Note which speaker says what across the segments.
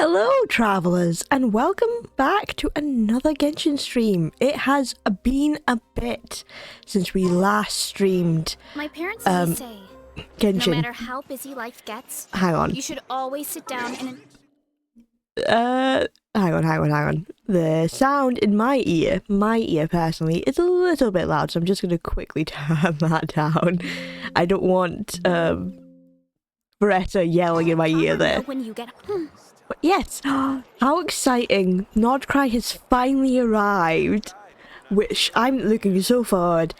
Speaker 1: Hello travelers and welcome back to another Genshin stream. It has been a bit since we last streamed
Speaker 2: My parents always say,
Speaker 1: Genshin.
Speaker 2: no matter how busy life gets,
Speaker 1: Hang on.
Speaker 2: you should always sit down and...
Speaker 1: Hang on. The sound in my ear personally, is a little bit loud, so I'm just going to quickly turn that down. I don't want Beretta yelling in my ear there.
Speaker 2: When you get...
Speaker 1: But yes, how exciting! Nordcry has finally arrived, which I'm looking so forward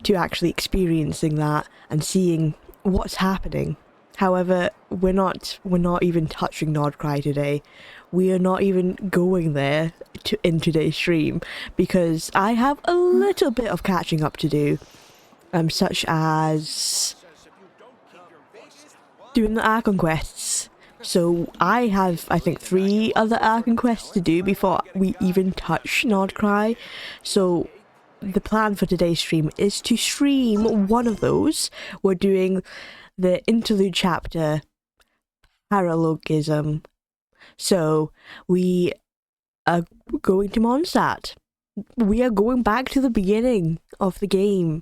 Speaker 1: to actually experiencing that and seeing what's happening. However, we're not even touching Nordcry today. We are not even going there in today's stream because I have a little bit of catching up to do, such as doing the Archon quests. So I have, I think, 3 other Archon quests to do before we even touch Nordcry. So the plan for today's stream is to stream one of those. We're doing the interlude chapter paralogism. So we are going to Mondstadt. We are going back to the beginning of the game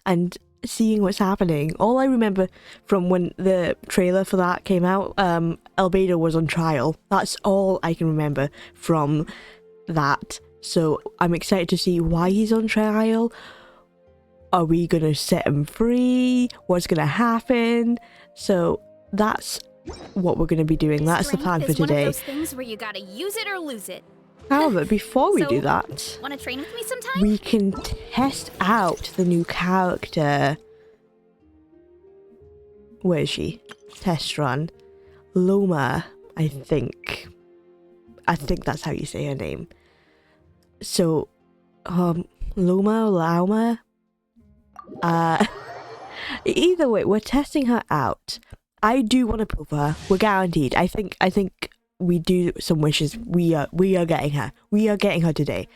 Speaker 1: and seeing what's happening. All I remember from when the trailer for that came out, Albedo was on trial. That's all I can remember from that. So I'm excited to see why he's on trial. Are we gonna set him free? What's gonna happen? So that's what we're gonna be doing. That's the plan for today.
Speaker 2: One of those things where you gotta use it or lose it.
Speaker 1: However, before we do that,
Speaker 2: wanna train with me sometime?
Speaker 1: we can test out the new character. Where is she? Test run. Loma, I think. I think that's how you say her name. So, Loma. Either way, we're testing her out. I do want to prove her. We're guaranteed. I think we do some wishes. We are getting her. We are getting her today.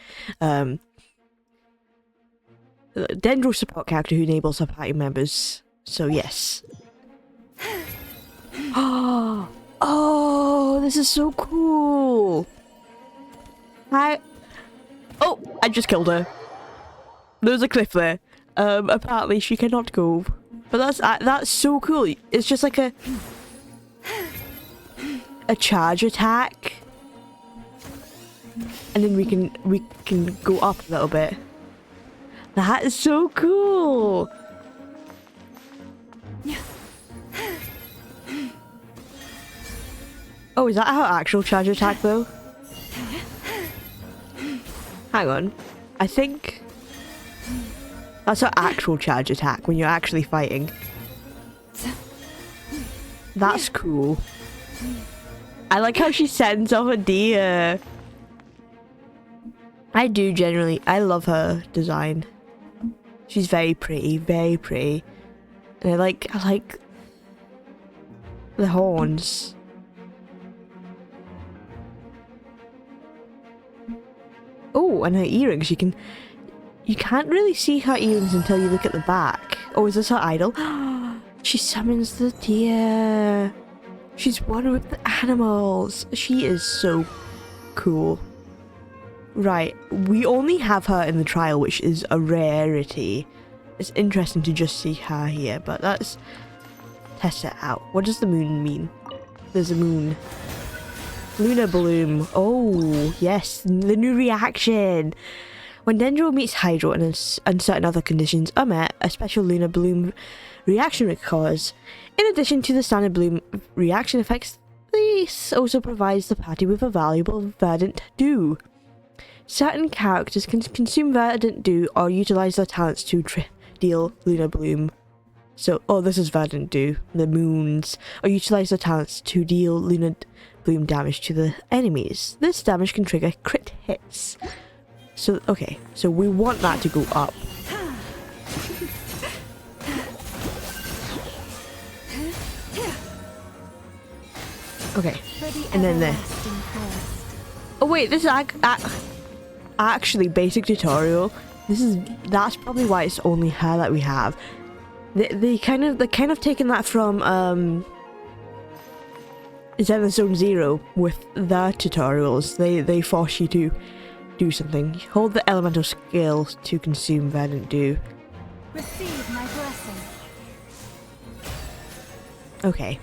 Speaker 1: Dendro support character who enables her party members. So yes. Oh, this is so cool. Oh, I just killed her. There's a cliff there. Apparently she cannot go. But that's so cool. It's just like a charge attack, and then we can go up a little bit. That is so cool. Oh, is that her actual charge attack though? Hang on, I think that's her actual charge attack when you're actually fighting. That's cool. I like how she sends off a deer. I do generally. I love her design. She's very pretty, very pretty. And I like the horns. Oh, and her earrings. You can't really see her earrings until you look at the back. Oh, is this her idol? She summons the deer. She's one with the animals. She is so cool. Right, we only have her in the trial, which is a rarity. It's interesting to just see her here, but let's test it out. What does the moon mean? There's a moon. Lunar Bloom. Oh, yes, the new reaction. When Dendro meets Hydro and certain other conditions are met, a special Lunar Bloom reaction occurs. In addition to the standard Bloom reaction effects, this also provides the party with a valuable Verdant Dew. Certain characters can consume Verdant Dew or utilize their talents to deal Lunar Bloom. So, oh, this is Verdant Dew, the moons, or utilize their talents to deal Lunar Bloom damage to the enemies. This damage can trigger crit hits. So, okay, so we want that to go up. Okay, and then this. Oh wait, this is actually basic tutorial. That's probably why it's only her that we have. They kind of taken that from Zelda Zone Zero with the tutorials. They force you to do something. Hold the elemental skill to consume verdant dew.
Speaker 3: Receive my blessing.
Speaker 1: Okay.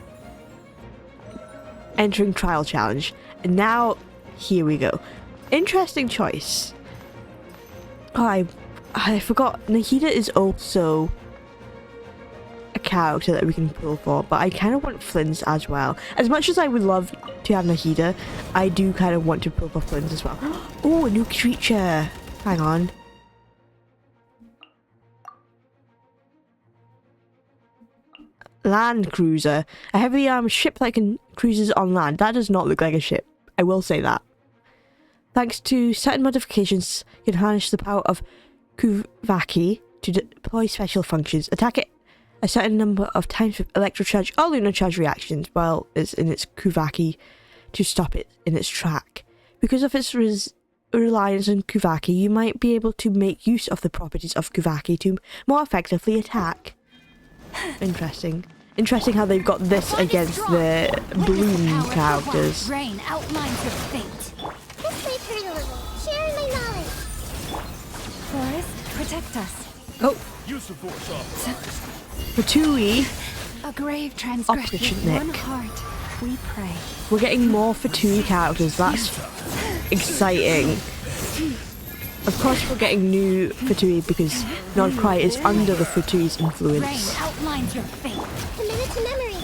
Speaker 1: Entering trial challenge. And now, here we go. Interesting choice. Oh, I forgot. Nahida is also a character that we can pull for, but I kind of want Flynn's as well. As much as I would love to have Nahida, I do kind of want to pull for Flynn's as well. Oh, a new creature. Hang on. Land cruiser. A heavily armed ship that can cruises on land. That does not look like a ship. I will say that. Thanks to certain modifications, you can harness the power of mystikoVT to deploy special functions. Attack it a certain number of times with electrocharge or lunar charge reactions while it's in its mystikoVT to stop it in its track. Because of its reliance on mystikoVT, you might be able to make use of the properties of mystikoVT to more effectively attack. Interesting. Interesting how they've got this against the Bloom characters.
Speaker 3: Rain outlines your fate.
Speaker 4: This may hurt a little. Sharing my knowledge.
Speaker 3: Forest, protect us.
Speaker 1: Oh,
Speaker 5: Use the force off.
Speaker 1: Fatui.
Speaker 3: A grave transgression.
Speaker 1: Opposition
Speaker 3: One
Speaker 1: Nick.
Speaker 3: heart, we pray.
Speaker 1: We're getting more Fatui characters. That's exciting. Of course, we're getting new Fatui because Nodcry is under the Fatui's
Speaker 3: Rain
Speaker 1: influence.
Speaker 3: outlines your fate.
Speaker 4: Commit it to memory.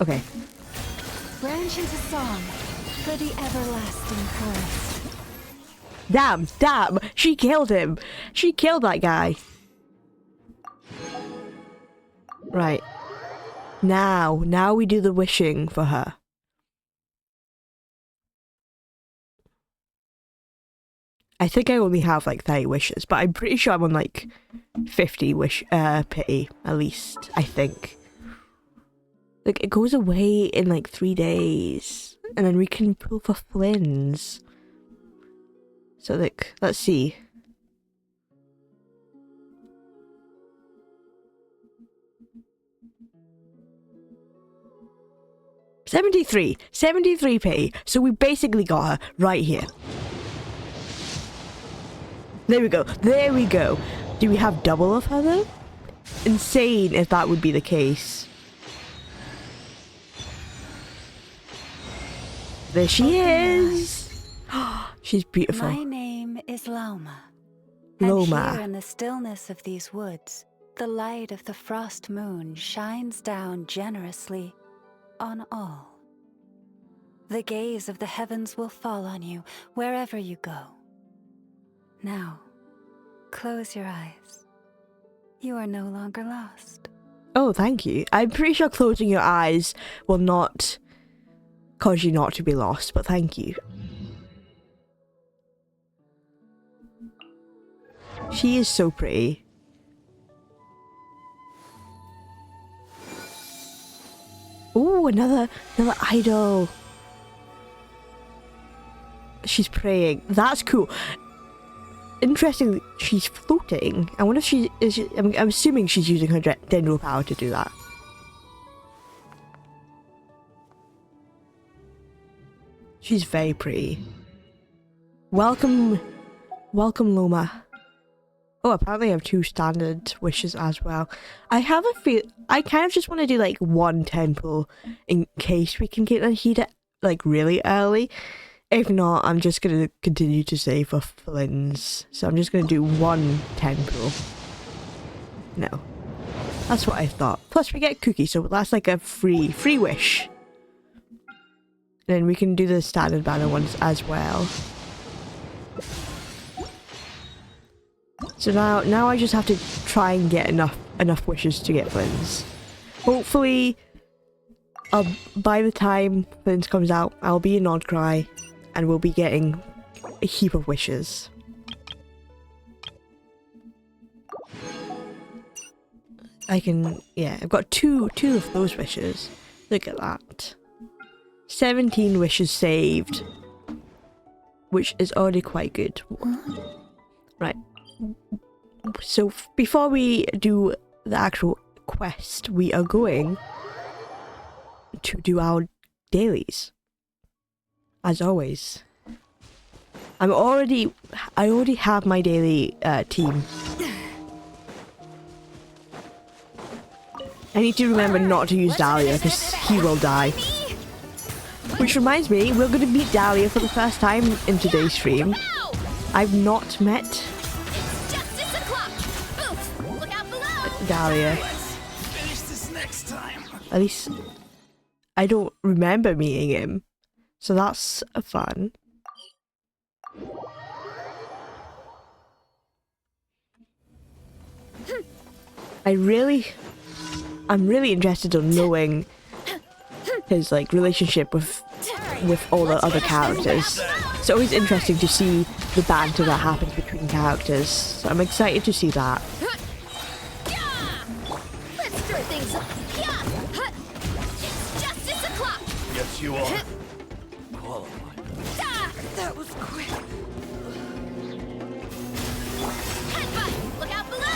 Speaker 1: Okay.
Speaker 3: Branch into song for the everlasting forest.
Speaker 1: Damn! She killed him! She killed that guy! Right. Now we do the wishing for her. I think I only have like 30 wishes, but I'm pretty sure I'm on like 50 pity, at least, I think. Like, it goes away in like 3 days, and then we can pull for Flynn's. So like, let's see. $73 pity. So we basically got her right here. There we go. Do we have double of her though? Insane if that would be the case. There she is. She's beautiful.
Speaker 3: My name is Loma.
Speaker 1: Loma.
Speaker 3: And here in the stillness of these woods, the light of the frost moon shines down generously on all. The gaze of the heavens will fall on you wherever you go. Now, close your eyes. You are no longer lost.
Speaker 1: Oh, thank you. I'm pretty sure closing your eyes will not cause you not to be lost, but thank you. She is so pretty. Oh, another idol. She's praying. That's cool. Interesting, she's floating. I wonder if she is. I'm assuming she's using her dendro power to do that. She's very pretty. Welcome, Loma. Oh, apparently I have 2 standard wishes as well. I have a feel. I kind of just want to do like 1 temple in case we can get Nahida like really early. If not, I'm just going to continue to save for Flynn's. So I'm just going to do 1 temple. No. That's what I thought. Plus we get cookie, so that's like a free wish. And then we can do the standard banner ones as well. So now I just have to try and get enough wishes to get Flynn's. Hopefully, by the time Flynn's comes out, I'll be in Nodcry. And we'll be getting a heap of wishes. Yeah, I've got two of those wishes. Look at that. 17 wishes saved. Which is already quite good. Right. So before we do the actual quest, we are going to do our dailies. As always. I already have my daily team. I need to remember not to use Dahlia because he will die. Which reminds me, we're going to meet Dahlia for the first time in today's stream. I've not met
Speaker 2: It's justice o'clock. Boof! Look out below.
Speaker 1: Dahlia.
Speaker 5: Finish this next time.
Speaker 1: At least I don't remember meeting him. So that's fun. I'm really interested in knowing his like relationship with all the other characters. It's always interesting to see the banter that happens between characters. So I'm excited to see that.
Speaker 2: Let's stir things up. It's justice o'clock.
Speaker 5: Yes, you are. Qualified.
Speaker 2: That was quick. Headbutt! Look out below!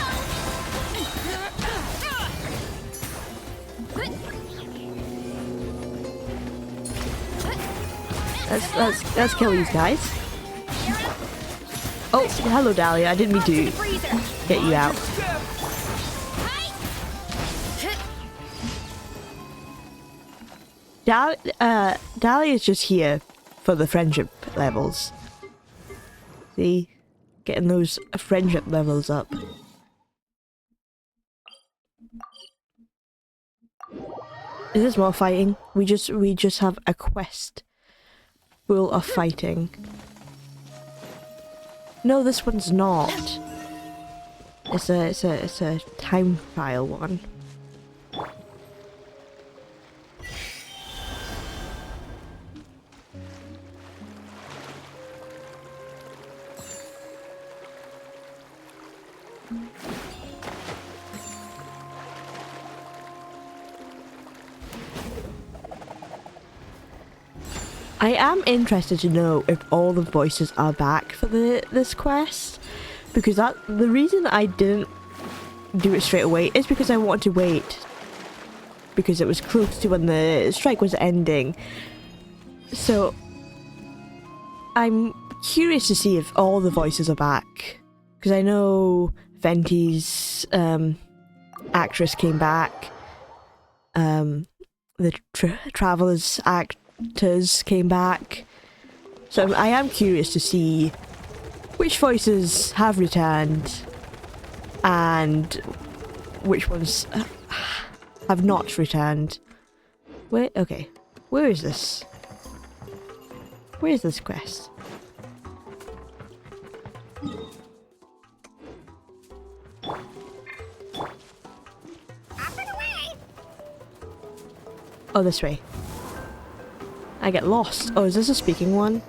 Speaker 1: Let's kill these guys. Oh, hello Dahlia. I didn't mean to get you out. Dahlia is just here for the friendship levels. See? Getting those friendship levels up. Is this more fighting? We just have a quest full of fighting. No, this one's not. It's a time trial one. I am interested to know if all the voices are back for this quest, because the reason I didn't do it straight away is because I wanted to wait, because it was close to when the strike was ending. So I'm curious to see if all the voices are back, because I know Venti's actress came back, the Travelers actors came back, so I am curious to see which voices have returned and which ones have not returned. Wait, okay, where is this? Where is this quest? Oh, this way. I get lost. Oh, is this a speaking one?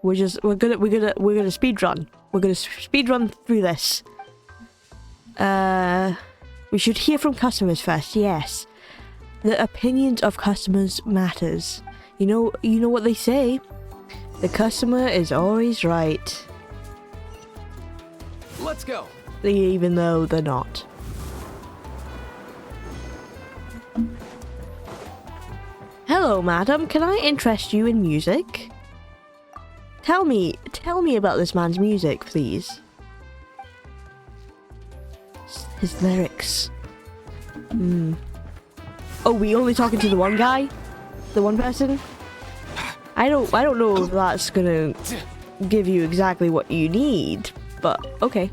Speaker 1: We're gonna speed run. We're gonna speed run through this. We should hear from customers first. Yes, the opinions of customers matters. You know what they say. The customer is always right.
Speaker 5: Let's go.
Speaker 1: Even though they're not. Hello, madam. Can I interest you in music? Tell me about this man's music, please. His lyrics. Oh, we only talking to the one guy? The one person? I don't know if that's gonna give you exactly what you need, but okay.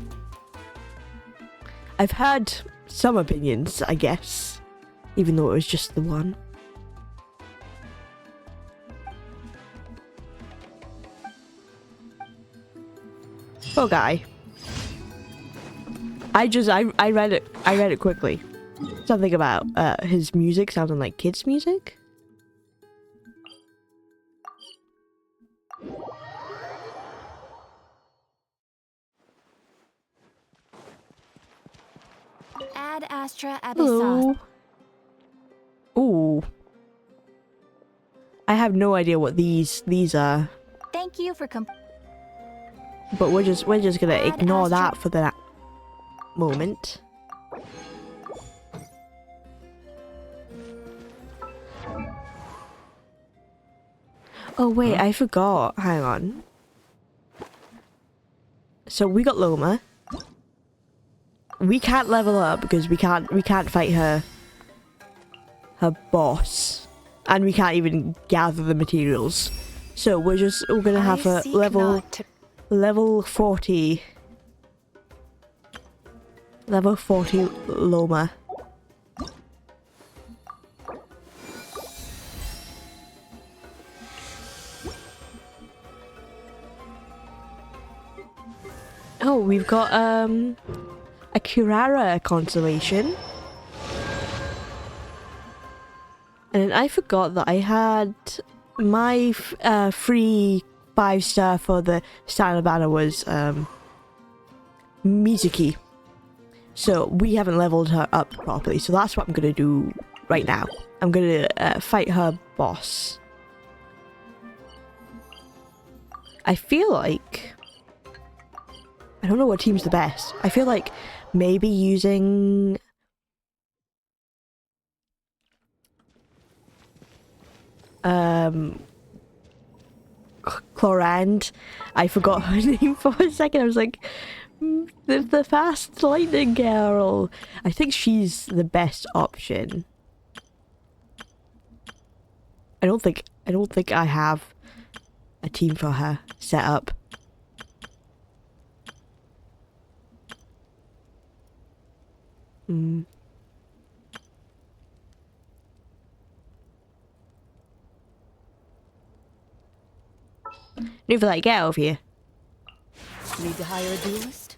Speaker 1: I've had some opinions, I guess, even though it was just the one. Poor guy. I read it quickly. Something about his music sounding like kids' music.
Speaker 3: Ad Astra Abyssos.
Speaker 1: Hello. Ooh. I have no idea what these are.
Speaker 2: Thank you for
Speaker 1: But we're just gonna ignore that for the moment. Oh wait, I forgot. Hang on. So we got Loma. We can't level up because we can't fight her boss, and we can't even gather the materials. So we're gonna have a level 40 Loma. Oh, we've got a Kurara constellation. And I forgot that I had my free 5-star for the Standard Banner was Mizuki. So we haven't leveled her up properly. So that's what I'm going to do right now. I'm going to fight her boss. I feel like... I don't know what team's the best. I feel like maybe using... Chlorand. I forgot her name for a second. I was like, the fast lightning girl. I think she's the best option. I don't think I have a team for her set up. Move like, get over here.
Speaker 2: Need to hire a duelist?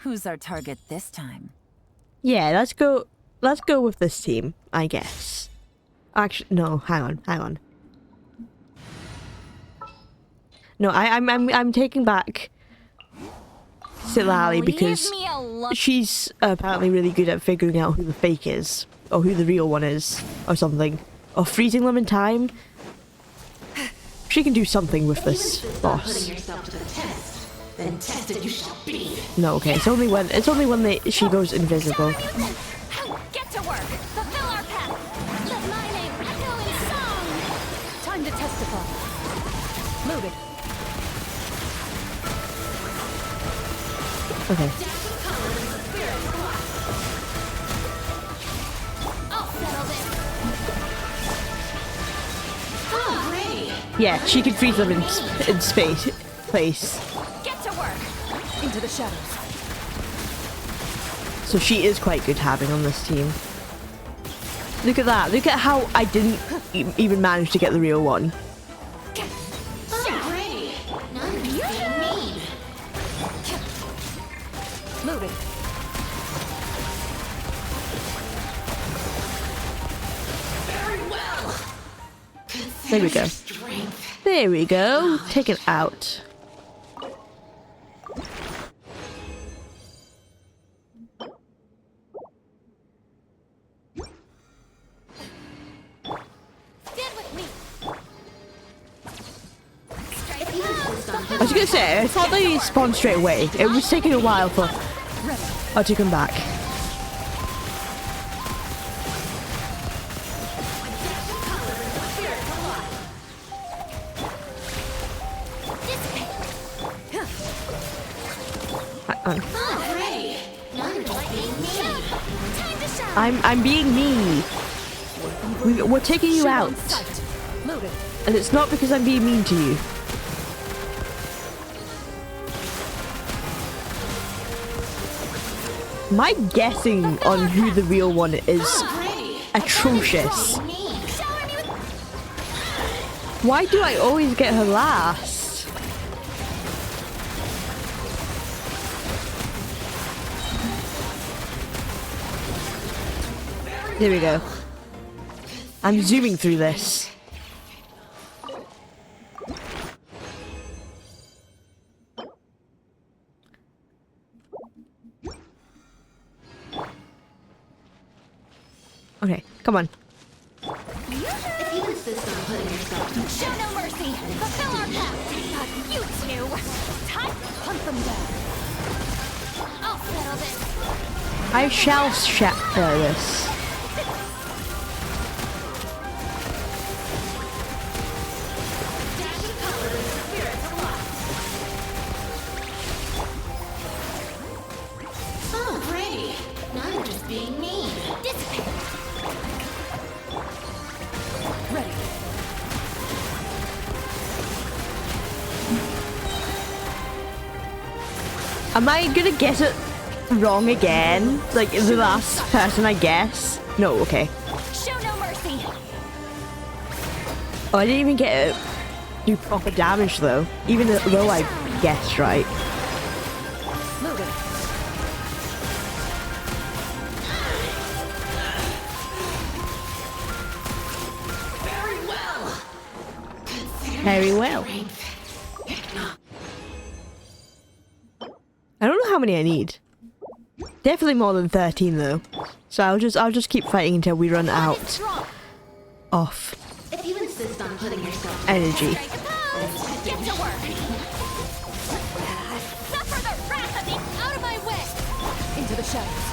Speaker 3: Who's our target this time?
Speaker 1: Yeah, let's go with this team, I guess. Actually, no, hang on. No, I'm taking back Silali because she's apparently really good at figuring out who the fake is, or who the real one is, or something. Or freezing them in time. She can do something with this boss.
Speaker 6: Then tested you shall be.
Speaker 1: No, okay, it's only when she goes invisible.
Speaker 2: Get to work! Fulfill our path! Let my name echo in song! Time to testify. Move it.
Speaker 1: Okay.
Speaker 2: I'll settle this.
Speaker 1: Yeah, she can freeze them in place.
Speaker 2: Get to work! Into the shadows.
Speaker 1: So she is quite good having on this team. Look at that. Look at how I didn't even manage to get the real one.
Speaker 2: Move it.
Speaker 1: There we go. There we go. Take it out.
Speaker 2: Stand with me.
Speaker 1: I was gonna say, I thought they spawned straight away. It was taking a while for her to come back. I'm being me. We're taking you out. And it's not because I'm being mean to you. My guessing on who the real one is atrocious. Why do I always get her last? There we go. I'm zooming through this. Okay, come on.
Speaker 6: If you insist on putting yourself to
Speaker 2: Show no mercy! Fulfill our pact! Not you two! Time to hunt them down! I'll settle this!
Speaker 1: I shall shatter this.
Speaker 6: dashing color and spirits alive. Oh, great. Now you're just being mean.
Speaker 2: Dissipate! Ready.
Speaker 1: Am I gonna get it wrong again? Like the last person I guess? No, okay.
Speaker 2: Show no mercy!
Speaker 1: Oh, I didn't even get it do proper damage though, even though I guessed right.
Speaker 2: Moving.
Speaker 6: Very well.
Speaker 1: Very well. I don't know how many I need. Definitely more than 13 though. So I'll just keep fighting until we run out
Speaker 2: Strong!
Speaker 1: of
Speaker 6: If you insist on putting yourself
Speaker 1: energy.
Speaker 2: Strike a pose! Get to work! Suffer the wrath of the out of my way! Into the shadows.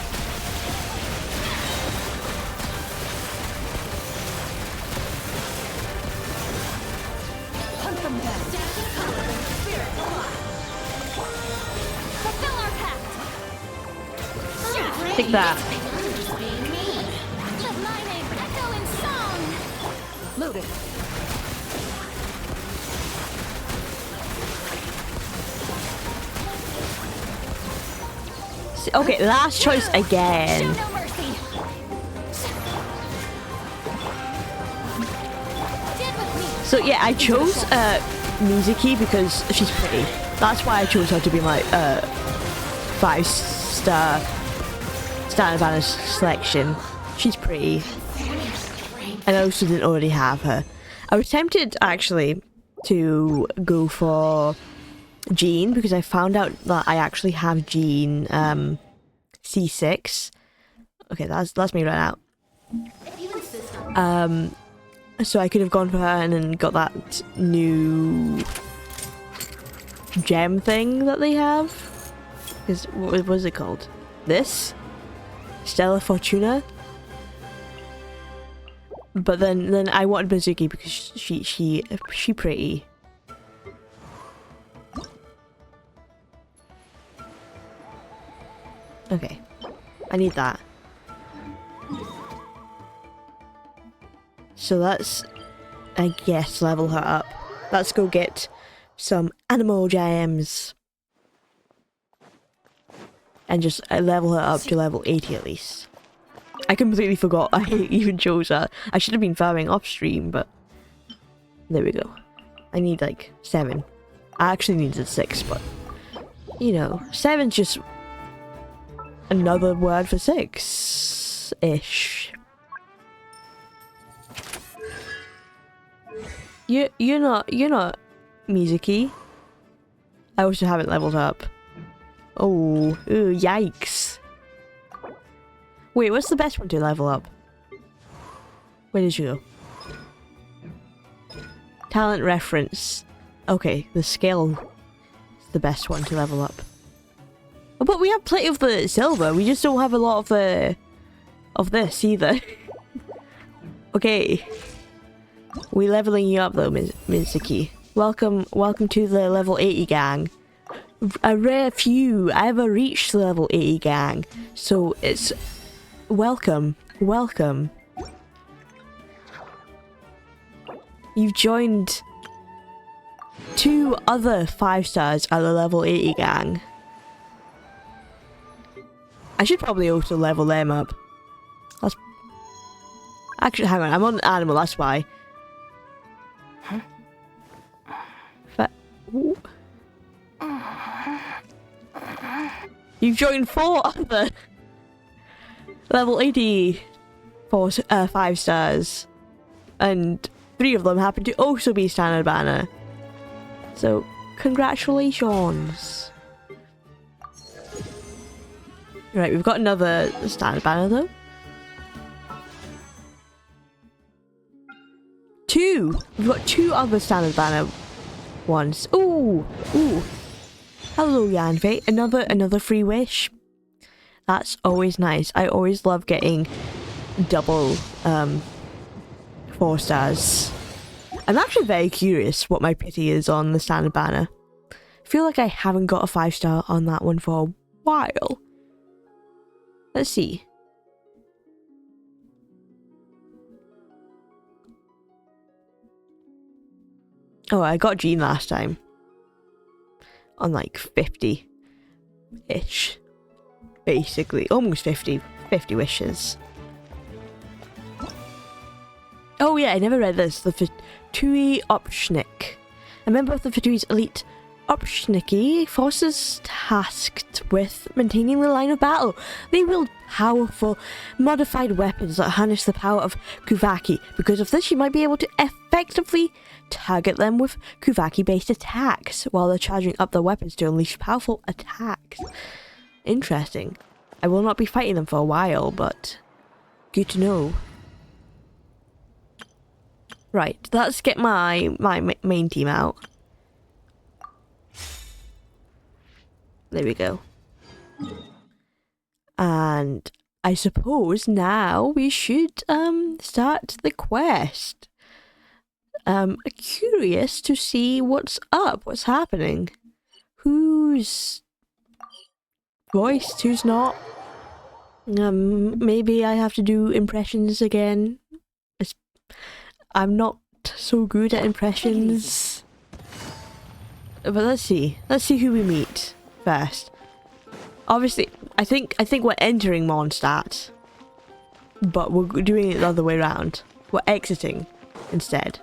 Speaker 2: Hunt them down.
Speaker 6: dashing color and spirits alive.
Speaker 2: Fulfill our pact!
Speaker 6: Oh, great.
Speaker 1: Take that.
Speaker 6: Now you're just being mean.
Speaker 2: Let my name echo in song! Loaded.
Speaker 1: Okay, last choice
Speaker 2: Show
Speaker 1: again.
Speaker 2: no mercy! Dead with me!
Speaker 1: So yeah, I chose Mizuki because she's pretty. That's why I chose her to be my 5-star standard banner selection. She's pretty. And I also didn't already have her. I was tempted actually to go for Jean because I found out that I actually have Jean C6. Okay, that's me right out.
Speaker 6: If you insist on
Speaker 1: So I could have gone for her and then got that new gem thing that they have. Is what was it called? This? Stella Fortuna? But then I wanted Mizuki because she pretty. Okay. I need that. So let's, I guess, level her up. Let's go get some animal gems. And just level her up to level 80 at least. I completely forgot I even chose that. I should have been farming off stream, but there we go. I need like 7. I actually needed 6, but you know, 7's just another word for 6-ish. You're not Mizuki. I also haven't leveled up. Oh, ooh, yikes. Wait, what's the best one to level up? Where did you go? Talent reference. Okay, the skill is the best one to level up. Oh, but we have plenty of the silver. We just don't have a lot of this either. Okay. We leveling you up though, Mizuki. Welcome to the level 80 gang. A rare few ever reached the level 80 gang. So it's welcome. You've joined 2 other 5-stars at the level 80 gang. I should probably also level them up. That's actually, hang on, I'm on animal, that's why. Ooh. You've joined 4 other level 80 5-stars, and 3 of them happen to also be standard banner. So, congratulations. Right, we've got another standard banner though. two. We've got two other standard banner ones. Ooh, ooh. Hello, Yanfei. Another free wish. That's always nice. I always love getting double 4 stars. I'm actually very curious what my pity is on the standard banner. I feel like I haven't got a 5-star on that one for a while. Let's see. Oh, I got Jean last time. On like 50-ish. Basically. Almost 50 wishes. Oh yeah, I never read this. The Fatui Opshnik. A member of the Fatui's elite Opshniki forces tasked with maintaining the line of battle. They wield powerful, modified weapons that harness the power of Kuvaki. Because of this, you might be able to effectively target them with Kuvaki-based attacks while they're charging up their weapons to unleash powerful attacks. Interesting. I will not be fighting them for a while, but good to know. Right, let's get my main team out. There we go. And I suppose now we should start the quest. Curious to see what's up, what's happening. Who's voiced, who's not. Maybe I have to do impressions again. I'm not so good at impressions. But let's see who we meet first. Obviously, I think we're entering Mondstadt, but we're doing it the other way around. We're exiting instead.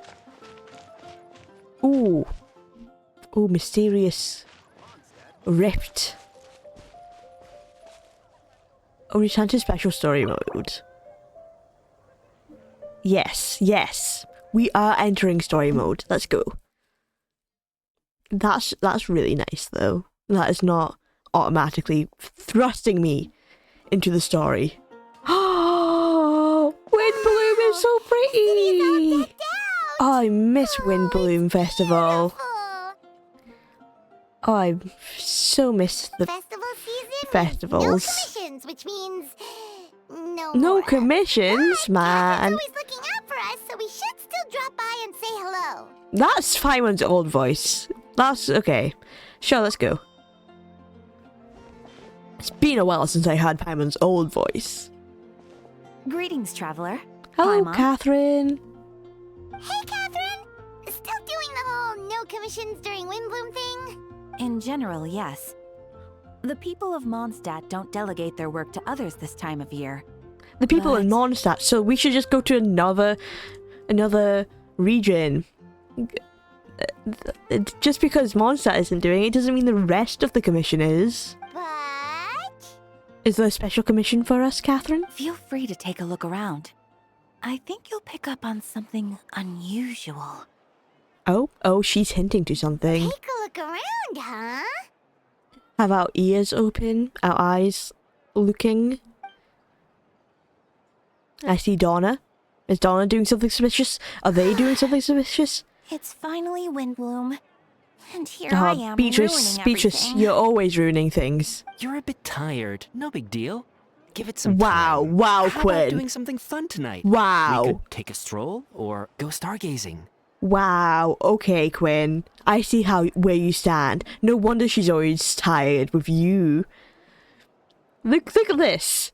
Speaker 1: Ooh, mysterious rift. Oh, return to special story mode. Yes, we are entering story mode. Let's go. That's really nice though. That is not automatically thrusting me into the story. Oh, Windbloom is so pretty. Oh, I miss Windbloom Festival. Oh, I so miss the
Speaker 4: Festival season?
Speaker 1: festivals.
Speaker 4: No commissions, which means no
Speaker 1: No
Speaker 4: more.
Speaker 1: commissions,
Speaker 4: But
Speaker 1: man.
Speaker 4: Catherine's always looking out for us, so we should still drop by and say hello.
Speaker 1: That's Fireman's old voice. That's okay. Sure, let's go. It's been a while since I heard Paimon's old voice.
Speaker 3: Greetings, traveler.
Speaker 1: Hello,
Speaker 3: Paimon.
Speaker 1: Catherine.
Speaker 4: Hey, Catherine! Still doing the whole no commissions during Windbloom thing?
Speaker 3: In general, yes. The people of Mondstadt don't delegate their work to others this time of year.
Speaker 1: The people in
Speaker 3: But-
Speaker 1: Mondstadt, so we should just go to another region. Just because Mondstadt isn't doing it doesn't mean the rest of the commission is.
Speaker 4: But...
Speaker 1: Is there a special commission for us, Catherine?
Speaker 3: Feel free to take a look around. I think you'll pick up on something unusual.
Speaker 1: Oh, she's hinting to something.
Speaker 4: Take a look around, huh?
Speaker 1: Have our ears open, our eyes looking. I see Donna. Is Donna doing something suspicious? Are they doing something suspicious?
Speaker 3: It's finally Windbloom. And here I am
Speaker 1: Beatrice,
Speaker 3: ruining
Speaker 1: Beatrice,
Speaker 3: everything.
Speaker 1: you're always ruining things.
Speaker 5: You're a bit tired. No big deal. Give it some
Speaker 1: Wow,
Speaker 5: time.
Speaker 1: wow,
Speaker 5: How about
Speaker 1: Quinn.
Speaker 5: doing something fun tonight?
Speaker 1: Wow.
Speaker 5: We could take a stroll or go stargazing.
Speaker 1: Wow, okay, Quinn. I see where you stand. No wonder she's always tired with you. Look at this.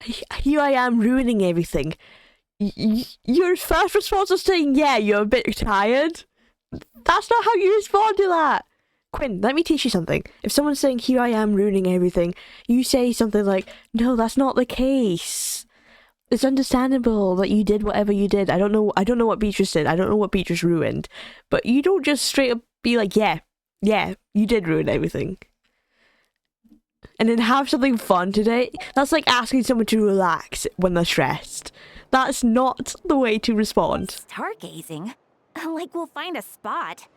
Speaker 1: Here I am ruining everything. Your first response was saying, yeah, you're a bit tired. That's not how you respond to that. Quinn, let me teach you something. If someone's saying, here I am ruining everything, you say something like, no, that's not the case. It's understandable that you did whatever you did. I don't know what Beatrice did. I don't know what Beatrice ruined. But you don't just straight up be like, yeah, you did ruin everything. And then have something fun today. That's like asking someone to relax when they're stressed. That's not the way to respond.
Speaker 3: Stargazing? Like we'll find a spot.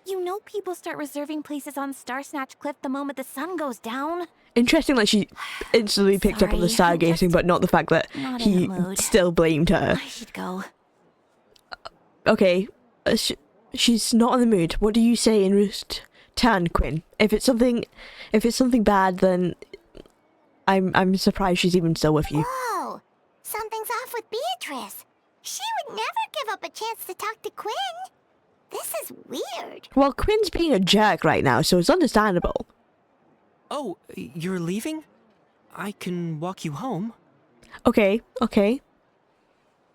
Speaker 3: You know people start reserving places on Star Snatch Cliff the moment the sun goes down?
Speaker 1: Interesting that she instantly picked up on the
Speaker 3: Sorry, I'm
Speaker 1: stargazing,
Speaker 3: just
Speaker 1: but not the fact that
Speaker 3: not in
Speaker 1: he
Speaker 3: the mood.
Speaker 1: still blamed her.
Speaker 3: I should go.
Speaker 1: Okay, she's not in the mood. What do you say in return, Quinn? If it's something bad, then I'm surprised she's even still with you.
Speaker 4: Whoa! Something's off with Beatrice. She would never give up a chance to talk to Quinn. This is weird.
Speaker 1: Well, Quinn's being a jerk right now, so it's understandable.
Speaker 5: Oh, you're leaving? I can walk you home.
Speaker 1: Okay.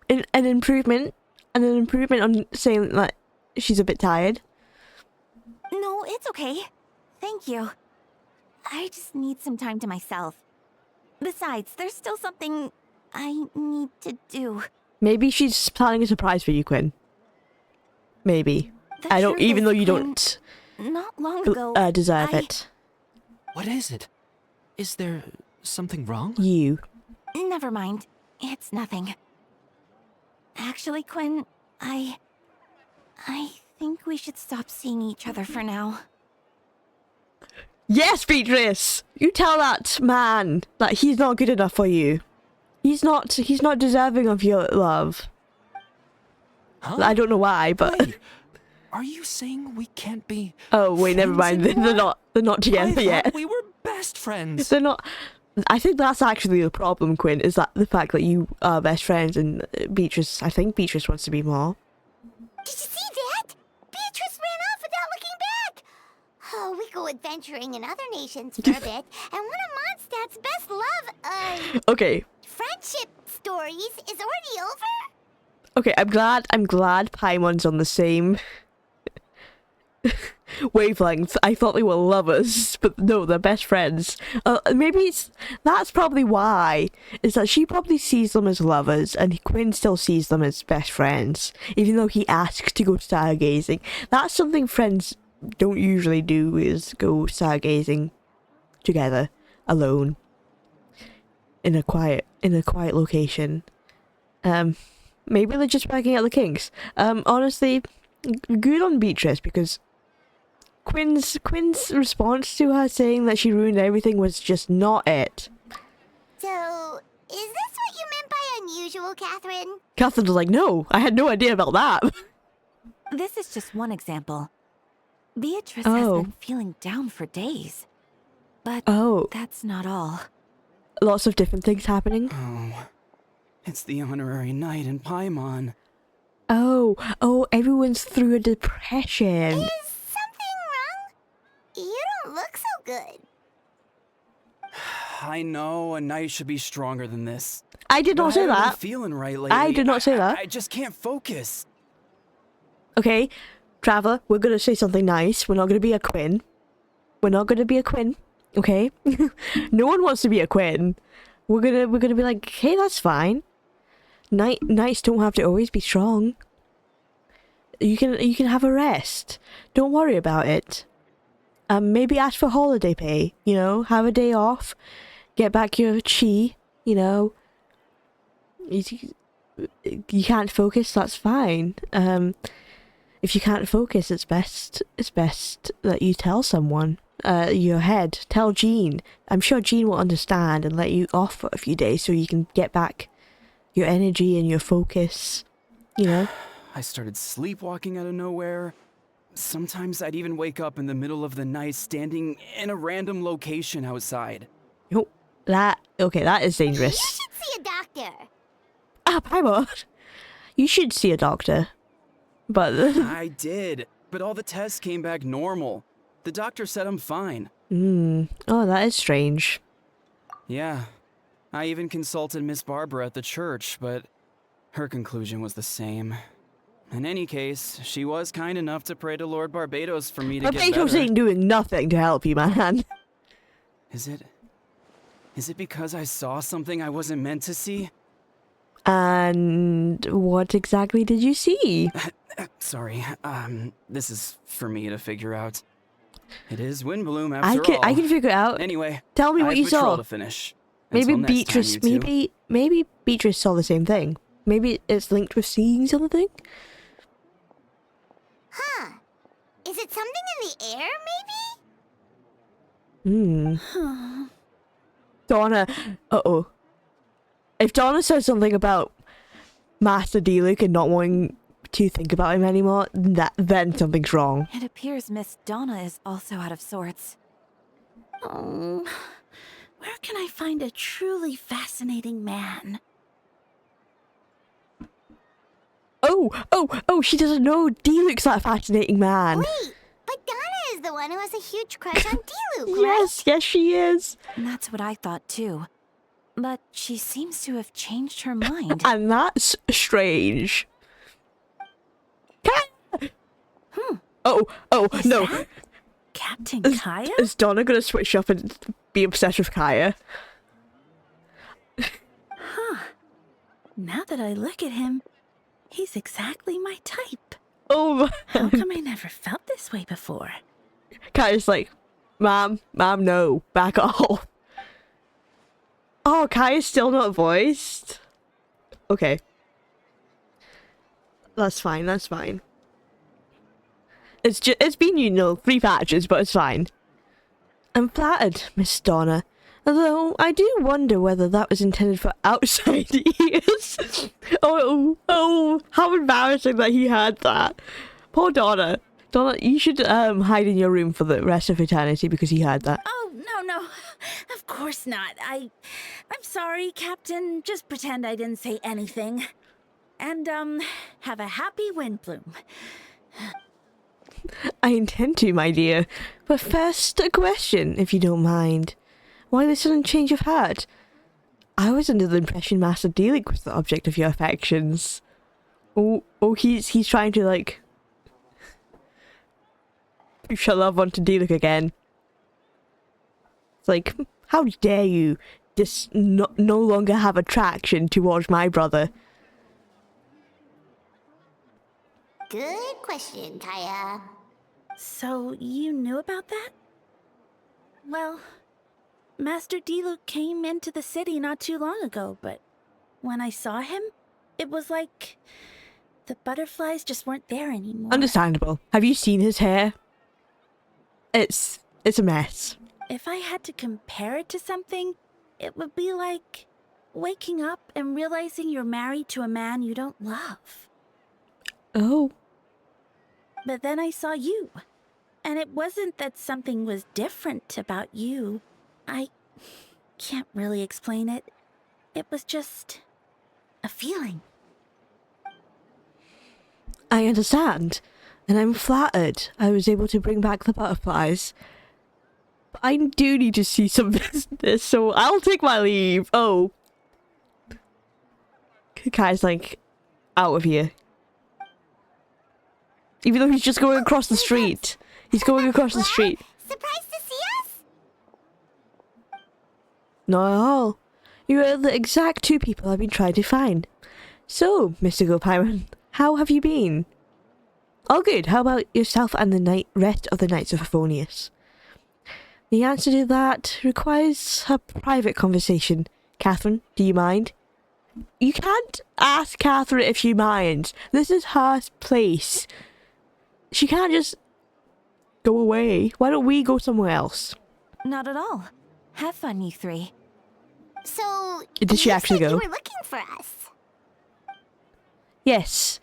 Speaker 1: An improvement on saying that she's a bit tired.
Speaker 7: No, it's okay. Thank you. I just need some time to myself. Besides, there's still something I need to do.
Speaker 1: Maybe she's planning a surprise for you, Quinn. Maybe.
Speaker 7: The
Speaker 1: I don't,
Speaker 7: truth
Speaker 1: even
Speaker 7: is,
Speaker 1: though you
Speaker 7: Quinn,
Speaker 1: don't
Speaker 7: Not long ago,
Speaker 1: deserve
Speaker 7: I-
Speaker 1: it.
Speaker 5: What is it? Is there something wrong?
Speaker 1: You.
Speaker 7: Never mind. It's nothing. Actually, Quinn, I think we should stop seeing each other for now.
Speaker 1: Yes, Beatrice! You tell that man that he's not good enough for you. He's not deserving of your love.
Speaker 5: Huh?
Speaker 1: I don't know why, but
Speaker 5: Wait, are you saying we can't be?
Speaker 1: oh wait, never mind.
Speaker 5: friends anymore?
Speaker 1: They're not
Speaker 5: I
Speaker 1: together
Speaker 5: thought
Speaker 1: yet.
Speaker 5: we were best friends.
Speaker 1: They're not. I think that's actually the problem, Quinn, is that the fact that you are best friends and Beatrice, I think Beatrice wants to be more.
Speaker 4: Did you see that? Beatrice ran off without looking back. Oh, we go adventuring in other nations for a bit, and one of Mondstadt's best love,
Speaker 1: Okay,
Speaker 4: friendship stories is already over.
Speaker 1: okay, I'm glad Paimon's on the same wavelength. I thought they were lovers, but no, they're best friends. Maybe that's probably why, is that she probably sees them as lovers, and Quinn still sees them as best friends, even though he asked to go stargazing. That's something friends don't usually do, is go stargazing together, alone, in a quiet location. Maybe they're just working out the kinks. Honestly, good on Beatrice, because Quinn's response to her saying that she ruined everything was just not it.
Speaker 4: So, is this what you meant by unusual, Catherine?
Speaker 1: Catherine was like, no, I had no idea about that.
Speaker 7: This is just one example. Beatrice
Speaker 1: Oh.
Speaker 7: has been feeling down for days. But
Speaker 1: Oh,
Speaker 7: that's not all.
Speaker 1: lots of different things happening.
Speaker 8: Oh, it's the honorary knight in Paimon.
Speaker 1: Oh, everyone's through a depression.
Speaker 4: Is something wrong? You don't look so good.
Speaker 8: I know a knight should be stronger than this.
Speaker 1: I did
Speaker 8: but
Speaker 1: not
Speaker 8: I
Speaker 1: say
Speaker 8: haven't been
Speaker 1: that.
Speaker 8: feeling right lately.
Speaker 1: I did not say that.
Speaker 8: I just can't focus.
Speaker 1: Okay, Traveller, we're gonna say something nice. We're not gonna be a Quinn. We're not gonna be a Quinn. Okay? No one wants to be a Quinn. We're gonna be like, hey, that's fine. Knights don't have to always be strong. You can have a rest. Don't worry about it. Maybe ask for holiday pay. You know, have a day off. Get back your chi. You know. You can't focus. That's fine. If you can't focus, it's best that you tell someone. Your head. Tell Jean. I'm sure Jean will understand and let you off for a few days so you can get back your energy and your focus. You know?
Speaker 8: I started sleepwalking out of nowhere. Sometimes I'd even wake up in the middle of the night standing in a random location outside.
Speaker 1: Oh, that is
Speaker 4: You
Speaker 1: dangerous.
Speaker 4: should see a doctor.
Speaker 1: Ah, Paimon. You should see a doctor. But
Speaker 8: I did, but all the tests came back normal. The doctor said I'm fine.
Speaker 1: oh, that is strange.
Speaker 8: Yeah, I even consulted Miss Barbara at the church, but her conclusion was the same. In any case, she was kind enough to pray to Lord Barbados for me to get
Speaker 1: Barbados
Speaker 8: better.
Speaker 1: ain't doing nothing to help you, man.
Speaker 8: Is it because I saw something I wasn't meant to see?
Speaker 1: And what exactly did you see?
Speaker 8: Sorry, this is for me to figure out. It is Windbloom after all.
Speaker 1: I can figure it out.
Speaker 8: Anyway,
Speaker 1: Tell me
Speaker 8: I
Speaker 1: what
Speaker 8: have
Speaker 1: you
Speaker 8: patrol
Speaker 1: saw.
Speaker 8: to finish.
Speaker 1: Maybe
Speaker 8: Until next time,
Speaker 1: Beatrice.
Speaker 8: you two.
Speaker 1: Maybe Beatrice saw the same thing. Maybe it's linked with seeing something.
Speaker 4: Huh. Is it something in the air, maybe?
Speaker 1: Donna. Uh-oh. If Donna says something about Master D-Luke and not wanting to think about him anymore, then something's wrong.
Speaker 7: It appears Miss Donna is also out of sorts. Oh, where can I find a truly fascinating man?
Speaker 1: Oh, she doesn't know. D-Luke's that fascinating man.
Speaker 4: Wait, but Donna is the one who has a huge crush on D-Luke, right?
Speaker 1: Yes, she is.
Speaker 7: That's what I thought too. But she seems to have changed her mind.
Speaker 1: And that's strange. Oh,
Speaker 7: Is
Speaker 1: no.
Speaker 7: that Captain Kaya?
Speaker 1: Is Donna gonna switch up and be obsessed with Kaya?
Speaker 7: Now that I look at him, he's exactly my type.
Speaker 1: Oh,
Speaker 7: How come I never felt this way before?
Speaker 1: Kaya's like, Mom, no, back off. Oh, Kaya's still not voiced? Okay. That's fine. It's been, 3 patches, but it's fine. I'm flattered, Miss Donna. Although, I do wonder whether that was intended for outside ears. Oh, how embarrassing that he had that. Poor Donna. Donna, you should hide in your room for the rest of eternity because he had that.
Speaker 7: Oh, no. Of course not. I'm sorry, Captain. Just pretend I didn't say anything. And, have a happy Windbloom.
Speaker 1: I intend to, my dear. But first, a question, if you don't mind. Why the sudden change of heart? I was under the impression Master D-Luke was the object of your affections. Oh, he's trying to, like, push her love onto D-Luke again. It's like, how dare you no longer have attraction towards my brother?
Speaker 4: Good question, Kaya.
Speaker 7: So, you knew about that? Well, Master D-Luke came into the city not too long ago, but when I saw him, it was like the butterflies just weren't there anymore.
Speaker 1: Understandable. Have you seen his hair? It's a mess.
Speaker 7: If I had to compare it to something, it would be like waking up and realizing you're married to a man you don't love.
Speaker 1: Oh.
Speaker 7: But then I saw you, and it wasn't that something was different about you. I can't really explain it. It was just a feeling.
Speaker 1: I understand, and I'm flattered I was able to bring back the butterflies. But I do need to see some business, so I'll take my leave. Oh. Kai's like, out of here. Even though he's just going across the street. He's going across the street.
Speaker 4: Surprised to see us?
Speaker 1: Not at all. You are the exact 2 people I've been trying to find. So, Mystical Pyron, how have you been? All good. How about yourself and the rest of the Knights of Favonius? The answer to that requires a private conversation. Catherine, do you mind? You can't ask Catherine if she minds. This is her place. She can't just go away. Why don't we go somewhere else?
Speaker 7: Not at all. Have fun, you 3.
Speaker 4: So,
Speaker 1: Did she
Speaker 4: you
Speaker 1: actually
Speaker 4: said
Speaker 1: go?
Speaker 4: You were looking for us.
Speaker 1: Yes.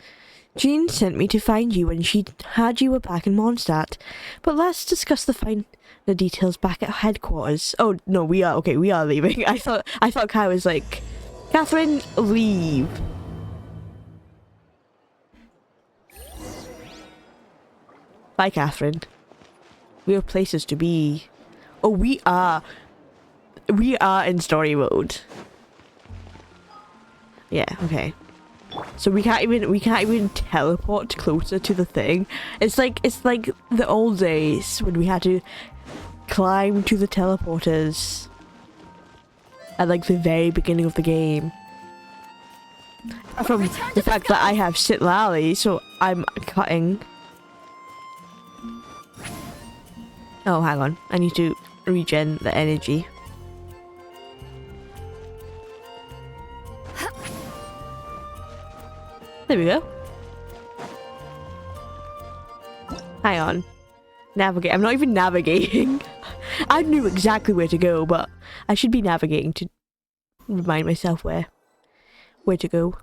Speaker 1: Jean sent me to find you when she had you were back in Mondstadt. But let's discuss the details back at headquarters. Oh, no, we are leaving. I thought Kai was like, Catherine, leave. Bye, Catherine. We have places to be. Oh, we are in story mode. Yeah, okay. So we can't even teleport closer to the thing. It's like the old days when we had to climb to the teleporters at like the very beginning of the game. From the fact that I have Sit Lally, so I'm cutting. Oh, hang on. I need to regen the energy. There we go. Hang on. Navigate. I'm not even navigating. I knew exactly where to go, but I should be navigating to remind myself where to go.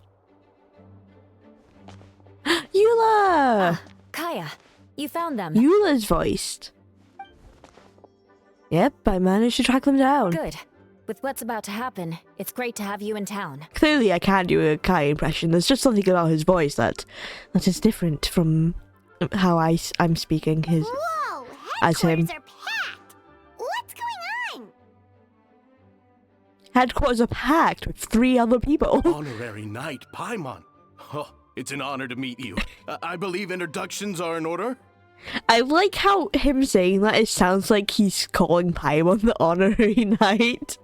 Speaker 1: You Eula!
Speaker 2: Kaya, you found them.
Speaker 1: Eula's voiced. Yep, I managed to track them down.
Speaker 2: Good. With what's about to happen, it's great to have you in town.
Speaker 1: Clearly, I can't do a Kai impression. There's just something about his voice that is different from how I'm speaking his
Speaker 4: Whoa,
Speaker 1: as him.
Speaker 4: headquarters are packed. What's going on?
Speaker 1: Headquarters are packed with 3 other people.
Speaker 9: Honorary Knight Paimon. Oh, it's an honor to meet you. I believe introductions are in order.
Speaker 1: I like how him saying that it sounds like he's calling Paimon the honorary knight.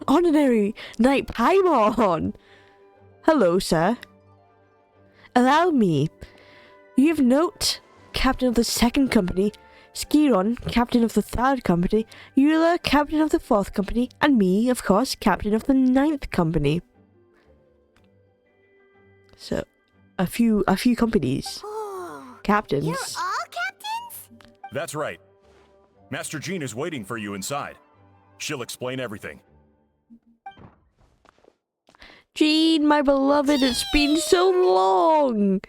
Speaker 1: Honorary Knight Paimon! Hello, sir. Allow me. You have note, captain of the 2nd company, Skiron, captain of the 3rd company, Eula, captain of the 4th company, and me, of course, captain of the 9th company. So, a few companies.
Speaker 4: Oh,
Speaker 1: Captains.
Speaker 4: you're all captains?
Speaker 10: That's right. Master Jean is waiting for you inside. She'll explain everything.
Speaker 1: Jean, my beloved, it's been so long!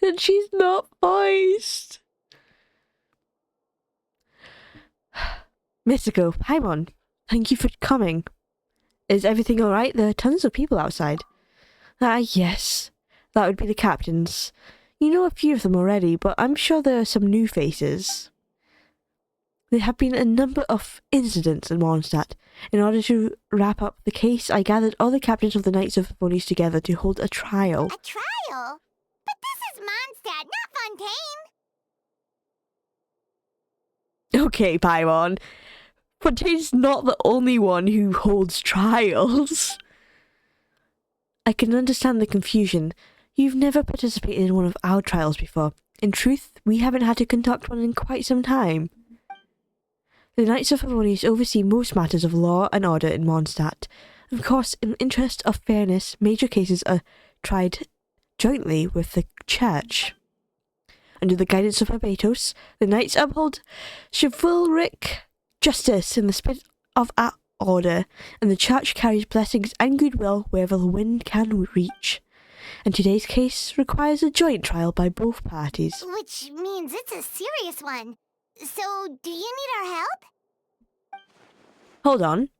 Speaker 1: And she's not voiced. Mystiko, Paimon, thank you for coming. Is everything alright? There are tons of people outside. Ah, yes. That would be the captains. You know a few of them already, but I'm sure there are some new faces. There have been a number of incidents in Mondstadt. In order to wrap up the case, I gathered all the captains of the Knights of Ponies together to hold a trial.
Speaker 4: A trial? But this is Mondstadt, not Fontaine.
Speaker 1: Okay, Paimon. Fontaine's not the only one who holds trials. I can understand the confusion. You've never participated in one of our trials before. In truth, we haven't had to conduct one in quite some time. The Knights of Ponies oversee most matters of law and order in Mondstadt. Of course, in the interest of fairness, major cases are tried jointly with the Church. Under the guidance of Albedo, the Knights uphold chivalric justice in the spirit of our order, and the Church carries blessings and goodwill wherever the wind can reach. And today's case requires a joint trial by both parties.
Speaker 4: Which means it's a serious one. So, do you need our help?
Speaker 1: Hold on.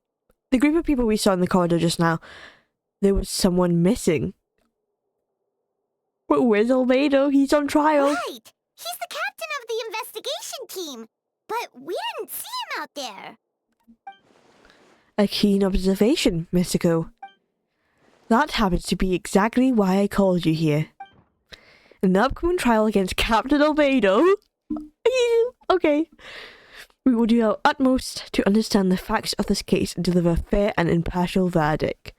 Speaker 1: The group of people we saw in the corridor just now, there was someone missing. But where's Albedo? He's on trial.
Speaker 4: Right! He's the captain of the investigation team. But we didn't see him out there.
Speaker 1: A keen observation, Mystiko. That happens to be exactly why I called you here. In the upcoming trial against Captain Albedo... Okay. We will do our utmost to understand the facts of this case and deliver a fair and impartial verdict.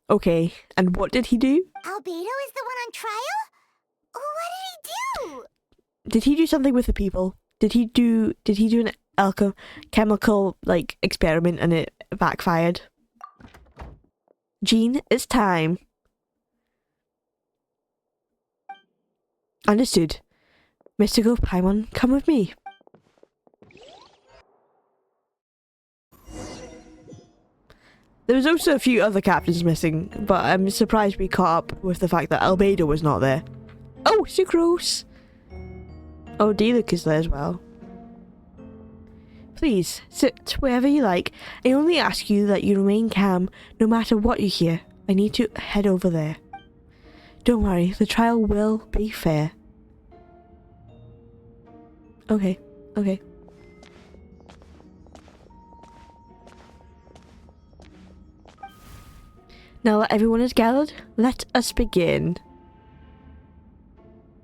Speaker 1: Okay, and what did he do?
Speaker 4: Albedo is the one on trial? What did he do?
Speaker 1: Did he do something with the people? Did he do an chemical experiment and it backfired? Jean, it's time. Understood. Mystiko, Paimon, come with me. There was also a few other captains missing, but I'm surprised we caught up with the fact that Albedo was not there. Oh, Sucrose! Oh, Diluc is there as well. Please, sit wherever you like. I only ask you that you remain calm no matter what you hear. I need to head over there. Don't worry, the trial will be fair. Okay. Now that everyone is gathered, let us begin.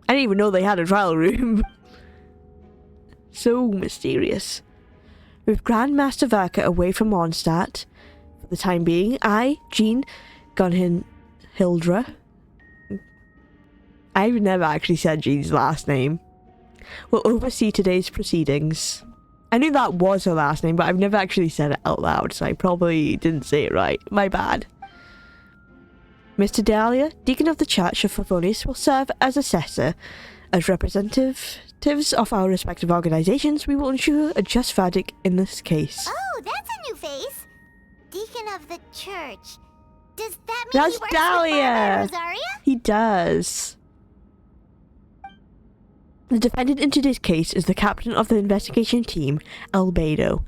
Speaker 1: I didn't even know they had a trial room. So mysterious. With Grandmaster Verka away from Mondstadt, for the time being, I, Jean, Gunhildra, I've never actually said Jean's last name, will oversee today's proceedings. I knew that was her last name, but I've never actually said it out loud, so I probably didn't say it right. My bad. Mr. Dahlia, Deacon of the Church of Favonius, will serve as assessor. As representatives of our respective organizations, we will ensure a just verdict in this case.
Speaker 4: Oh, that's a new face. Deacon of the church. Does that mean
Speaker 1: That's
Speaker 4: he works
Speaker 1: Dahlia.
Speaker 4: with Barbara Rosaria?
Speaker 1: He does. The defendant in today's case is the captain of the investigation team, Albedo.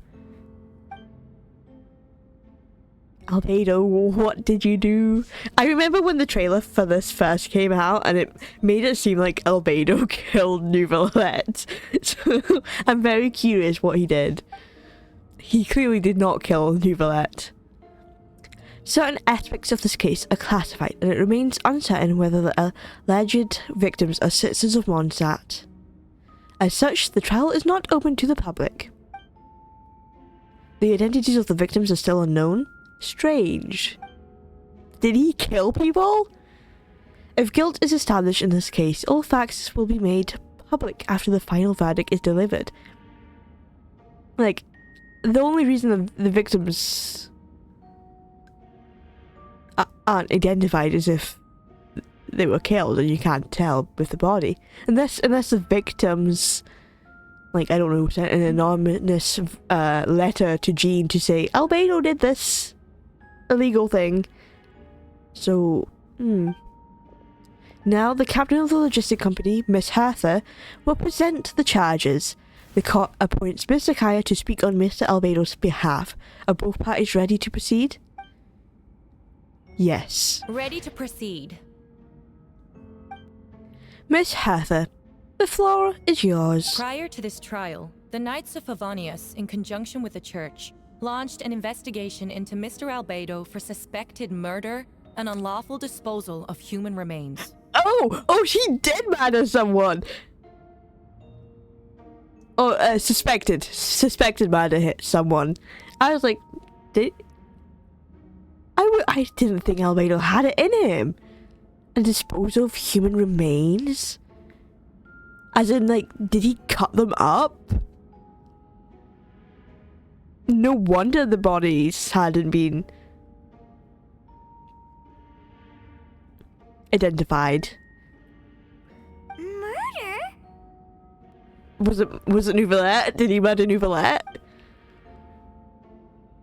Speaker 1: Albedo, what did you do? I remember when the trailer for this first came out and it made it seem like Albedo killed Nouvellette. So I'm very curious what he did. He clearly did not kill Nouvellette. Certain aspects of this case are classified and it remains uncertain whether the alleged victims are citizens of Mondstadt. As such, the trial is not open to the public. The identities of the victims are still unknown. Strange. Did he kill people? If guilt is established in this case, all facts will be made public after the final verdict is delivered. Like, the only reason the victims aren't identified is if they were killed and you can't tell with the body. Unless the victims, like, I don't know, sent an anonymous letter to Jean to say, Albedo did this illegal thing. So, Now, the captain of the logistic company, Miss Hertha, will present the charges. The court appoints Mr. Kaya to speak on Mr. Albedo's behalf. Are both parties ready to proceed? Yes.
Speaker 6: Ready to proceed.
Speaker 1: Miss Hertha, the floor is yours.
Speaker 6: Prior to this trial, the Knights of Favonius, in conjunction with the church, launched an investigation into Mr. Albedo for suspected murder and unlawful disposal of human remains.
Speaker 1: Oh, she did murder someone. Oh, suspected murder hit someone. I was like, I didn't think Albedo had it in him. A disposal of human remains? As in, like, did he cut them up? No wonder the bodies hadn't been identified.
Speaker 4: Murder?
Speaker 1: Was it Nouvellette? Did he murder Nouvellette?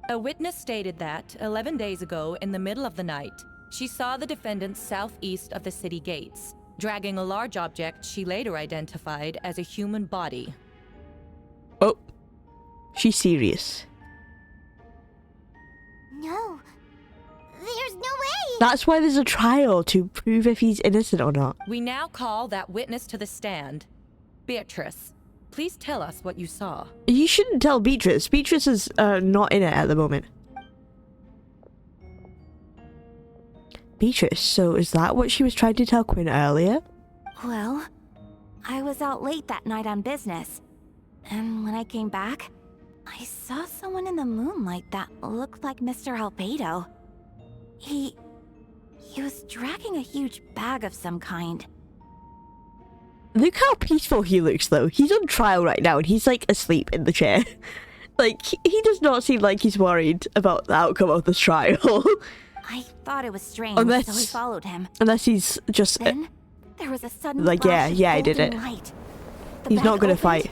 Speaker 6: A witness stated that, 11 days ago, in the middle of the night, she saw the defendant southeast of the city gates, dragging a large object she later identified as a human body.
Speaker 1: Oh, she's serious.
Speaker 4: No. There's no way!
Speaker 1: That's why there's a trial, to prove if he's innocent or not.
Speaker 6: We now call that witness to the stand. Beatrice, please tell us what you saw.
Speaker 1: You shouldn't tell Beatrice. Beatrice is not in it at the moment. Beatrice, so is that what she was trying to tell Quinn earlier?
Speaker 3: Well, I was out late that night on business. And when I came back, I saw someone in the moonlight that looked like Mr. Albedo. He was dragging a huge bag of some kind.
Speaker 1: Look how peaceful he looks, though. He's on trial right now, and he's, like, asleep in the chair. Like, he does not seem like he's worried about the outcome of this trial.
Speaker 3: I thought it was strange, so I followed him.
Speaker 1: Unless he's just...
Speaker 3: Then, there was a sudden
Speaker 1: like,
Speaker 3: flash
Speaker 1: yeah, I
Speaker 3: of
Speaker 1: did it.
Speaker 3: golden light. The
Speaker 1: He's
Speaker 3: bag
Speaker 1: not gonna
Speaker 3: opened,
Speaker 1: fight.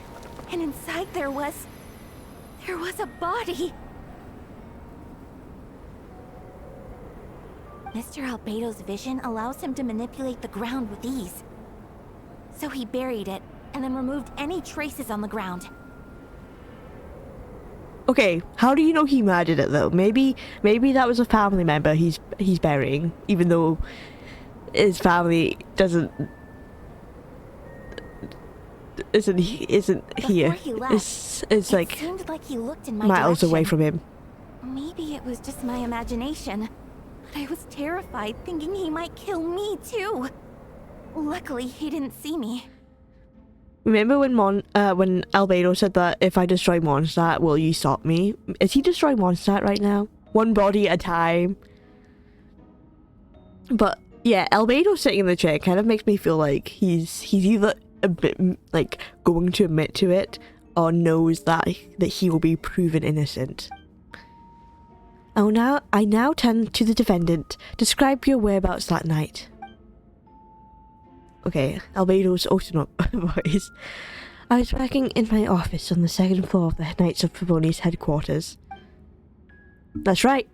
Speaker 3: And inside there was a body. Mr. Albedo's vision allows him to manipulate the ground with ease. So he buried it, and then removed any traces on the ground.
Speaker 1: Okay, how do you know he murdered it, though? Maybe that was a family member he's burying, even though his family isn't here.
Speaker 3: He left,
Speaker 1: it's like
Speaker 3: seemed like he looked in my
Speaker 1: miles
Speaker 3: direction.
Speaker 1: away from him.
Speaker 3: Maybe it was just my imagination, but I was terrified, thinking he might kill me too. Luckily, he didn't see me.
Speaker 1: Remember when Albedo said that if I destroy Mondstadt, will you stop me? Is he destroying Mondstadt right now? One body at a time. But yeah, Albedo sitting in the chair kind of makes me feel like he's either a bit like going to admit to it or knows that he will be proven innocent. I now turn to the defendant. Describe your whereabouts that night. Okay, Albedo's alternate voice. I was working in my office on the second floor of the Knights of Favonius headquarters. That's right.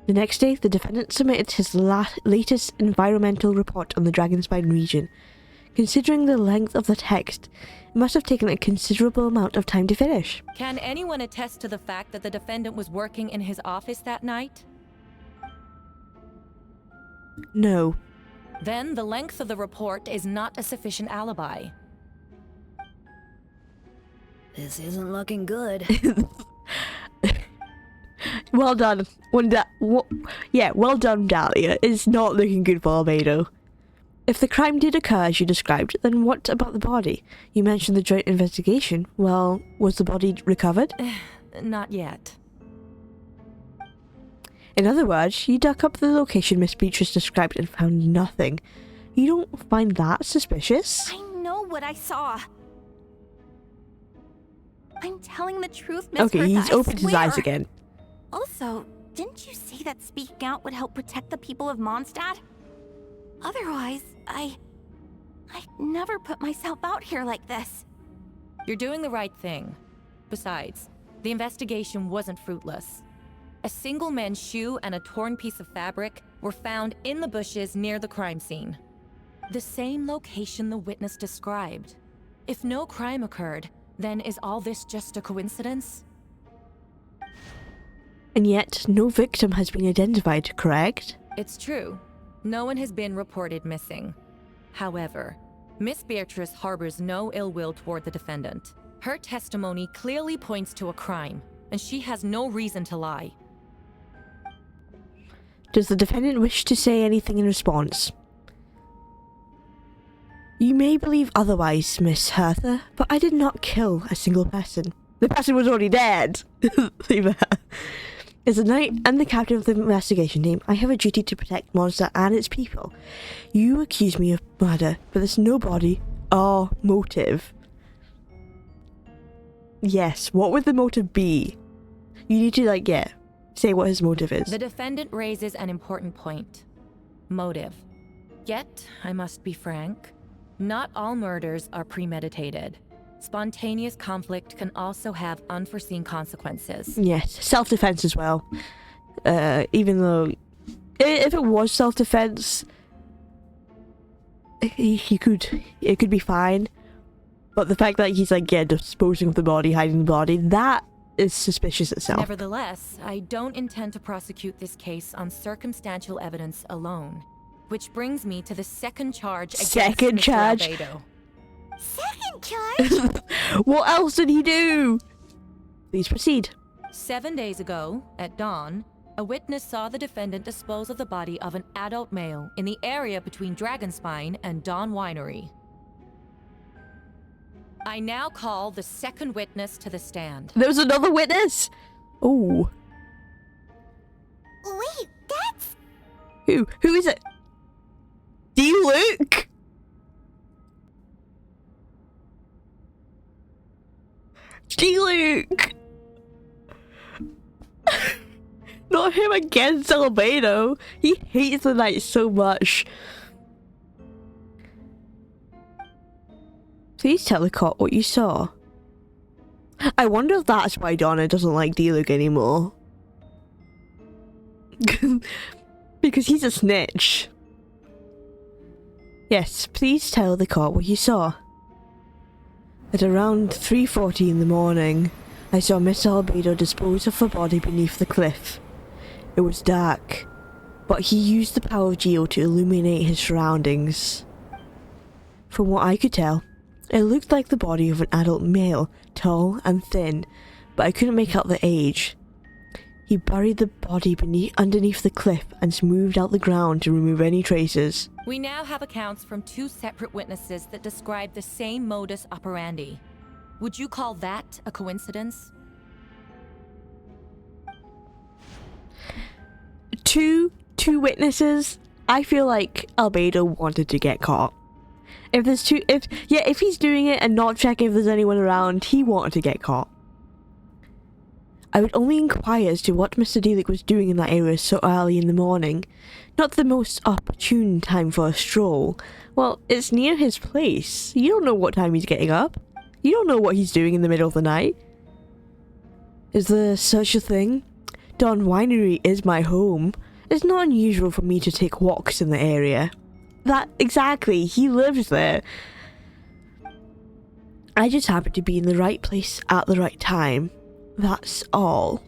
Speaker 1: The next day, the defendant submitted his latest environmental report on the Dragonspine region. Considering the length of the text, it must have taken a considerable amount of time to finish.
Speaker 6: Can anyone attest to the fact that the defendant was working in his office that night?
Speaker 1: No.
Speaker 6: Then the length of the report is not a sufficient alibi.
Speaker 7: This isn't looking good.
Speaker 1: Well done. Well done, Dahlia. It's not looking good for Albedo. If the crime did occur as you described, then what about the body? You mentioned the joint investigation. Well, was the body recovered?
Speaker 6: Not yet.
Speaker 1: In other words, you dug up the location Miss Beatrice described and found nothing. You don't find that suspicious?
Speaker 2: I know what I saw. I'm telling the truth, Miss
Speaker 1: Okay,
Speaker 2: Bertha,
Speaker 1: he's
Speaker 2: I
Speaker 1: opened his eyes
Speaker 2: swear.
Speaker 1: again.
Speaker 2: Also, didn't you say that speaking out would help protect the people of Mondstadt? Otherwise, I'd never put myself out here like this.
Speaker 6: You're doing the right thing. Besides, the investigation wasn't fruitless. A single man's shoe and a torn piece of fabric were found in the bushes near the crime scene. The same location the witness described. If no crime occurred, then is all this just a coincidence?
Speaker 1: And yet, no victim has been identified, correct?
Speaker 6: It's true. No one has been reported missing. However, Miss Beatrice harbors no ill will toward the defendant. Her testimony clearly points to a crime, and she has no reason to lie.
Speaker 1: Does the defendant wish to say anything in response? You may believe otherwise, Miss Hertha, but I did not kill a single person. The person was already dead. Leave her. As the knight and the captain of the investigation team, I have a duty to protect Mondstadt and its people. You accuse me of murder, but there's no body or motive. Yes, what would the motive be? You need to, say what his motive is.
Speaker 6: The defendant raises an important point. Motive. Yet, I must be frank, not all murders are premeditated. Spontaneous conflict can also have unforeseen consequences.
Speaker 1: Yes, self-defense as well. Even though, if it was self-defense, it could be fine. But the fact that he's disposing of the body, hiding the body, that is suspicious itself.
Speaker 6: Nevertheless, I don't intend to prosecute this case on circumstantial evidence alone. Which brings me to the second charge against
Speaker 1: Second
Speaker 6: Mr.
Speaker 1: charge?
Speaker 6: Albedo.
Speaker 4: Second charge?
Speaker 1: What else did he do? Please proceed.
Speaker 6: 7 days ago, at dawn, a witness saw the defendant dispose of the body of an adult male in the area between Dragonspine and Dawn Winery. I now call the second witness to the stand.
Speaker 1: There was another witness? Oh.
Speaker 4: Wait, that's...
Speaker 1: Who? Who is it? D-Luke? D-Luke! Not him against Albedo. He hates the knight so much. Please tell the court what you saw. I wonder if that's why Donna doesn't like D-Luke anymore. Because he's a snitch. Yes, please tell the court what you saw. At around 3:40 in the morning, I saw Miss Albedo dispose of her body beneath the cliff. It was dark, but he used the power of Geo to illuminate his surroundings. From what I could tell, it looked like the body of an adult male, tall and thin, but I couldn't make out the age. He buried the body underneath the cliff and smoothed out the ground to remove any traces.
Speaker 6: We now have accounts from two separate witnesses that describe the same modus operandi. Would you call that a coincidence?
Speaker 1: Two witnesses? I feel like Albedo wanted to get caught. If he's doing it and not checking if there's anyone around, he wanted to get caught. I would only inquire as to what Mr. D-Luke was doing in that area so early in the morning. Not the most opportune time for a stroll. Well, it's near his place. You don't know what time he's getting up. You don't know what he's doing in the middle of the night. Is there such a thing? Dawn Winery is my home. It's not unusual for me to take walks in the area. That, exactly, he lives there. I just happened to be in the right place at the right time. That's all.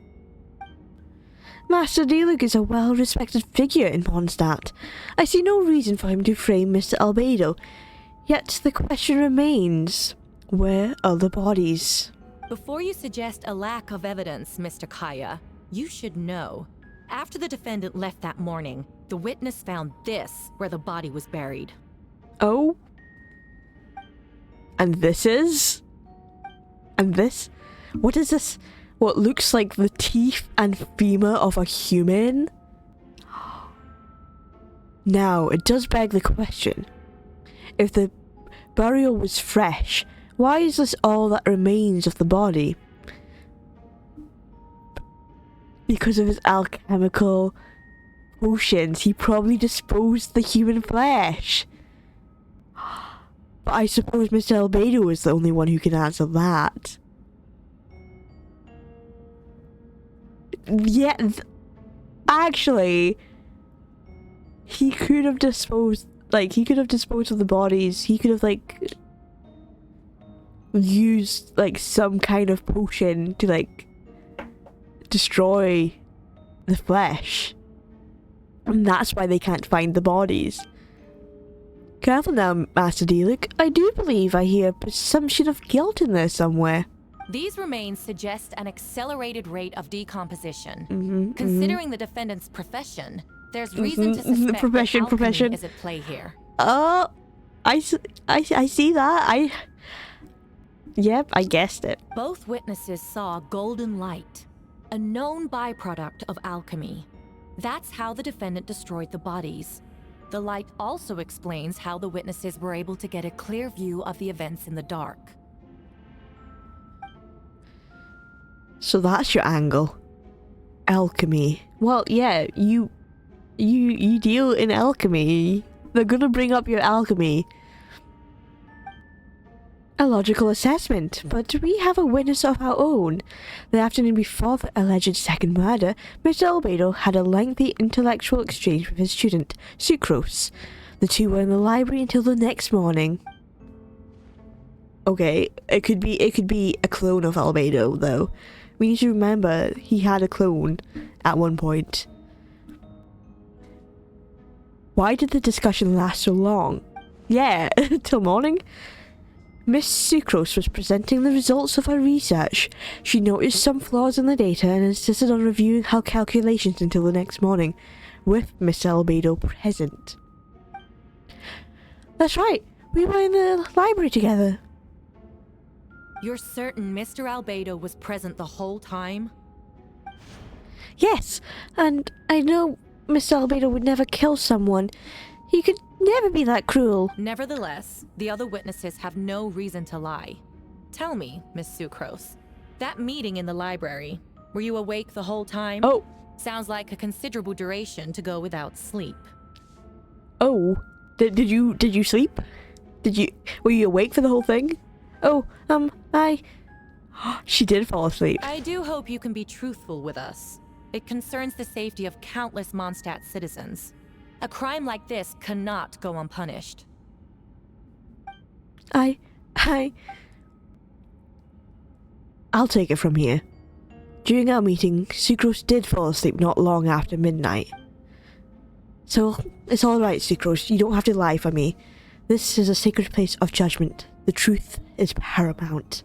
Speaker 1: Master Diluc is a well-respected figure in Mondstadt. I see no reason for him to frame Mr. Albedo. Yet the question remains, where are the bodies?
Speaker 6: Before you suggest a lack of evidence, Mr. Kaya, you should know. After the defendant left that morning, the witness found this where the body was buried.
Speaker 1: Oh? And this is? And this? What is this? What looks like the teeth and femur of a human? Now, it does beg the question. If the burial was fresh, why is this all that remains of the body? Because of his alchemical potions, he probably disposed the human flesh. But I suppose Mr. Albedo is the only one who can answer that. Yeah, actually, he could have disposed, he could have disposed of the bodies. He could have, used, some kind of potion to, destroy the flesh. And that's why they can't find the bodies. Careful now, Master Diluc. I do believe I hear presumption of guilt in there somewhere.
Speaker 6: These remains suggest an accelerated rate of decomposition. Considering the defendant's profession, there's reason to suspect that alchemy is at play here.
Speaker 1: Oh, I see that. Yep, I guessed it.
Speaker 6: Both witnesses saw golden light, a known byproduct of alchemy. That's how the defendant destroyed the bodies. The light also explains how the witnesses were able to get a clear view of the events in the dark.
Speaker 1: So that's your angle. Alchemy. Well, yeah, you deal in alchemy. They're gonna bring up your alchemy. A logical assessment, but we have a witness of our own. The afternoon before the alleged second murder, Mr. Albedo had a lengthy intellectual exchange with his student, Sucrose. The two were in the library until the next morning. Okay, it could be a clone of Albedo, though. We need to remember he had a clone at one point. Why did the discussion last so long? Yeah, till morning? Miss Sucrose was presenting the results of her research. She noticed some flaws in the data and insisted on reviewing her calculations until the next morning, with Miss Albedo present. That's right, we were in the library together.
Speaker 6: You're certain Mr. Albedo was present the whole time?
Speaker 1: Yes, and I know Mr. Albedo would never kill someone. He could never be that cruel.
Speaker 6: Nevertheless, the other witnesses have no reason to lie. Tell me, Miss Sucrose, that meeting in the library, were you awake the whole time?
Speaker 1: Oh.
Speaker 6: Sounds like a considerable duration to go without sleep.
Speaker 1: Oh. Did you sleep? Were you awake for the whole thing? Oh, she did fall asleep.
Speaker 6: I do hope you can be truthful with us. It concerns the safety of countless Mondstadt citizens. A crime like this cannot go unpunished.
Speaker 1: I'll take it from here. During our meeting, Sucrose did fall asleep not long after midnight. So, it's alright, Sucrose. You don't have to lie for me. This is a sacred place of judgment. The truth is paramount.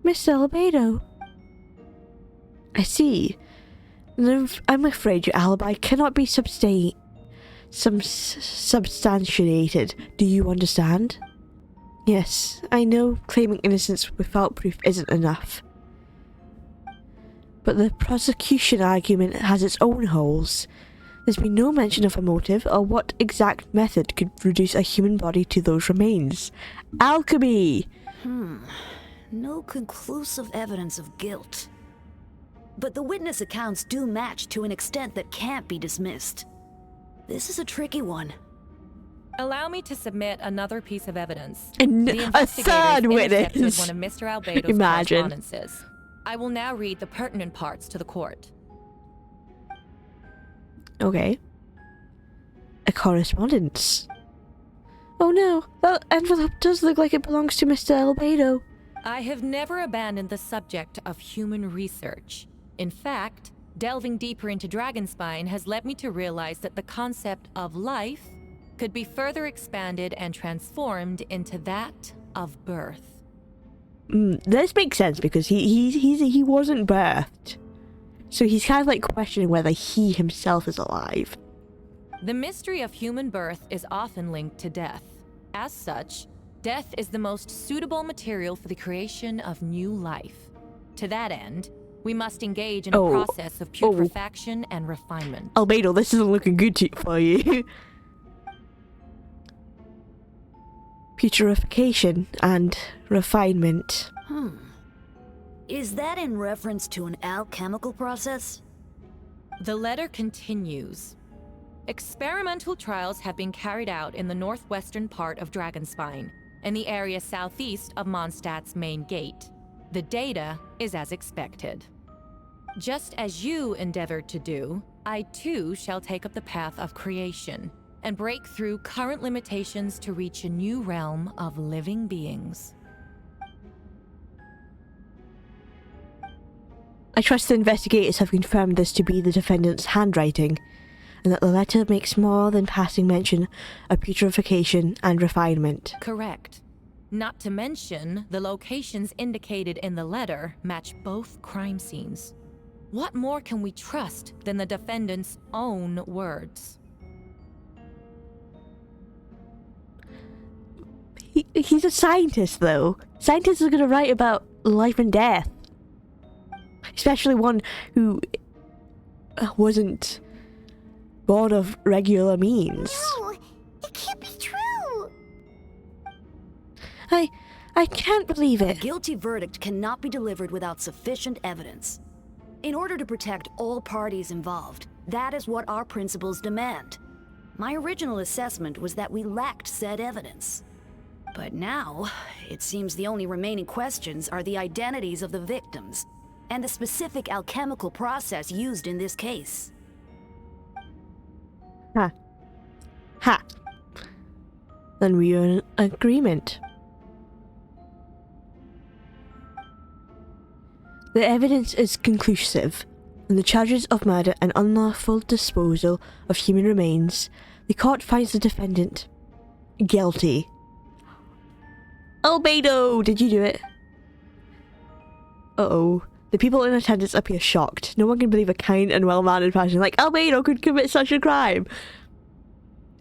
Speaker 1: Miss Albedo. I see. I'm afraid your alibi cannot be substantiated. Do you understand? Yes, I know claiming innocence without proof isn't enough. But the prosecution argument has its own holes. There's been no mention of a motive or what exact method could reduce a human body to those remains. Alchemy!
Speaker 11: No conclusive evidence of guilt. But the witness accounts do match to an extent that can't be dismissed. This is a tricky one.
Speaker 6: Allow me to submit another piece of evidence.
Speaker 1: A third witness!
Speaker 6: One of Mr. Albedo's
Speaker 1: Imagine.
Speaker 6: correspondences. I will now read the pertinent parts to the court.
Speaker 1: Okay. A correspondence. Oh no, that envelope does look like it belongs to Mr. Albedo.
Speaker 6: I have never abandoned the subject of human research. In fact, delving deeper into Dragonspine has led me to realize that the concept of life could be further expanded and transformed into that of birth.
Speaker 1: This makes sense because he wasn't birthed. So he's kind of like questioning whether he himself is alive.
Speaker 6: The mystery of human birth is often linked to death. As such, death is the most suitable material for the creation of new life. To that end, we must engage in a process of putrefaction and refinement.
Speaker 1: Albedo, this isn't looking good for you. Putrefaction and refinement.
Speaker 11: Is that in reference to an alchemical process?
Speaker 6: The letter continues. Experimental trials have been carried out in the northwestern part of Dragonspine, in the area southeast of Mondstadt's main gate. The data is as expected. Just as you endeavored to do, I too shall take up the path of creation and break through current limitations to reach a new realm of living beings.
Speaker 1: I trust the investigators have confirmed this to be the defendant's handwriting, and that the letter makes more than passing mention of putrefaction and refinement.
Speaker 6: Correct. Not to mention, the locations indicated in the letter match both crime scenes. What more can we trust than the defendant's own words?
Speaker 1: He's a scientist, though. Scientists are going to write about life and death. Especially one who wasn't born of regular means.
Speaker 4: No, it can't be true.
Speaker 1: I can't believe
Speaker 11: A
Speaker 1: it.
Speaker 11: guilty verdict cannot be delivered without sufficient evidence. In order to protect all parties involved, that is what our principles demand. My original assessment was that we lacked said evidence. But now, it seems the only remaining questions are the identities of the victims and the specific alchemical process used in this case.
Speaker 1: Ha. Then we are in agreement. The evidence is conclusive. On the charges of murder and unlawful disposal of human remains, the court finds the defendant guilty. Albedo, did you do it? Uh-oh. The people in attendance appear shocked. No one can believe a kind and well-mannered person like Albedo could commit such a crime.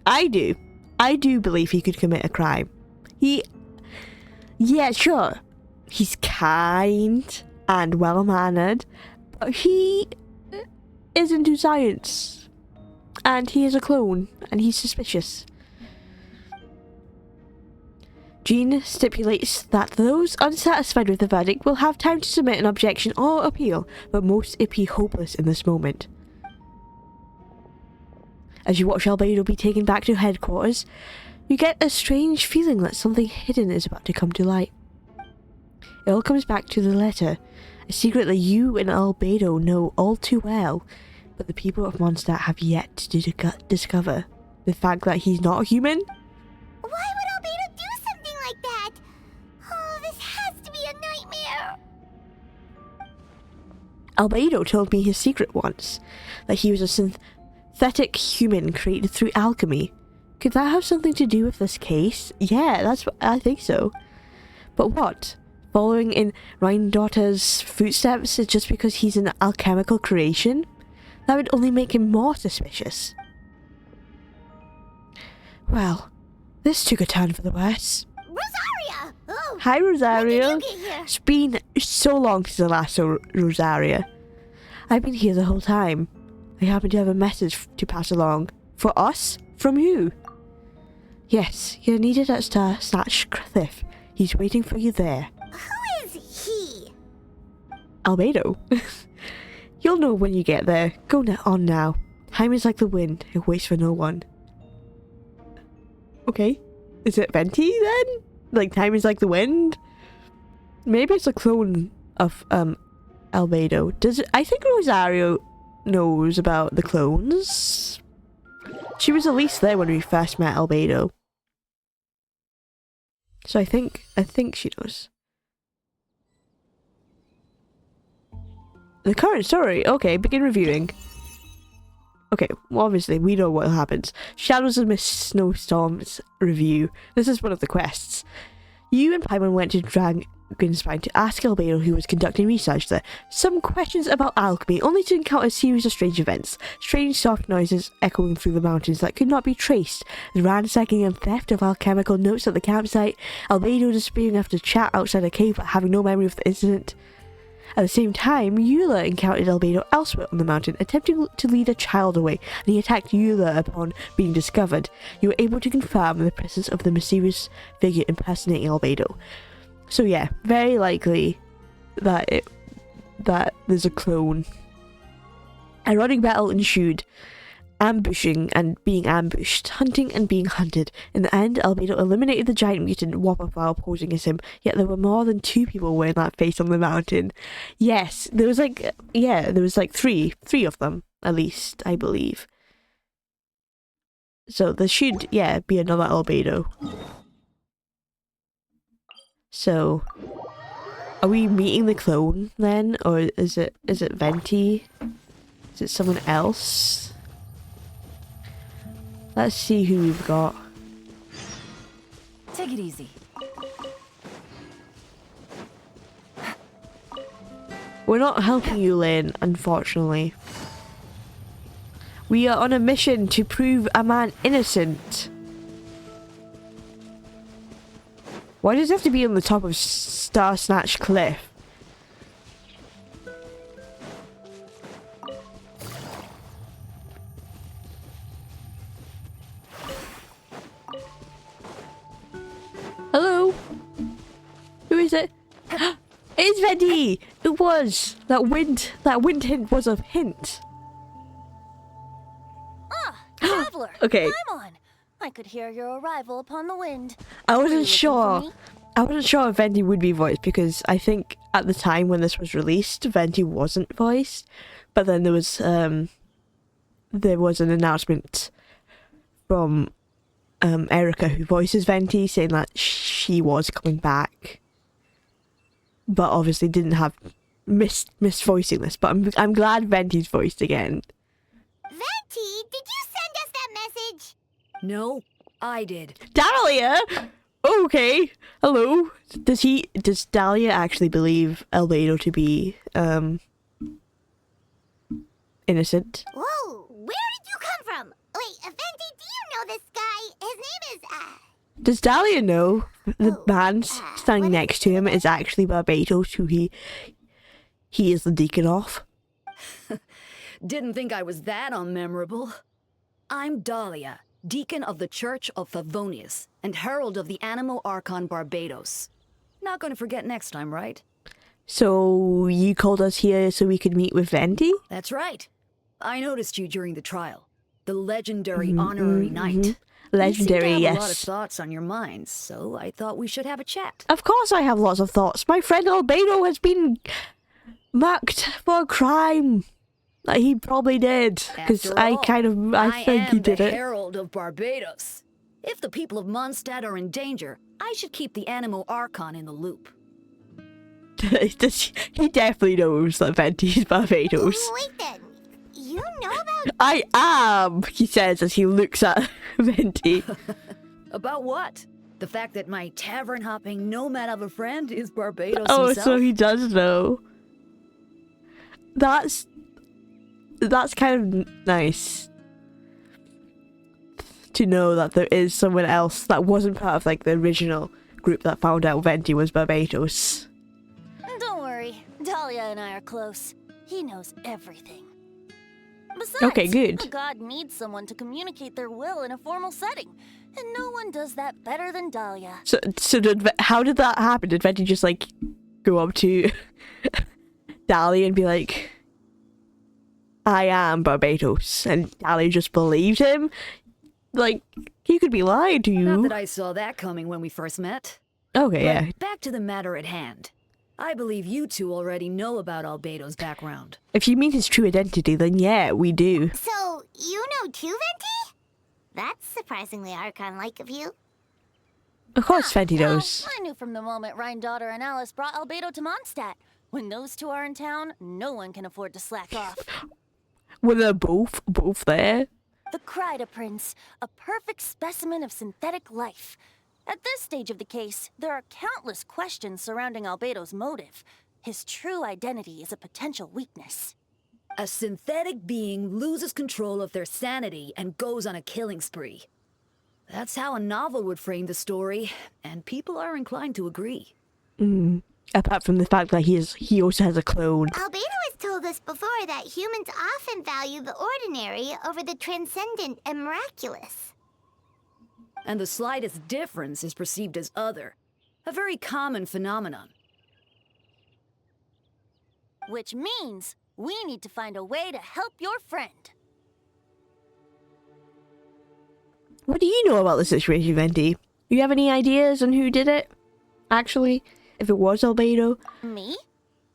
Speaker 1: I do. I do believe he could commit a crime. Yeah, sure. He's kind and well-mannered, but he is into science. And he is a clone, and he's suspicious. Jean stipulates that those unsatisfied with the verdict will have time to submit an objection or appeal, but most appear hopeless in this moment. As you watch Albedo be taken back to headquarters, you get a strange feeling that something hidden is about to come to light. It all comes back to the letter, a secret that you and Albedo know all too well, but the people of Mondstadt have yet to discover. The fact that he's not human?
Speaker 4: Why would Albedo do something like that? Oh, this has to be a nightmare.
Speaker 1: Albedo told me his secret once, that he was a synthetic human created through alchemy. Could that have something to do with this case? Yeah, I think so. But what? Following in Rhindotter's footsteps is just because he's an alchemical creation? That would only make him more suspicious. Well, this took a turn for the worse.
Speaker 4: Rosaria! Oh,
Speaker 1: Hi, Rosaria.
Speaker 4: when did you get here?
Speaker 1: It's been so long since I last saw Rosaria. I've been here the whole time. I happen to have a message to pass along. For us? From you? Yes, you're needed at Star Snatch Cliff. He's waiting for you there.
Speaker 4: Who is he?
Speaker 1: Albedo. You'll know when you get there. Go on now. Time is like the wind. It waits for no one. Okay. Is it Venti then? Like, time is like the wind? Maybe it's a clone of, Albedo. I think Rosario knows about the clones. She was at least there when we first met Albedo. So I think she does. The current story. Okay, begin reviewing. Okay, well, obviously we know what happens. Shadows of Mist Snowstorms review. This is one of the quests. You and Paimon went to Dragonspine to ask Albedo, who was conducting research there, some questions about alchemy, only to encounter a series of strange events. Strange soft noises echoing through the mountains that could not be traced. The ransacking and theft of alchemical notes at the campsite. Albedo disappearing after chat outside a cave but having no memory of the incident. At the same time, Eula encountered Albedo elsewhere on the mountain, attempting to lead a child away, and he attacked Eula upon being discovered. You were able to confirm the presence of the mysterious figure impersonating Albedo. So yeah, very likely that there's a clone. A running battle ensued, ambushing and being ambushed, hunting and being hunted. In the end, Albedo eliminated the giant mutant Whopper while posing as him, yet there were more than 2 people wearing that face on the mountain. Yes, there was like three of them, at least, I believe. So there should, be another Albedo. So, are we meeting the clone then, or is it Venti? Is it someone else? Let's see who we've got.
Speaker 11: Take it easy.
Speaker 1: We're not helping you, Lynn, unfortunately. We are on a mission to prove a man innocent. Why does it have to be on the top of Star Snatch Cliff? Hello? Who is it? It's Venti! It was! That wind hint was a hint.
Speaker 4: Ah, traveler!
Speaker 1: Okay.
Speaker 4: I'm on. I could hear your arrival upon the wind.
Speaker 1: I
Speaker 4: Were you
Speaker 1: wasn't
Speaker 4: looking for
Speaker 1: sure.
Speaker 4: me?
Speaker 1: I wasn't sure if Venti would be voiced because I think at the time when this was released, Venti wasn't voiced. But then there was an announcement from Erica, who voices Venti, saying that she was coming back. But obviously didn't have missed voicing this. But I'm glad Venti's voiced again.
Speaker 4: Venti, did you send us that message?
Speaker 11: No, I did.
Speaker 1: Dahlia! Okay. Hello. Does Dahlia actually believe Albedo to be innocent?
Speaker 4: Whoa, where did you come from? Wait, Venti, do you know this guy? His name is,
Speaker 1: Does Dahlia know the man standing
Speaker 4: what is
Speaker 1: next to him is actually Barbados, who he is the deacon of?
Speaker 11: Didn't think I was that unmemorable. I'm Dahlia, deacon of the Church of Favonius and herald of the Animo Archon Barbados. Not gonna forget next time, right?
Speaker 1: So you called us here so we could meet with Venti?
Speaker 11: That's right. I noticed you during the trial. The legendary honorary knight.
Speaker 1: Legendary,
Speaker 11: you seem to have
Speaker 1: yes.
Speaker 11: a lot of thoughts on your minds, so I thought we should have a chat.
Speaker 1: Of course I have lots of thoughts. My friend Albedo has been marked for a crime that he probably did. Because
Speaker 11: After
Speaker 1: I
Speaker 11: all,
Speaker 1: think he did
Speaker 11: the
Speaker 1: it.
Speaker 11: herald of Barbados. If the people of Mondstadt are in danger, I should keep the Animo Archon in the loop.
Speaker 1: He definitely knows that Venti's Barbados.
Speaker 4: wait then. You know about...
Speaker 1: I am, he says as he looks at Venti.
Speaker 11: About what? The fact that my tavern-hopping nomad of a friend is Barbados
Speaker 1: Oh,
Speaker 11: himself?
Speaker 1: so he does know. That's kind of nice to know that there is someone else that wasn't part of like the original group that found out Venti was Barbados.
Speaker 4: Don't worry. Dahlia and I are close. He knows everything. Besides,
Speaker 1: Okay, good.
Speaker 4: a god needs someone to communicate their will in a formal setting, and no one does that better than Dahlia.
Speaker 1: So how did that happen? Did Venti just like go up to Dahlia and be like, I am Barbados, and Dahlia just believed him? Like, he could be lying to you.
Speaker 11: Not that I saw that coming when we first met.
Speaker 1: Okay,
Speaker 11: But
Speaker 1: yeah.
Speaker 11: back to the matter at hand. I believe you two already know about Albedo's background.
Speaker 1: If you mean his true identity, then yeah, we do.
Speaker 4: So, you know too, Venti? That's surprisingly Archon-like of you.
Speaker 1: Of course, Fenty knows.
Speaker 12: I knew from the moment Daughter and Alice brought Albedo to Mondstadt. When those two are in town, no one can afford to slack off.
Speaker 1: When they're both there.
Speaker 12: The Kryda Prince, a perfect specimen of synthetic life. At this stage of the case, there are countless questions surrounding Albedo's motive. His true identity is a potential weakness.
Speaker 11: A synthetic being loses control of their sanity and goes on a killing spree. That's how a novel would frame the story, and people are inclined to agree.
Speaker 1: Apart from the fact that he also has a clone.
Speaker 4: Albedo has told us before that humans often value the ordinary over the transcendent and miraculous.
Speaker 11: And the slightest difference is perceived as other. A very common phenomenon.
Speaker 12: Which means we need to find a way to help your friend.
Speaker 1: What do you know about the situation, Venti? Do you have any ideas on who did it? Actually, if it was Albedo?
Speaker 12: Me?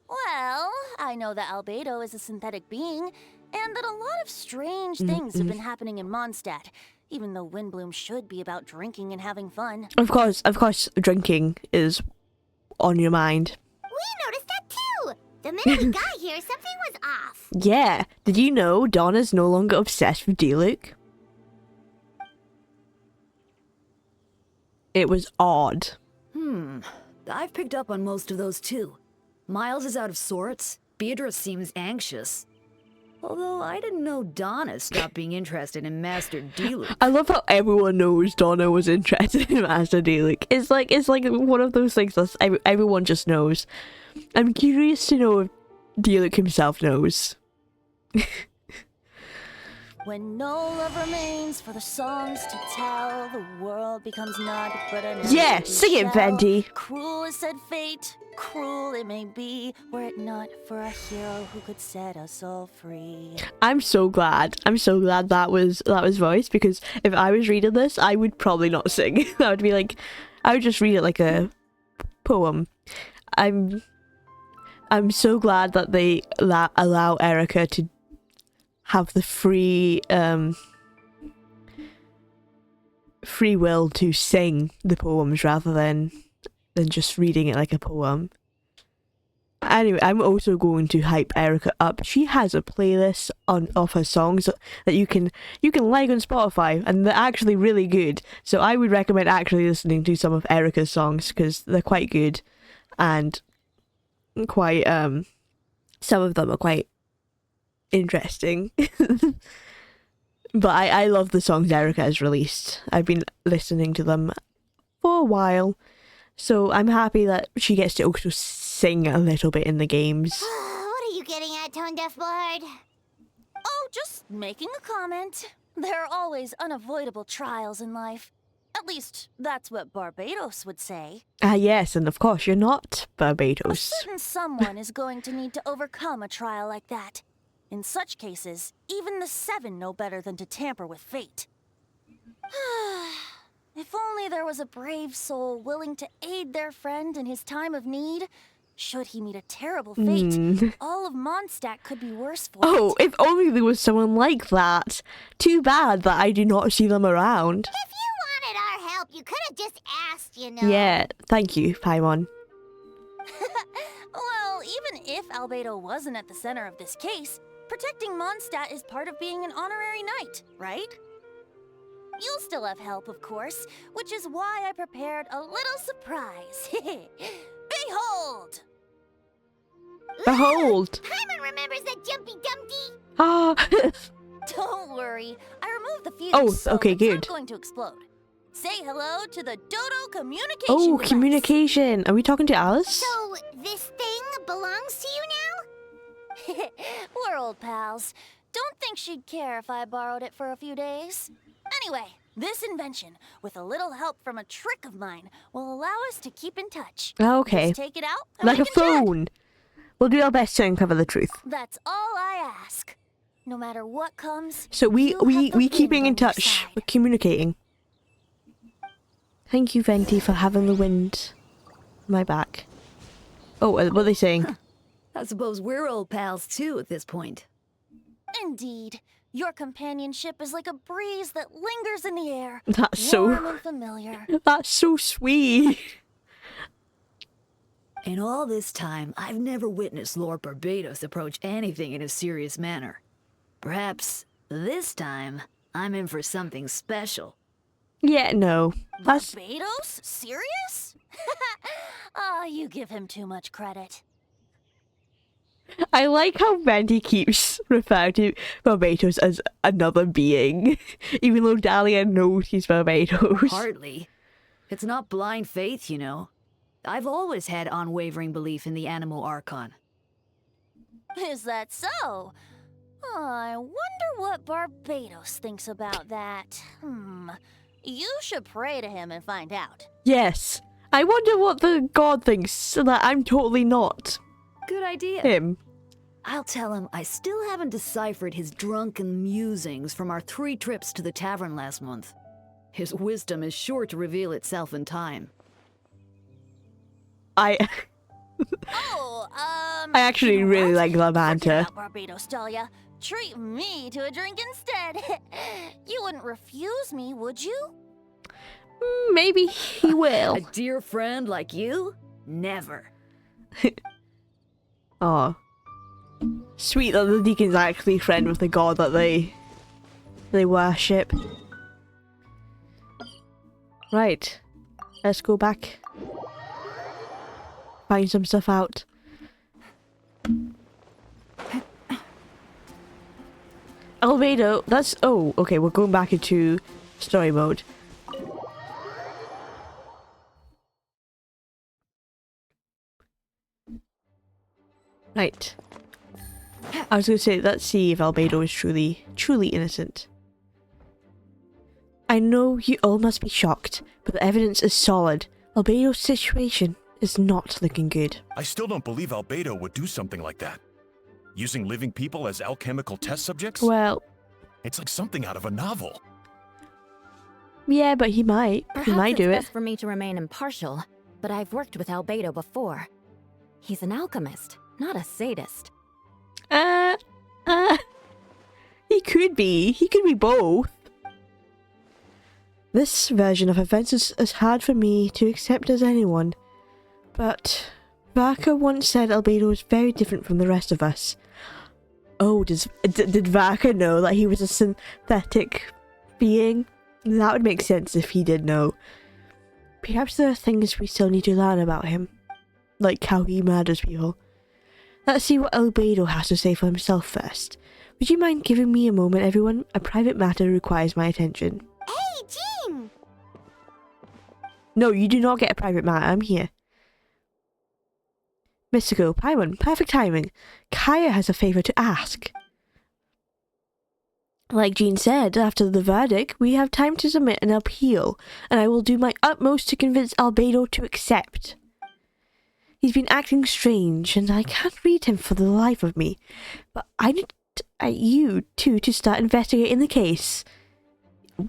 Speaker 12: Well, I know that Albedo is a synthetic being, and that a lot of strange things have been happening in Mondstadt, even though Windbloom should be about drinking and having fun.
Speaker 1: Of course, drinking is on your mind.
Speaker 4: We noticed that too! The minute we got here, something was off.
Speaker 1: Yeah. Did you know Donna's no longer obsessed with D-Luke? It was odd.
Speaker 11: I've picked up on most of those too. Miles is out of sorts. Beatrice seems anxious. Although I didn't know Donna stopped being interested in Master D-Luke.
Speaker 1: I love how everyone knows Donna was interested in Master D-Luke. It's like one of those things that everyone just knows. I'm curious to know if D-Luke himself knows.
Speaker 12: When no love remains for the songs to tell, the world becomes naught but an
Speaker 1: Yeah,
Speaker 12: empty
Speaker 1: sing it,
Speaker 12: shell.
Speaker 1: Venti.
Speaker 12: Cruel is said fate, cruel it may be, were it not for a hero who could set us all free.
Speaker 1: I'm so glad that was voiced, because if I was reading this, I would probably not sing. I would just read it like a poem. I'm so glad that they allow Erica to have the free will to sing the poems rather than just reading it like a poem. Anyway, I'm also going to hype Erica up. She has a playlist of her songs that you can like on Spotify, and they're actually really good. So I would recommend actually listening to some of Erica's songs, because they're quite good, and quite some of them are quite interesting. But I love the songs Erica has released. I've been listening to them for a while, so I'm happy that she gets to also sing a little bit in the games.
Speaker 4: What are you getting at, Tone Deaf Bard?
Speaker 12: Oh, just making a comment. There are always unavoidable trials in life. At least, that's what Barbados would say.
Speaker 1: Yes, and of course you're not
Speaker 12: A
Speaker 1: Barbados.
Speaker 12: certain someone is going to need to overcome a trial like that. In such cases, even the Seven know better than to tamper with fate. If only there was a brave soul willing to aid their friend in his time of need. Should he meet a terrible fate, all of Mondstadt could be worse for
Speaker 1: Oh,
Speaker 12: it.
Speaker 1: if only there was someone like that. Too bad that I do not see them around.
Speaker 4: If you wanted our help, you could have just asked, you know.
Speaker 1: Yeah, thank you, Paimon.
Speaker 12: Well, even if Albedo wasn't at the center of this case, protecting Mondstadt is part of being an honorary knight, right? You'll still have help, of course, which is why I prepared a little surprise. Behold!
Speaker 1: Behold!
Speaker 4: Paimon remembers that Jumpy Dumpty.
Speaker 1: Ah.
Speaker 12: Don't worry, I removed the fuse,
Speaker 1: Oh,
Speaker 12: so
Speaker 1: okay,
Speaker 12: it's
Speaker 1: good.
Speaker 12: not going to explode. Say hello to the Dodo communication
Speaker 1: Oh,
Speaker 12: device.
Speaker 1: communication. Are we talking to Alice?
Speaker 4: So, this thing belongs to you now?
Speaker 12: We're old pals. Don't think she'd care if I borrowed it for a few days. Anyway, this invention, with a little help from a trick of mine, will allow us to keep in touch.
Speaker 1: Okay.
Speaker 12: Just take it out and
Speaker 1: Like
Speaker 12: we
Speaker 1: a
Speaker 12: can chat.
Speaker 1: phone. We'll do our best to uncover the truth.
Speaker 12: That's all I ask. No matter what comes,
Speaker 1: So we
Speaker 12: you'll have the
Speaker 1: keeping
Speaker 12: wind
Speaker 1: in
Speaker 12: on your
Speaker 1: touch.
Speaker 12: side.
Speaker 1: We're communicating. Thank you, Venti, for having the wind on my back. Oh, what are they saying?
Speaker 11: I suppose we're old pals too at this point.
Speaker 12: Indeed. Your companionship is like a breeze that lingers in the air.
Speaker 1: That's
Speaker 12: warm
Speaker 1: so...
Speaker 12: and familiar.
Speaker 1: That's so sweet.
Speaker 11: In all this time, I've never witnessed Lord Barbados approach anything in a serious manner. Perhaps this time, I'm in for something special.
Speaker 1: Yeah, no. That's...
Speaker 12: Barbados? Serious? Ah, you give him too much credit.
Speaker 1: I like how Randy keeps referring to Barbados as another being, even though Dahlia knows he's Barbados.
Speaker 11: Hardly. It's not blind faith, you know. I've always had unwavering belief in the animal archon.
Speaker 12: Is that so? I wonder what Barbados thinks about that. You should pray to him and find out.
Speaker 1: Yes. I wonder what the god thinks, so that I'm totally not
Speaker 11: Good idea.
Speaker 1: him.
Speaker 11: I'll tell him I still haven't deciphered his drunken musings from our 3 trips to the tavern last month. His wisdom is sure to reveal itself in time.
Speaker 1: I actually really like
Speaker 12: Forget
Speaker 1: Lavanta.
Speaker 12: about Barbados, Dahlia. Treat me to a drink instead. You wouldn't refuse me, would you?
Speaker 1: Maybe he will.
Speaker 11: A dear friend like you? Never.
Speaker 1: Aw. Sweet that the deacon's actually friend with the god that they worship. Right. Let's go back. Find some stuff out. Albedo, that's... Oh, okay, we're going back into story mode. Right. I was going to say, let's see if Albedo is truly innocent. I know you all must be shocked, but the evidence is solid. Albedo's situation is not looking good.
Speaker 10: I still don't believe Albedo would do something like that. Using living people as alchemical test subjects?
Speaker 1: Well...
Speaker 10: It's like something out of a novel.
Speaker 1: Yeah, but he might. He might do it.
Speaker 13: Perhaps it's best for me to remain impartial, but I've worked with Albedo before. He's an alchemist, not a sadist.
Speaker 1: He could be. He could be both. This version of events is as hard for me to accept as anyone. But Varka once said Albedo was very different from the rest of us. Oh, did Varka know that he was a synthetic being? That would make sense if he did know. Perhaps there are things we still need to learn about him. Like how he murders people. Let's see what Albedo has to say for himself first. Would you mind giving me a moment, everyone? A private matter requires my attention.
Speaker 4: Hey, Jean!
Speaker 1: No, you do not get a private matter. I'm here. Mystico, Paimon, perfect timing. Kaya has a favour to ask. Like Jean said, after the verdict, we have time to submit an appeal, and I will do my utmost to convince Albedo to accept. He's been acting strange, and I can't read him for the life of me. But I need you two to start investigating the case.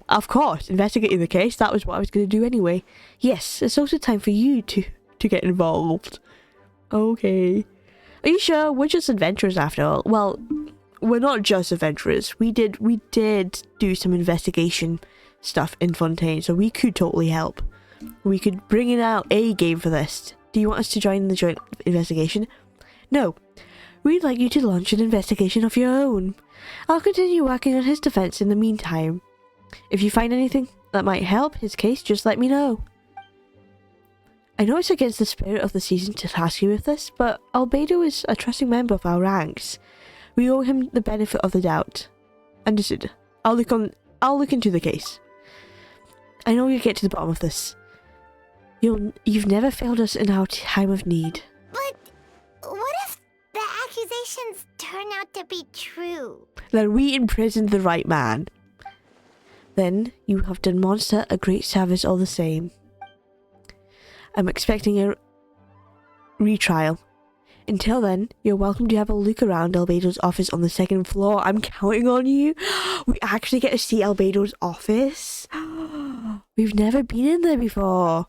Speaker 1: Of course, investigating the case. That was what I was going to do anyway. Yes, it's also time for you to get involved. Okay. Are you sure? We're just adventurers after all. Well, we're not just adventurers. We did do some investigation stuff in Fontaine, so we could totally help. We could bring in our A game for this. Do you want us to join the joint investigation? No. We'd like you to launch an investigation of your own. I'll continue working on his defense in the meantime. If you find anything that might help his case, just let me know. I know it's against the spirit of the season to task you with this, but Albedo is a trusting member of our ranks. We owe him the benefit of the doubt. Understood. I'll look into the case. I know you'll get to the bottom of this. You've never failed us in our time of need.
Speaker 4: But what if the accusations turn out to be true?
Speaker 1: Then we imprisoned the right man. Then you have done Monster a great service all the same. I'm expecting a retrial. Until then, you're welcome to have a look around Albedo's office on the 2nd floor. I'm counting on you. We actually get to see Albedo's office. We've never been in there before.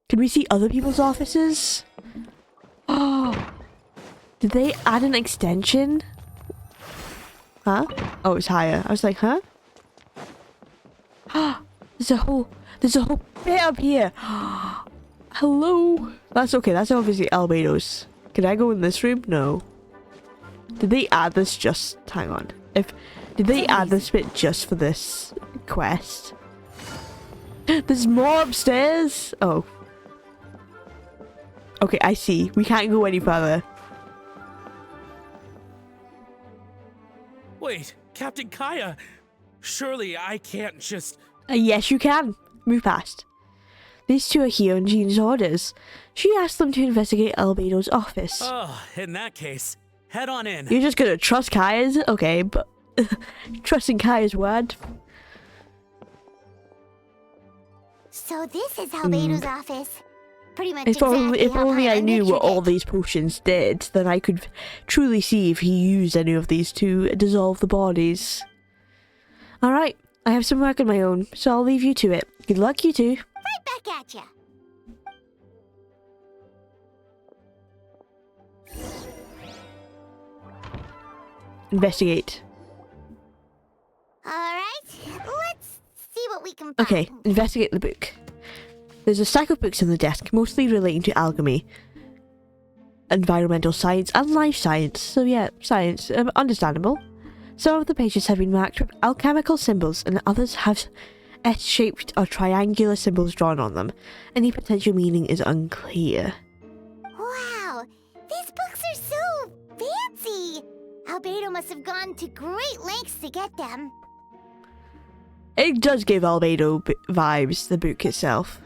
Speaker 1: Can we see other people's offices? Did they add an extension? Huh? Oh, it's higher. I was like, huh? There's a whole bit up here. Hello. That's okay. That's obviously Albedo's. Can I go in this room? No. Did they add this just... Hang on. Did they add this bit just for this quest? There's more upstairs? Oh. Okay, I see. We can't go any further.
Speaker 14: Wait, Captain Kaya! Surely I can't just...
Speaker 1: Yes, you can. Move past. These two are here on Jean's orders. She asked them to investigate Albedo's office.
Speaker 14: Oh, in that case, head on in.
Speaker 1: You're just gonna trust Kaya's? Okay, but... trusting Kaya's word.
Speaker 4: So this is Albedo's office. Pretty much
Speaker 1: If
Speaker 4: exactly how
Speaker 1: only I
Speaker 4: Paimon
Speaker 1: knew what
Speaker 4: pictured
Speaker 1: all
Speaker 4: it.
Speaker 1: these potions did, then I could truly see if he used any of these to dissolve the bodies. Alright, I have some work on my own, so I'll leave you to it. Good luck, you two.
Speaker 4: Right back at ya.
Speaker 1: Investigate.
Speaker 4: Alright, let's see what we can find.
Speaker 1: Okay, investigate the book. There's a stack of books on the desk, mostly relating to alchemy, environmental science, and life science. So yeah, science. Understandable. Some of the pages have been marked with alchemical symbols, and others have S-shaped or triangular symbols drawn on them. Any potential meaning is unclear.
Speaker 4: Wow, these books are so fancy. Albedo must have gone to great lengths to get them.
Speaker 1: It does give Albedo vibes, the book itself.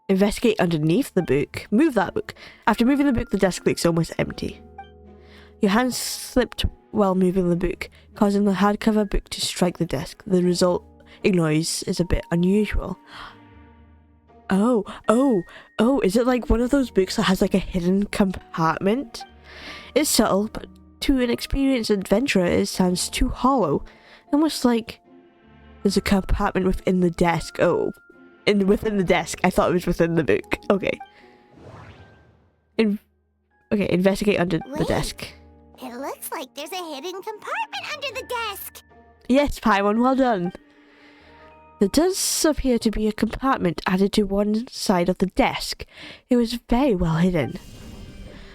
Speaker 1: Investigate underneath the book. Move that book. After moving the book, the desk looks almost empty. Your hands slipped while moving the book, causing the hardcover book to strike the desk. The resulting noise is a bit unusual. Oh, is it like one of those books that has like a hidden compartment? It's subtle, but to an experienced adventurer it sounds too hollow. Almost like there's a compartment within the desk. Oh. Within the desk. I thought it was within the book. Okay. Okay, investigate under the desk.
Speaker 4: It looks like there's a hidden compartment under the desk.
Speaker 1: Yes, Paimon, well done. There does appear to be a compartment added to one side of the desk. It was very well hidden.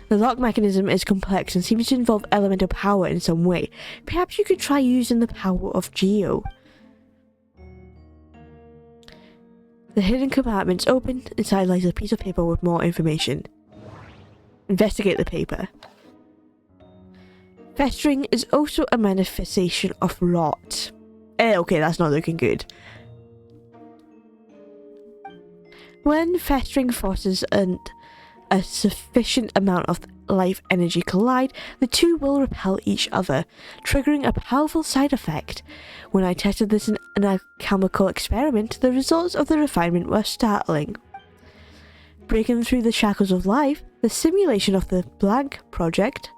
Speaker 1: The lock mechanism is complex and seems to involve elemental power in some way. Perhaps you could try using the power of Geo. The hidden compartment's open. Inside lies a piece of paper with more information. Investigate the paper. Festering is also a manifestation of rot. Okay, that's not looking good. When festering forces and a sufficient amount of life energy collide, the two will repel each other, triggering a powerful side effect. When I tested this in an alchemical experiment, the results of the refinement were startling. Breaking through the shackles of life, the simulation of the Blank Project,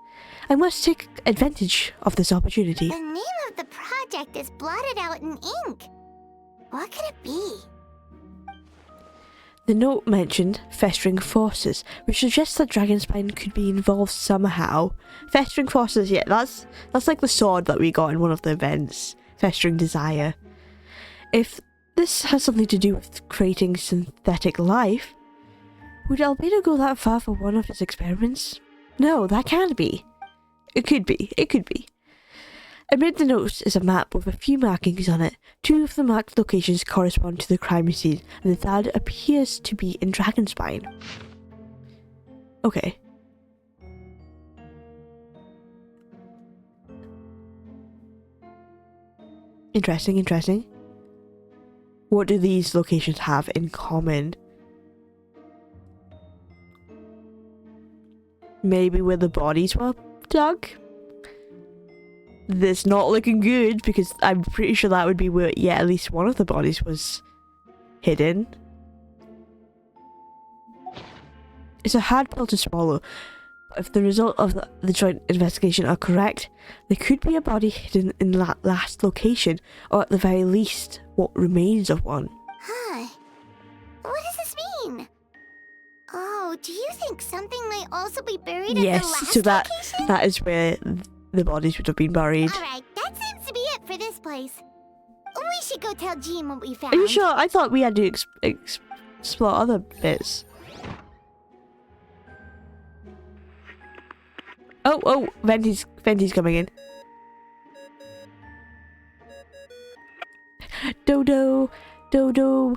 Speaker 1: I must take advantage of this opportunity.
Speaker 4: The name of the project is blotted out in ink. What could it be?
Speaker 1: The note mentioned festering forces, which suggests that Dragonspine could be involved somehow. Festering forces, yeah, that's like the sword that we got in one of the events. Festering desire. If this has something to do with creating synthetic life, would Albedo go that far for one of his experiments? No, that can't be. It could be. It could be. Amid the notes is a map with a few markings on it. Two of the marked locations correspond to the crime scene, and the third appears to be in Dragonspine. Okay. Interesting, interesting. What do these locations have in common? Maybe where the bodies were dug? That's not looking good, because I'm pretty sure that would be where, yeah, at least one of the bodies was hidden. It's a hard pill to swallow. If the result of the joint investigation are correct, there could be a body hidden in that last location, or at the very least, what remains of one.
Speaker 4: Huh. What does this mean? Oh, do you think something might also be buried at the
Speaker 1: Yes,
Speaker 4: last
Speaker 1: so
Speaker 4: location?
Speaker 1: that is where the bodies would have been buried.
Speaker 4: Alright, that seems to be it for this place. We should go tell Jean what we found.
Speaker 1: Are you sure? I thought we had to explore other bits. Oh, Venti's coming in. Dodo, Dodo,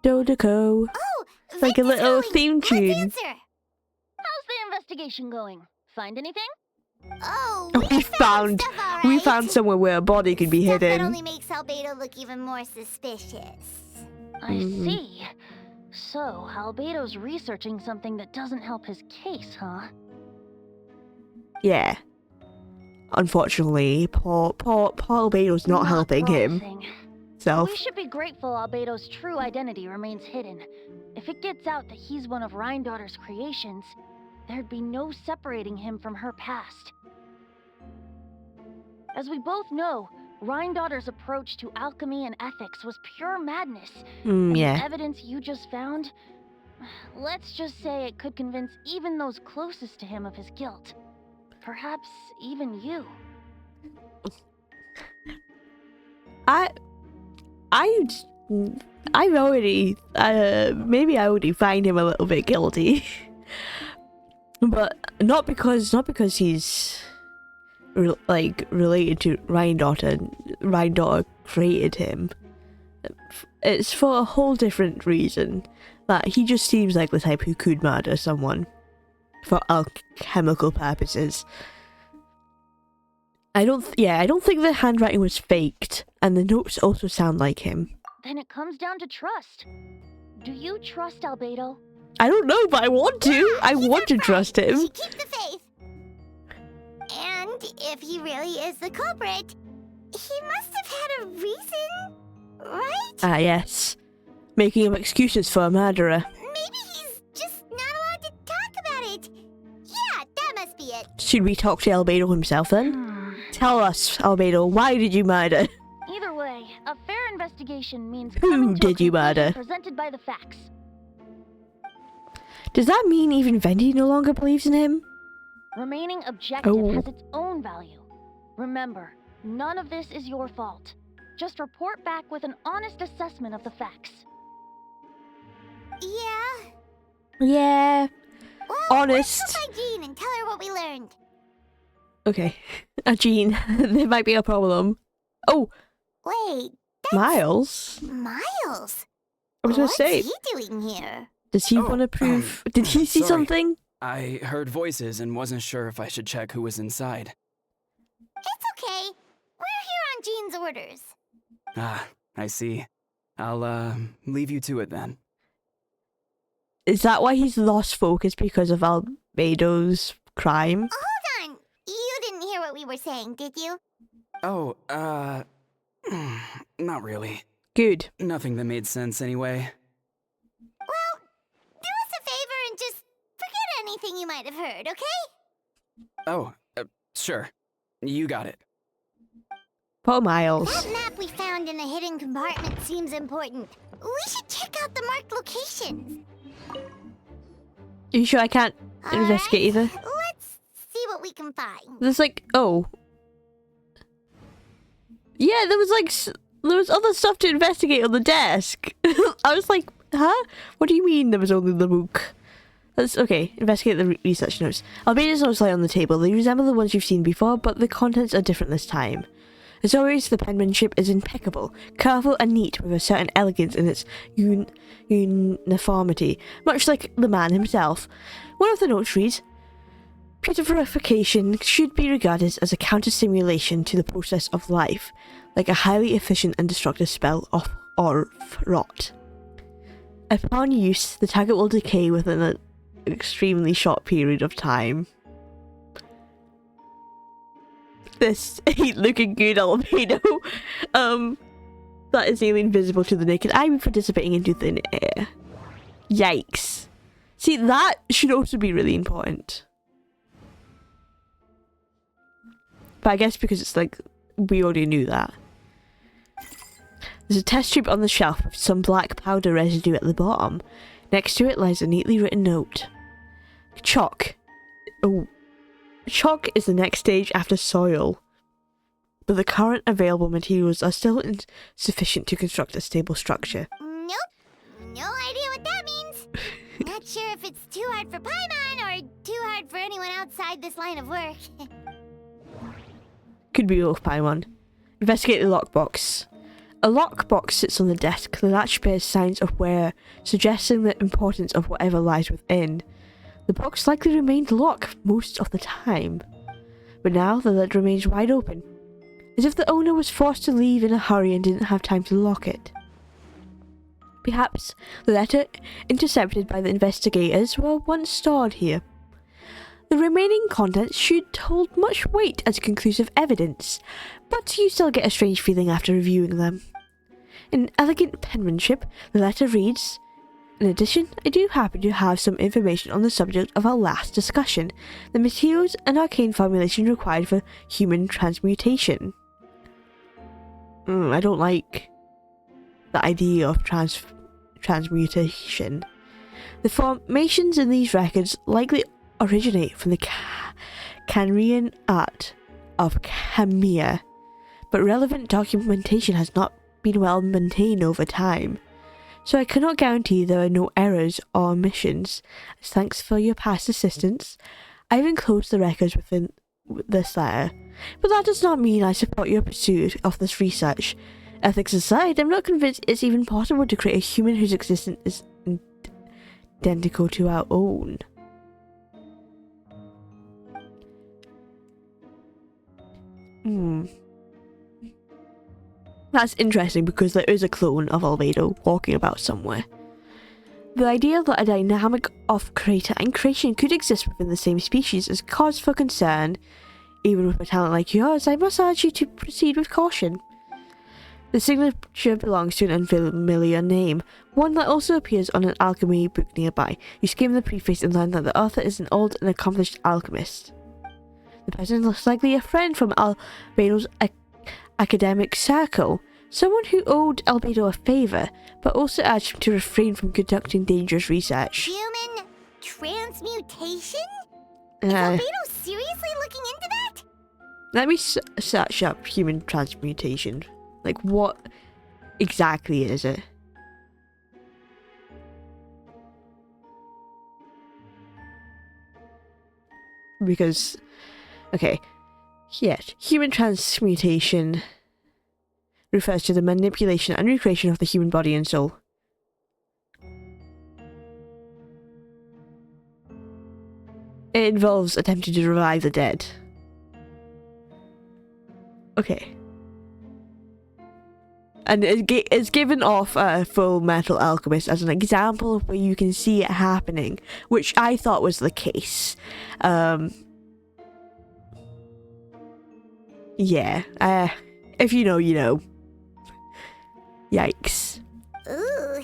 Speaker 1: Dodoco.
Speaker 4: Oh,
Speaker 1: it's like a little theme tune.
Speaker 12: How's the investigation going? Find anything?
Speaker 4: Oh,
Speaker 1: We found
Speaker 4: stuff, all
Speaker 1: we
Speaker 4: right.
Speaker 1: found somewhere where a body could be
Speaker 4: Stuff that
Speaker 1: hidden.
Speaker 4: only makes Albedo look even more suspicious.
Speaker 12: I see. So, Albedo's researching something that doesn't help his case, huh?
Speaker 1: Yeah. Unfortunately, poor Albedo's not helping him.
Speaker 12: promising.
Speaker 1: Self.
Speaker 12: We should be grateful Albedo's true identity remains hidden. If it gets out that he's one of Rhindaughter's creations, there'd be no separating him from her past. As we both know, Rhindaughter's approach to alchemy and ethics was pure madness. And
Speaker 1: Yeah.
Speaker 12: the evidence you just found, let's just say it could convince even those closest to him of his guilt. Perhaps even you.
Speaker 1: I've already, maybe I already find him a little bit guilty, but not because he's related to Rhindaughter. Rhindaughter created him. It's for a whole different reason. That he just seems like the type who could murder someone for alchemical purposes. I don't think the handwriting was faked, and the notes also sound like him.
Speaker 12: Then it comes down to trust. Do you trust Albedo?
Speaker 1: I don't know, but I want to. I want to trust him.
Speaker 4: Keep the faith. And if he really is the culprit, he must have had a reason, right?
Speaker 1: Ah, yes. Making him excuses for a murderer.
Speaker 4: Maybe he's just not allowed to talk about it. Yeah, that must be it.
Speaker 1: Should we talk to Albedo himself then? Tell us, Albedo, why did you murder?
Speaker 12: Either way, a fair investigation means
Speaker 1: Who
Speaker 12: coming to
Speaker 1: did
Speaker 12: a
Speaker 1: you
Speaker 12: conclusion
Speaker 1: murder?
Speaker 12: presented by the facts.
Speaker 1: Does that mean even Venti no longer believes in him?
Speaker 12: Remaining objective
Speaker 1: Oh.
Speaker 12: has its own value. Remember, none of this is your fault. Just report back with an honest assessment of the facts.
Speaker 4: Yeah.
Speaker 1: Yeah.
Speaker 4: Well,
Speaker 1: Honest.
Speaker 4: let's go find Jean and tell her what we learned.
Speaker 1: Okay. Jean, there might be a problem. Oh,
Speaker 4: Wait,
Speaker 1: Miles?
Speaker 4: Miles.
Speaker 1: I was gonna
Speaker 4: What's
Speaker 1: say,
Speaker 4: he doing here?
Speaker 1: does he want to prove... Did he see
Speaker 8: sorry.
Speaker 1: something?
Speaker 8: I heard voices and wasn't sure if I should check who was inside.
Speaker 4: It's okay. We're here on Jean's orders.
Speaker 8: Ah, I see. I'll, leave you to it then.
Speaker 1: Is that why he's lost focus because of Albedo's crime?
Speaker 4: Hold on. You didn't hear what we were saying, did you?
Speaker 8: Oh, not really.
Speaker 1: Good.
Speaker 8: Nothing that made sense anyway.
Speaker 4: Well, do us a favor and just forget anything you might have heard, okay?
Speaker 8: Oh, sure. You got it.
Speaker 1: Poor Miles.
Speaker 4: That map we found in the hidden compartment seems important. We should check out the marked locations.
Speaker 1: Are you sure I can't investigate either?
Speaker 4: Let's see what we can find.
Speaker 1: There's like, oh. Yeah, there was like, there was other stuff to investigate on the desk. I was like, huh? What do you mean there was only the book? That's okay. Investigate the research notes. Albedo's notes lie on the table. They resemble the ones you've seen before, but the contents are different this time. As always, the penmanship is impeccable, careful and neat with a certain elegance in its uniformity, much like the man himself. One of the notes reads, Purification should be regarded as a counter-simulation to the process of life, like a highly efficient and destructive spell or rot. Upon use, the target will decay within an extremely short period of time. This ain't looking good, Albedo. That is nearly invisible to the naked eye when participating into thin air. Yikes. See, that should also be really important. But I guess because it's like, we already knew that. There's a test tube on the shelf with some black powder residue at the bottom. Next to it lies a neatly written note. Chalk. Oh. Chalk is the next stage after soil. But the current available materials are still insufficient to construct a stable structure.
Speaker 4: Nope. No idea what that means. Not sure if it's too hard for Paimon or too hard for anyone outside this line of work.
Speaker 1: Could be both, Paimon. Investigate the lockbox. A lockbox sits on the desk. The latch bears signs of wear, suggesting the importance of whatever lies within. The box likely remained locked most of the time. But now the lid remains wide open, as if the owner was forced to leave in a hurry and didn't have time to lock it. Perhaps the letter intercepted by the investigators were once stored here. The remaining contents should hold much weight as conclusive evidence, but you still get a strange feeling after reviewing them. In elegant penmanship, the letter reads, "In addition, I do happen to have some information on the subject of our last discussion, the materials and arcane formulation required for human transmutation." I don't like the idea of transmutation. The formations in these records likely originate from the Canrian art of Khmer, but relevant documentation has not been well maintained over time, so I cannot guarantee there are no errors or omissions. As thanks for your past assistance, I've enclosed the records within this letter, but that does not mean I support your pursuit of this research. Ethics aside, I'm not convinced it's even possible to create a human whose existence is identical to our own. That's interesting because there is a clone of Albedo walking about somewhere. The idea that a dynamic of creator and creation could exist within the same species is cause for concern. Even with a talent like yours, I must urge you to proceed with caution. The signature belongs to an unfamiliar name, one that also appears on an alchemy book nearby. You skim the preface and learn that the author is an old and accomplished alchemist. The person looks likely a friend from Albedo's academic circle, someone who owed Albedo a favour, but also urged him to refrain from conducting dangerous research.
Speaker 4: Human transmutation? Is Albedo seriously looking into that?
Speaker 1: Let me search up human transmutation. Like, what exactly is it? Because, okay, yes, human transmutation refers to the manipulation and recreation of the human body and soul. It involves attempting to revive the dead. Okay. And it's given off Full Metal Alchemist as an example of where you can see it happening, which I thought was the case. Yeah, if you know, you know. Yikes.
Speaker 4: Ooh,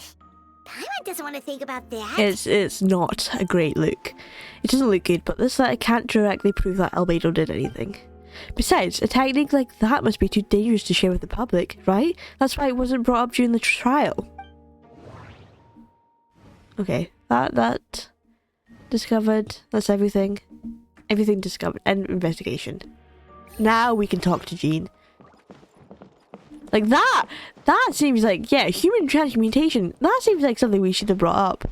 Speaker 4: Paimon doesn't want to think about that.
Speaker 1: It's not a great look. It doesn't look good, but this letter can't directly prove that Albedo did anything. Besides, a technique like that must be too dangerous to share with the public, right? That's why it wasn't brought up during the trial. Okay, that discovered. That's everything. Everything discovered. End investigation. Now we can talk to Jean. Like that seems like, yeah, human transmutation. That seems like something we should have brought up.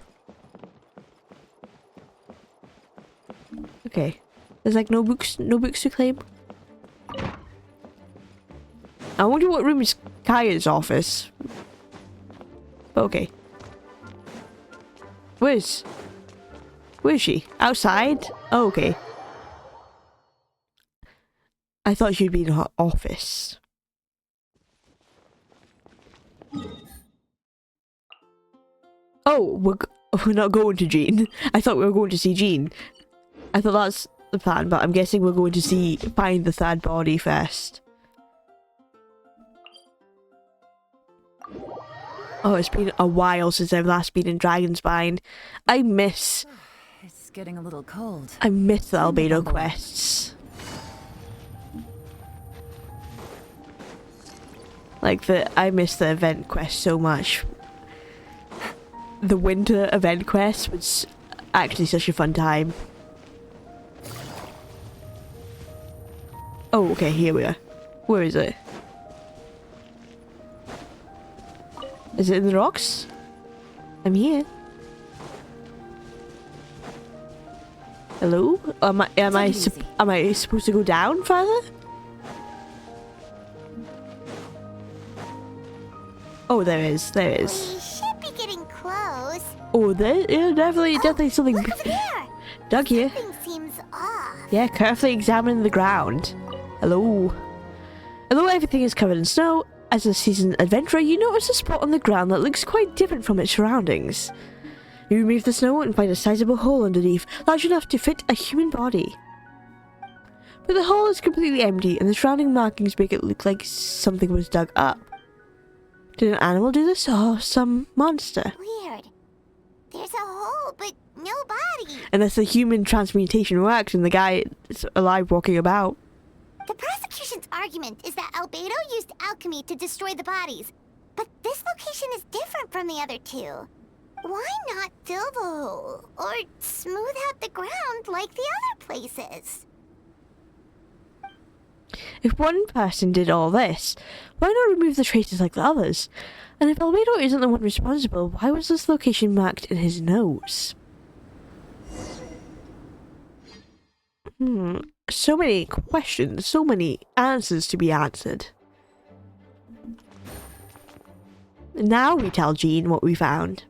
Speaker 1: Okay, there's like no books to claim. I wonder what room is Kaya's office. But okay. Where is she? Outside? Oh, okay. I thought she'd be in her office. Oh, we're not going to Jean. I thought we were going to see Jean. I thought that's the plan, but I'm guessing we're going to find the third body first. Oh, it's been a while since I've last been in Dragonspine. It's
Speaker 3: getting a little cold.
Speaker 1: I miss the Albedo quests. I miss the event quest so much. The winter event quest was actually such a fun time. Oh, okay, here we are. Where is it? Is it in the rocks? I'm here. Hello? Am I supposed to go down further? Oh, there is.
Speaker 4: We should be getting close.
Speaker 1: Oh, there, yeah, definitely something
Speaker 4: Look over there.
Speaker 1: dug here.
Speaker 4: Something seems off.
Speaker 1: Yeah, carefully examine the ground. Hello. Although everything is covered in snow, as a seasoned adventurer, you notice a spot on the ground that looks quite different from its surroundings. You remove the snow and find a sizable hole underneath, large enough to fit a human body. But the hole is completely empty, and the surrounding markings make it look like something was dug up. Did an animal do this, or some monster?
Speaker 4: Weird. There's a hole, but no body.
Speaker 1: Unless the human transmutation works and the guy is alive walking about.
Speaker 4: The prosecution's argument is that Albedo used alchemy to destroy the bodies, but this location is different from the other two. Why not fill the hole, or smooth out the ground like the other places?
Speaker 1: If one person did all this, why not remove the traces like the others? And if Albedo isn't the one responsible, why was this location marked in his nose? So many questions, so many answers to be answered. Now we tell Jean what we found.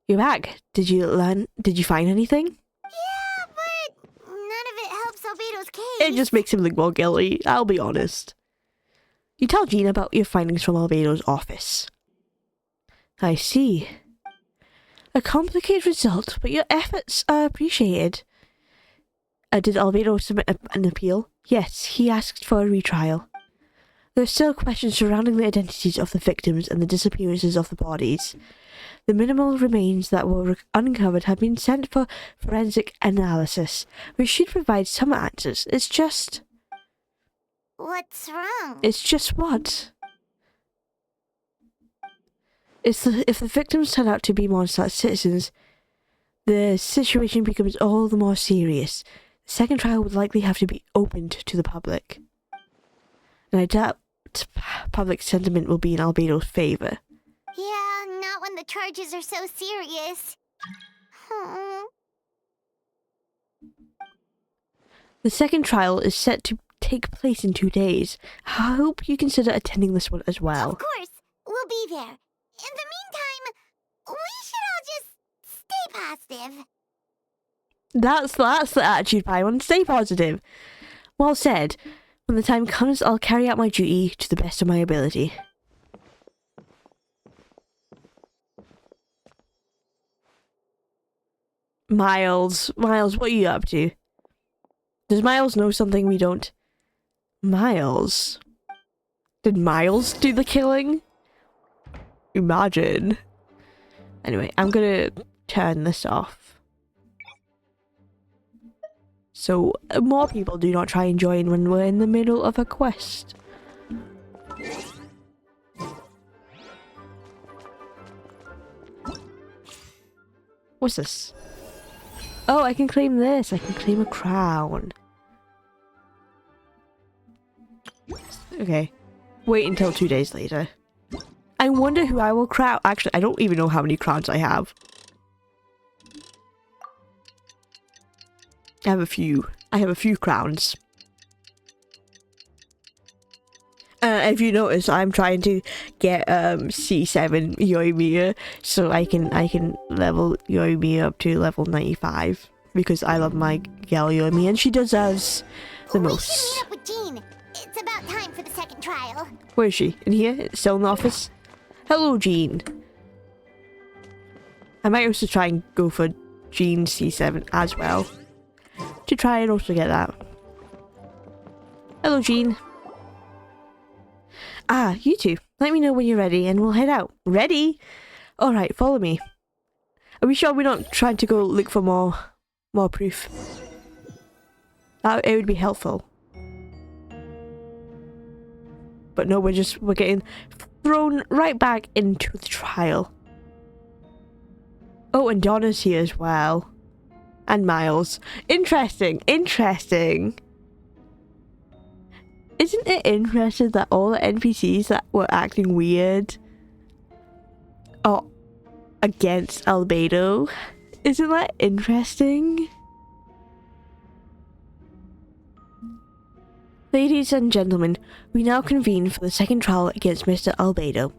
Speaker 1: You're back. Did you find anything?
Speaker 4: Yeah, but none of it helps Albedo's case.
Speaker 1: It just makes him look more guilty, I'll be honest. You tell Jean about your findings from Albedo's office. I see. A complicated result, but your efforts are appreciated. Did Albedo submit an appeal? Yes, he asked for a retrial. There are still questions surrounding the identities of the victims and the disappearances of the bodies. The minimal remains that were uncovered have been sent for forensic analysis, which should provide some answers. It's just...
Speaker 4: What's wrong?
Speaker 1: It's just what? If the victims turn out to be Mondstadt citizens, the situation becomes all the more serious. The second trial would likely have to be opened to the public. And I doubt public sentiment will be in Albedo's favour.
Speaker 4: Yeah, not when the charges are so serious.
Speaker 1: The second trial is set to take place in 2 days. I hope you consider attending this one as well.
Speaker 4: Of course, we'll be there. In the meantime, we should all just stay positive.
Speaker 1: That's the attitude, Paimon. Stay positive. Well said. When the time comes, I'll carry out my duty to the best of my ability. Miles, what are you up to? Does Miles know something we don't? Miles? Did Miles do the killing? Imagine. Anyway, I'm gonna turn this off. So more people do not try and join when we're in the middle of a quest. What's this? Oh, I can claim this. I can claim a crown. Okay. Wait until 2 days later. I wonder who I will crown. Actually, I don't even know how many crowns I have. I have a few. I have a few crowns. If you notice, I'm trying to get C7 Yoimiya so I can level Yoimiya up to level 95 because I love my gal Yoimiya and she deserves the most.
Speaker 4: We should meet up with Jean. It's about time for the second trial.
Speaker 1: Where is she? In here? Still in the office? Hello, Jean. I might also try and go for Jean C7 as well to try and also get that. Hello, Jean. Ah, you two. Let me know when you're ready and we'll head out. Ready? Alright, follow me. Are we sure we're not trying to go look for more proof? It would be helpful. But no, we're getting thrown right back into the trial. Oh, and Donna's here as well. And Miles. Interesting, interesting. Isn't it interesting that all the NPCs that were acting weird are against Albedo? Isn't that interesting? Ladies and gentlemen, we now convene for the second trial against Mr. Albedo.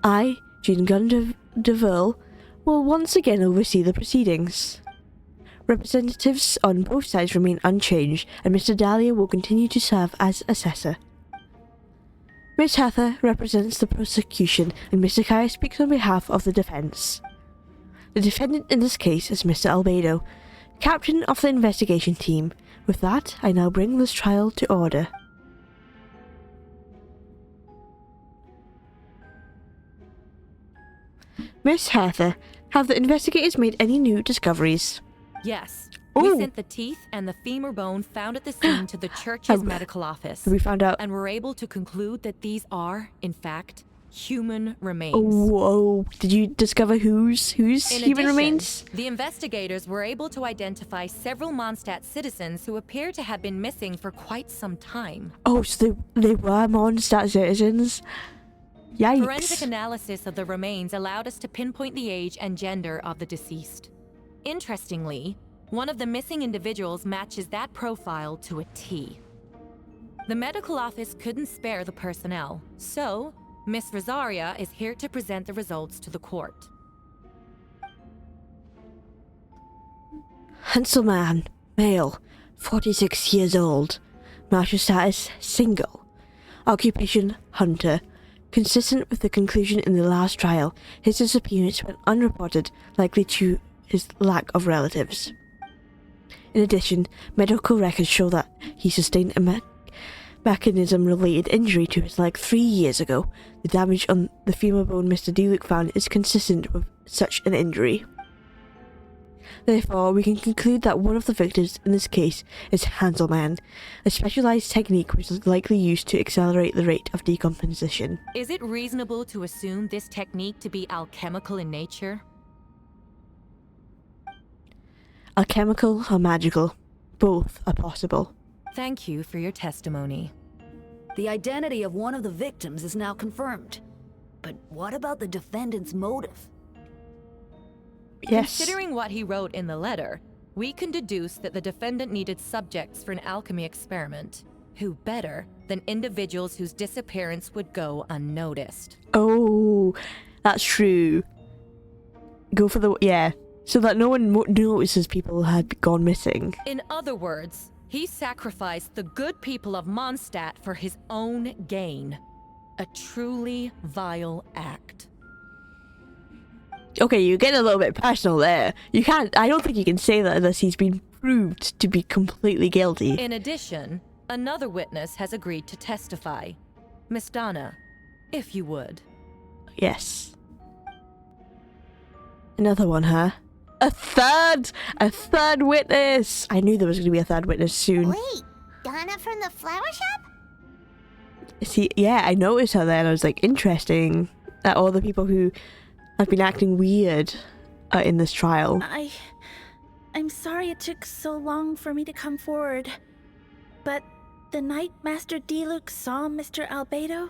Speaker 1: I, Jean Gunn de Vil, will once again oversee the proceedings. Representatives on both sides remain unchanged, and Mr. Dahlia will continue to serve as assessor. Miss Heather represents the prosecution, and Mr. Kaya speaks on behalf of the defense. The defendant in this case is Mr. Albedo, captain of the investigation team. With that, I now bring this trial to order. Miss Heather, have the investigators made any new discoveries?
Speaker 6: Yes.
Speaker 1: Ooh.
Speaker 6: We sent the teeth and the femur bone found at the scene to the church's medical office.
Speaker 1: We found out.
Speaker 6: And were able to conclude that these are, in fact, human remains.
Speaker 1: Whoa. Did you discover whose human remains?
Speaker 6: The investigators were able to identify several Mondstadt citizens who appear to have been missing for quite some time.
Speaker 1: Oh, so they were Mondstadt citizens? Yikes.
Speaker 6: Forensic analysis of the remains allowed us to pinpoint the age and gender of the deceased. Interestingly, one of the missing individuals matches that profile to a T. The medical office couldn't spare the personnel, so Miss Rosaria is here to present the results to the court.
Speaker 1: Hanselman, male, 46 years old. Marital status, single. Occupation, hunter. Consistent with the conclusion in the last trial, his disappearance went unreported, likely to his lack of relatives. In addition, medical records show that he sustained a mechanism-related injury to his leg 3 years ago. The damage on the femur bone Mr. DeLuke found is consistent with such an injury. Therefore, we can conclude that one of the victims in this case is Hanselman. A specialized technique which is likely used to accelerate the rate of decomposition.
Speaker 6: Is it reasonable to assume this technique to be alchemical in nature?
Speaker 1: Alchemical or magical, both are possible.
Speaker 6: Thank you for your testimony.
Speaker 11: The identity of one of the victims is now confirmed. But what about the defendant's motive?
Speaker 1: Yes.
Speaker 6: Considering what he wrote in the letter, we can deduce that the defendant needed subjects for an alchemy experiment. Who better than individuals whose disappearance would go unnoticed?
Speaker 1: Oh, that's true. Go for the... yeah. So that no one notices people had gone missing.
Speaker 6: In other words, he sacrificed the good people of Mondstadt for his own gain. A truly vile act.
Speaker 1: Okay, you're getting a little bit personal there. You can't... I don't think you can say that unless he's been proved to be completely guilty.
Speaker 6: In addition, another witness has agreed to testify. Miss Donna, if you would.
Speaker 1: Yes. Another one, huh? A third witness! I knew there was going to be a third witness soon.
Speaker 4: Wait, Donna from the flower shop?
Speaker 1: See, yeah, I noticed her there and I was like, interesting that all the people who have been acting weird are in this trial.
Speaker 7: I'm sorry it took so long for me to come forward, but the night Master DeLuke saw Mr. Albedo,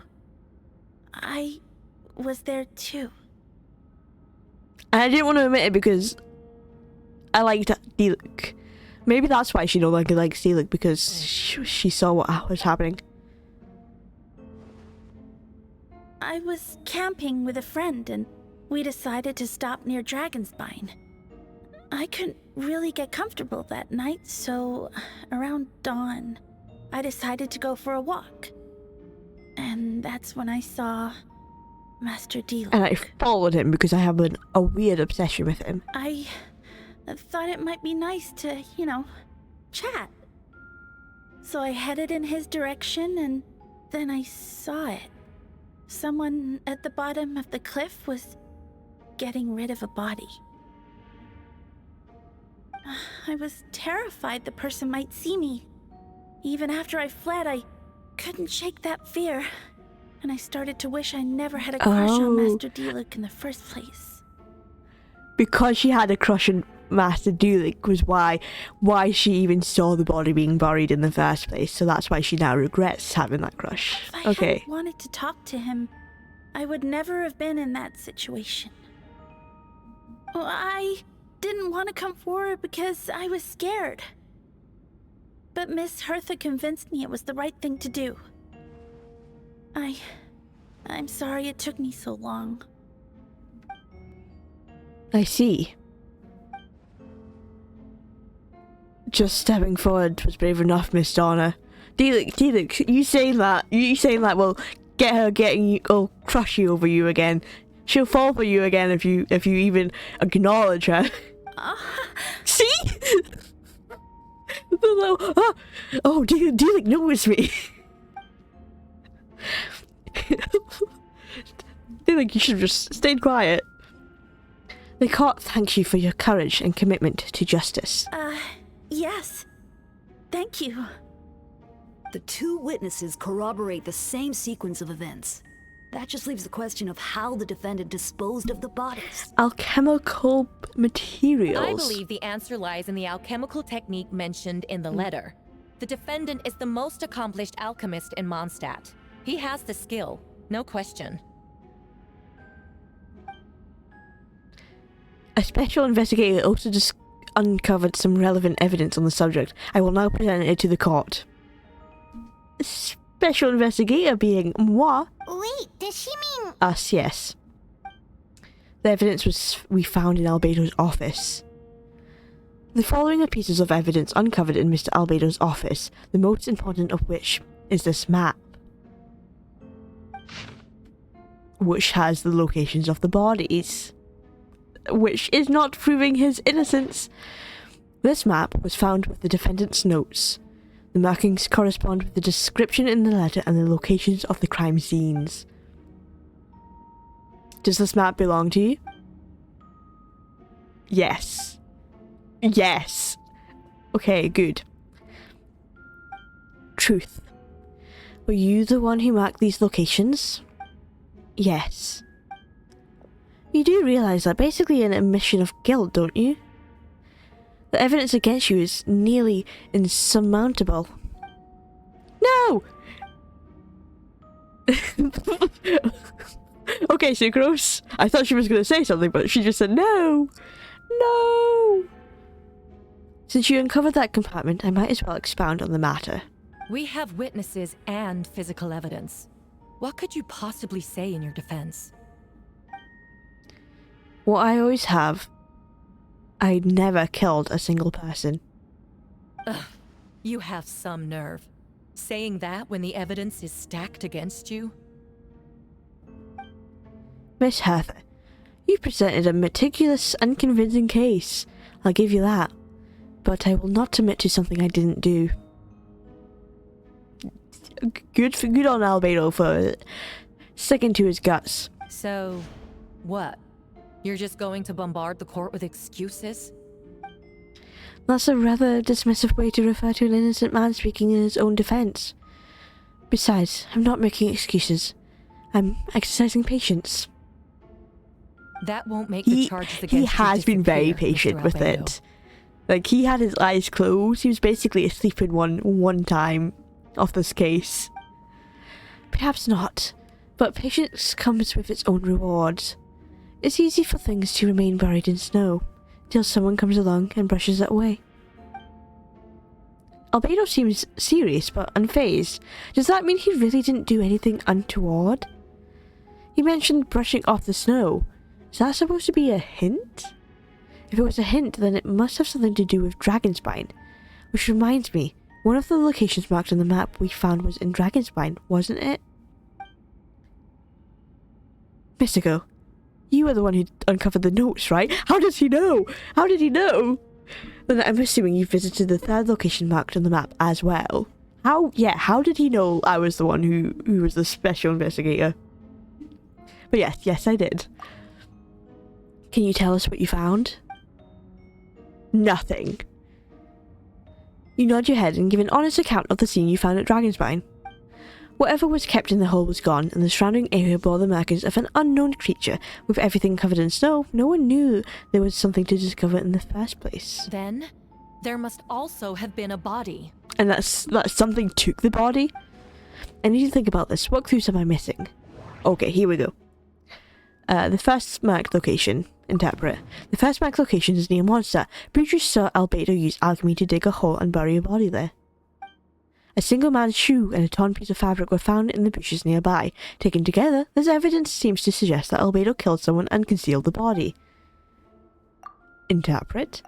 Speaker 7: I was there too.
Speaker 1: And I didn't want to admit it because I liked DeLuke. Maybe that's why she no longer likes DeLuke, because she saw what was happening.
Speaker 7: I was camping with a friend and we decided to stop near Dragonspine. I couldn't really get comfortable that night, so around dawn, I decided to go for a walk. And that's when I saw Master DeLuke.
Speaker 1: And I followed him because I have a weird obsession with him.
Speaker 7: I thought it might be nice to, chat. So I headed in his direction and then I saw it. Someone at the bottom of the cliff was getting rid of a body. I was terrified the person might see me. Even after I fled, I couldn't shake that fear. and I started to wish I never had a crush on Master D-Luke in the first place.
Speaker 1: Because she had a crush on Master D-Luke was why she even saw the body being buried in the first place. So that's why she now regrets having that crush.
Speaker 7: If I hadn't wanted to talk to him, I would never have been in that situation. Well, I didn't want to come forward because I was scared. But Miss Hertha convinced me it was the right thing to do. I'm sorry it took me so long.
Speaker 1: I see. Just stepping forward was brave enough, Miss Donna. D-Luke, you saying that will get her crush you over you again. She'll fall for you again if you even acknowledge her. See? Oh, D-Luke noticed me. D-Luke, you should have just stayed quiet. The court thanks you for your courage and commitment to justice.
Speaker 7: Yes. Thank you.
Speaker 11: The two witnesses corroborate the same sequence of events. That just leaves the question of how the defendant disposed of the bodies.
Speaker 1: Alchemical materials.
Speaker 6: I believe the answer lies in the alchemical technique mentioned in the letter. The defendant is the most accomplished alchemist in Mondstadt. He has the skill, no question.
Speaker 1: A special investigator also uncovered some relevant evidence on the subject. I will now present it to the court. Special investigator being moi.
Speaker 4: Wait, does she mean...
Speaker 1: Us, yes. The evidence we found in Albedo's office. The following are pieces of evidence uncovered in Mr. Albedo's office, the most important of which is this map, which has the locations of the bodies, which is not proving his innocence. This map was found with the defendant's notes. The markings correspond with the description in the letter and the locations of the crime scenes. Does this map belong to you? Yes. Yes. Okay, good. Truth. Were you the one who marked these locations? Yes. You do realise that basically an admission of guilt, don't you? The evidence against you is nearly insurmountable. No! Okay, Sucrose. I thought she was going to say something, but she just said no! No! Since you uncovered that compartment, I might as well expound on the matter.
Speaker 6: We have witnesses and physical evidence. What could you possibly say in your defense?
Speaker 1: What I always have, I never killed a single person.
Speaker 6: Ugh, you have some nerve. Saying that when the evidence is stacked against you?
Speaker 1: Miss Hertha, you presented a meticulous and convincing case. I'll give you that. But I will not admit to something I didn't do. Good on Albedo for sticking to his guts.
Speaker 6: So, what? You're just going to bombard the court with excuses?
Speaker 1: That's a rather dismissive way to refer to an innocent man speaking in his own defense. Besides, I'm not making excuses. I'm exercising patience.
Speaker 6: That won't make the charges against you
Speaker 1: He has been very patient with it. Like, he had his eyes closed. He was basically asleep in one time of this case. Perhaps not, but patience comes with its own rewards. It's easy for things to remain buried in snow, till someone comes along and brushes it away. Albedo seems serious but unfazed. Does that mean he really didn't do anything untoward? He mentioned brushing off the snow. Is that supposed to be a hint? If it was a hint, then it must have something to do with Dragonspine. Which reminds me, one of the locations marked on the map we found was in Dragonspine, wasn't it? Mystiko, you were the one who uncovered the notes, right? How does he know? How did he know? Then I'm assuming you visited the third location marked on the map as well. How did he know I was the one who was the special investigator? But yes, I did. Can you tell us what you found? Nothing. You nod your head and give an honest account of the scene you found at Dragonspine. Whatever was kept in the hole was gone, and the surrounding area bore the markings of an unknown creature. With everything covered in snow, no one knew there was something to discover in the first place.
Speaker 6: Then, there must also have been a body.
Speaker 1: And that something took the body? I need to think about this. What clues am I missing? Okay, here we go. The first marked location. Interpret. The first marked location is near Mondstadt. Preachers saw Albedo use alchemy to dig a hole and bury a body there. A single man's shoe and a torn piece of fabric were found in the bushes nearby. Taken together, this evidence seems to suggest that Albedo killed someone and concealed the body. Interpret.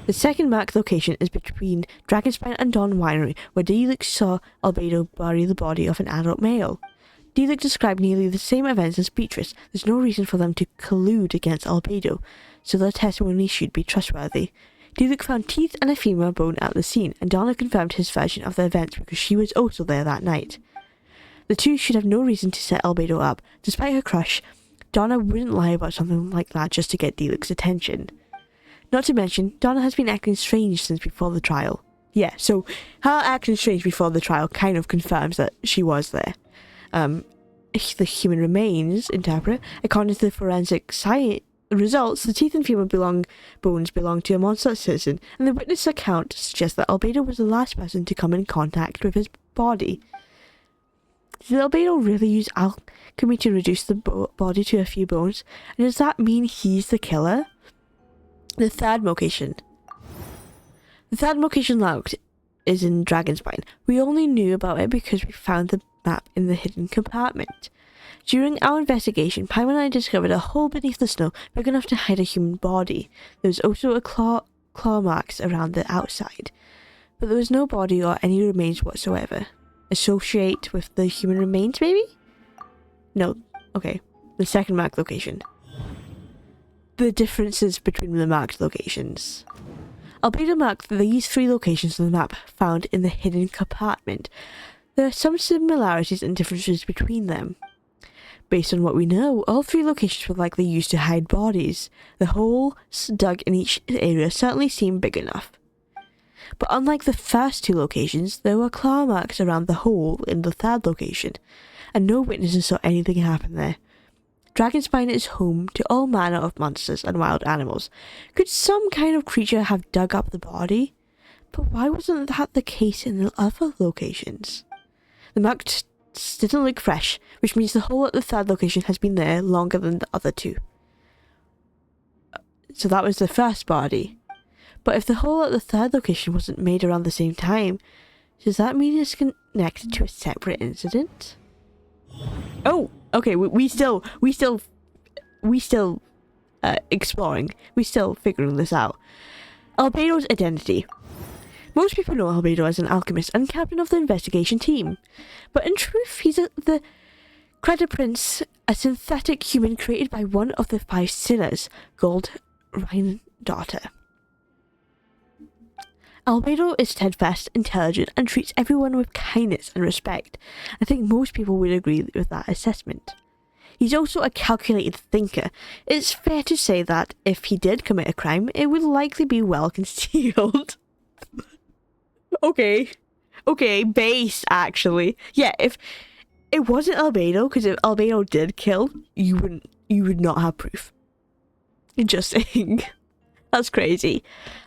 Speaker 1: The second marked location is between Dragonspine and Dawn Winery, where Deluxe saw Albedo bury the body of an adult male. Deluxe described nearly the same events as Beatrice. There's no reason for them to collude against Albedo, so their testimony should be trustworthy. Deluxe found teeth and a femur bone at the scene, and Donna confirmed his version of the events because she was also there that night. The two should have no reason to set Albedo up. Despite her crush, Donna wouldn't lie about something like that just to get Deluxe's attention. Not to mention, Donna has been acting strange since before the trial. Yeah, so her acting strange before the trial kind of confirms that she was there. The human remains, interpret, according to the forensic science results, the teeth and femur bones belong to a Mondstadt citizen, and the witness account suggests that Albedo was the last person to come in contact with his body. Did Albedo really use alchemy to reduce the body to a few bones? And does that mean he's the killer? The third location. The third location locked is in Dragonspine. We only knew about it because we found the map in the hidden compartment. During our investigation, Pym and I discovered a hole beneath the snow big enough to hide a human body. There was also a claw marks around the outside, but there was no body or any remains whatsoever. Associate with the human remains, maybe? No. Okay. The second marked location. The differences between the marked locations. Albedo marked these three locations on the map found in the hidden compartment. There are some similarities and differences between them. Based on what we know, all three locations were likely used to hide bodies. The holes dug in each area certainly seem big enough. But unlike the first two locations, there were claw marks around the hole in the third location, and no witnesses saw anything happen there. Dragonspine is home to all manner of monsters and wild animals. Could some kind of creature have dug up the body? But why wasn't that the case in the other locations? The marks didn't look fresh, which means the hole at the third location has been there longer than the other two. So that was the first body. But if the hole at the third location wasn't made around the same time, does that mean it's connected to a separate incident? Oh, okay, we still exploring. We still figuring this out. Albedo's identity. Most people know Albedo as an alchemist and captain of the investigation team, but in truth, he's the Credit Prince, a synthetic human created by one of the 5 sinners, called Rhine-daughter. Albedo is steadfast, intelligent, and treats everyone with kindness and respect. I think most people would agree with that assessment. He's also a calculated thinker. It's fair to say that if he did commit a crime, it would likely be well concealed. Okay, based, actually. Yeah, if it wasn't Albedo, because if Albedo did kill, you would not have proof. Just saying. That's crazy.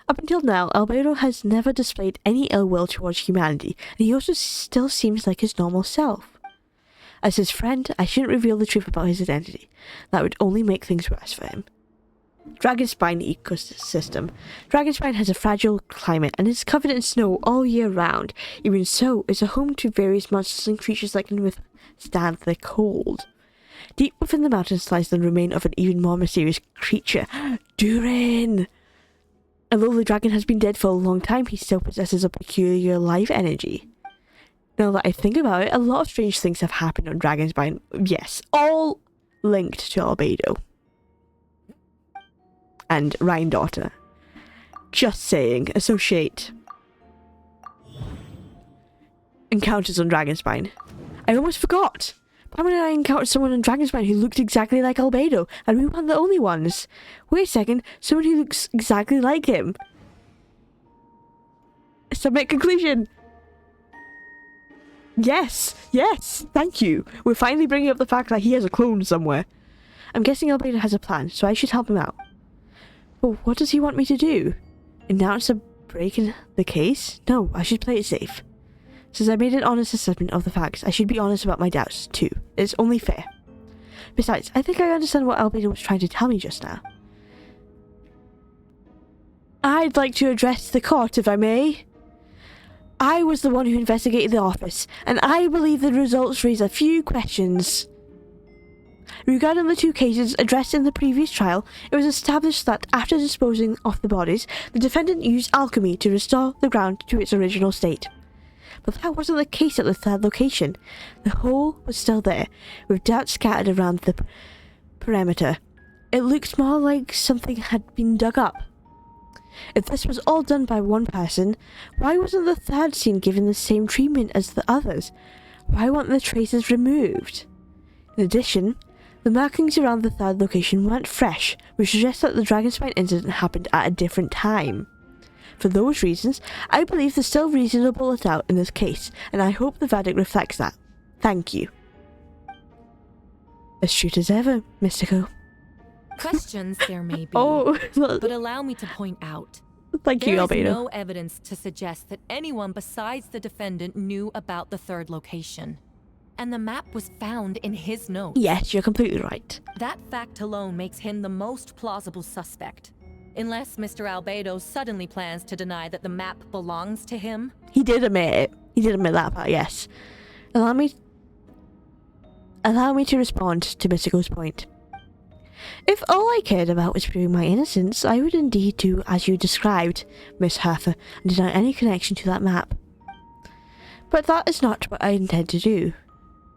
Speaker 1: Up until now, Albedo has never displayed any ill will towards humanity, and he also still seems like his normal self. As his friend, I shouldn't reveal the truth about his identity. That would only make things worse for him. Dragonspine ecosystem. Dragonspine has a fragile climate and is covered in snow all year round. Even so, it's a home to various monsters and creatures that can withstand the cold. Deep within the mountains lies the remain of an even more mysterious creature, Durin. Although the dragon has been dead for a long time, he still possesses a peculiar life energy. Now that I think about it, a lot of strange things have happened on Dragonspine. Yes, all linked to Albedo. And Rhine-daughter. Just saying, associate. Encounters on Dragonspine. I almost forgot! Pam and I encountered someone on Dragonspine who looked exactly like Albedo, and we weren't the only ones. Wait a second, someone who looks exactly like him. Submit conclusion. Yes, yes, thank you. We're finally bringing up the fact that he has a clone somewhere. I'm guessing Albedo has a plan, so I should help him out. But what does he want me to do? Announce a break in the case? No, I should play it safe. Since I made an honest assessment of the facts, I should be honest about my doubts, too. It's only fair. Besides, I think I understand what Albedo was trying to tell me just now. I'd like to address the court, if I may. I was the one who investigated the office, and I believe the results raise a few questions. Regarding the two cases addressed in the previous trial, it was established that after disposing of the bodies, the defendant used alchemy to restore the ground to its original state. But that wasn't the case at the third location. The hole was still there, with dirt scattered around the perimeter. It looked more like something had been dug up. If this was all done by one person, why wasn't the third scene given the same treatment as the others? Why weren't the traces removed? In addition, the markings around the third location weren't fresh, which suggests that the Dragonspine incident happened at a different time. For those reasons, I believe there's still reasonable doubt in this case, and I hope the verdict reflects that. Thank you. Astute as ever, Mystico.
Speaker 6: Questions there may be,
Speaker 1: Oh,
Speaker 6: but allow me to point out.
Speaker 1: Thank you, Albedo.
Speaker 6: There is no evidence to suggest that anyone besides the defendant knew about the third location. And the map was found in his notes.
Speaker 1: Yes, you're completely right.
Speaker 6: That fact alone makes him the most plausible suspect. Unless Mr. Albedo suddenly plans to deny that the map belongs to him.
Speaker 1: He did admit it. He did admit that part, yes. Allow me to respond to Mystico's point. If all I cared about was proving my innocence, I would indeed do as you described, Miss Hertha, and deny any connection to that map. But that is not what I intend to do.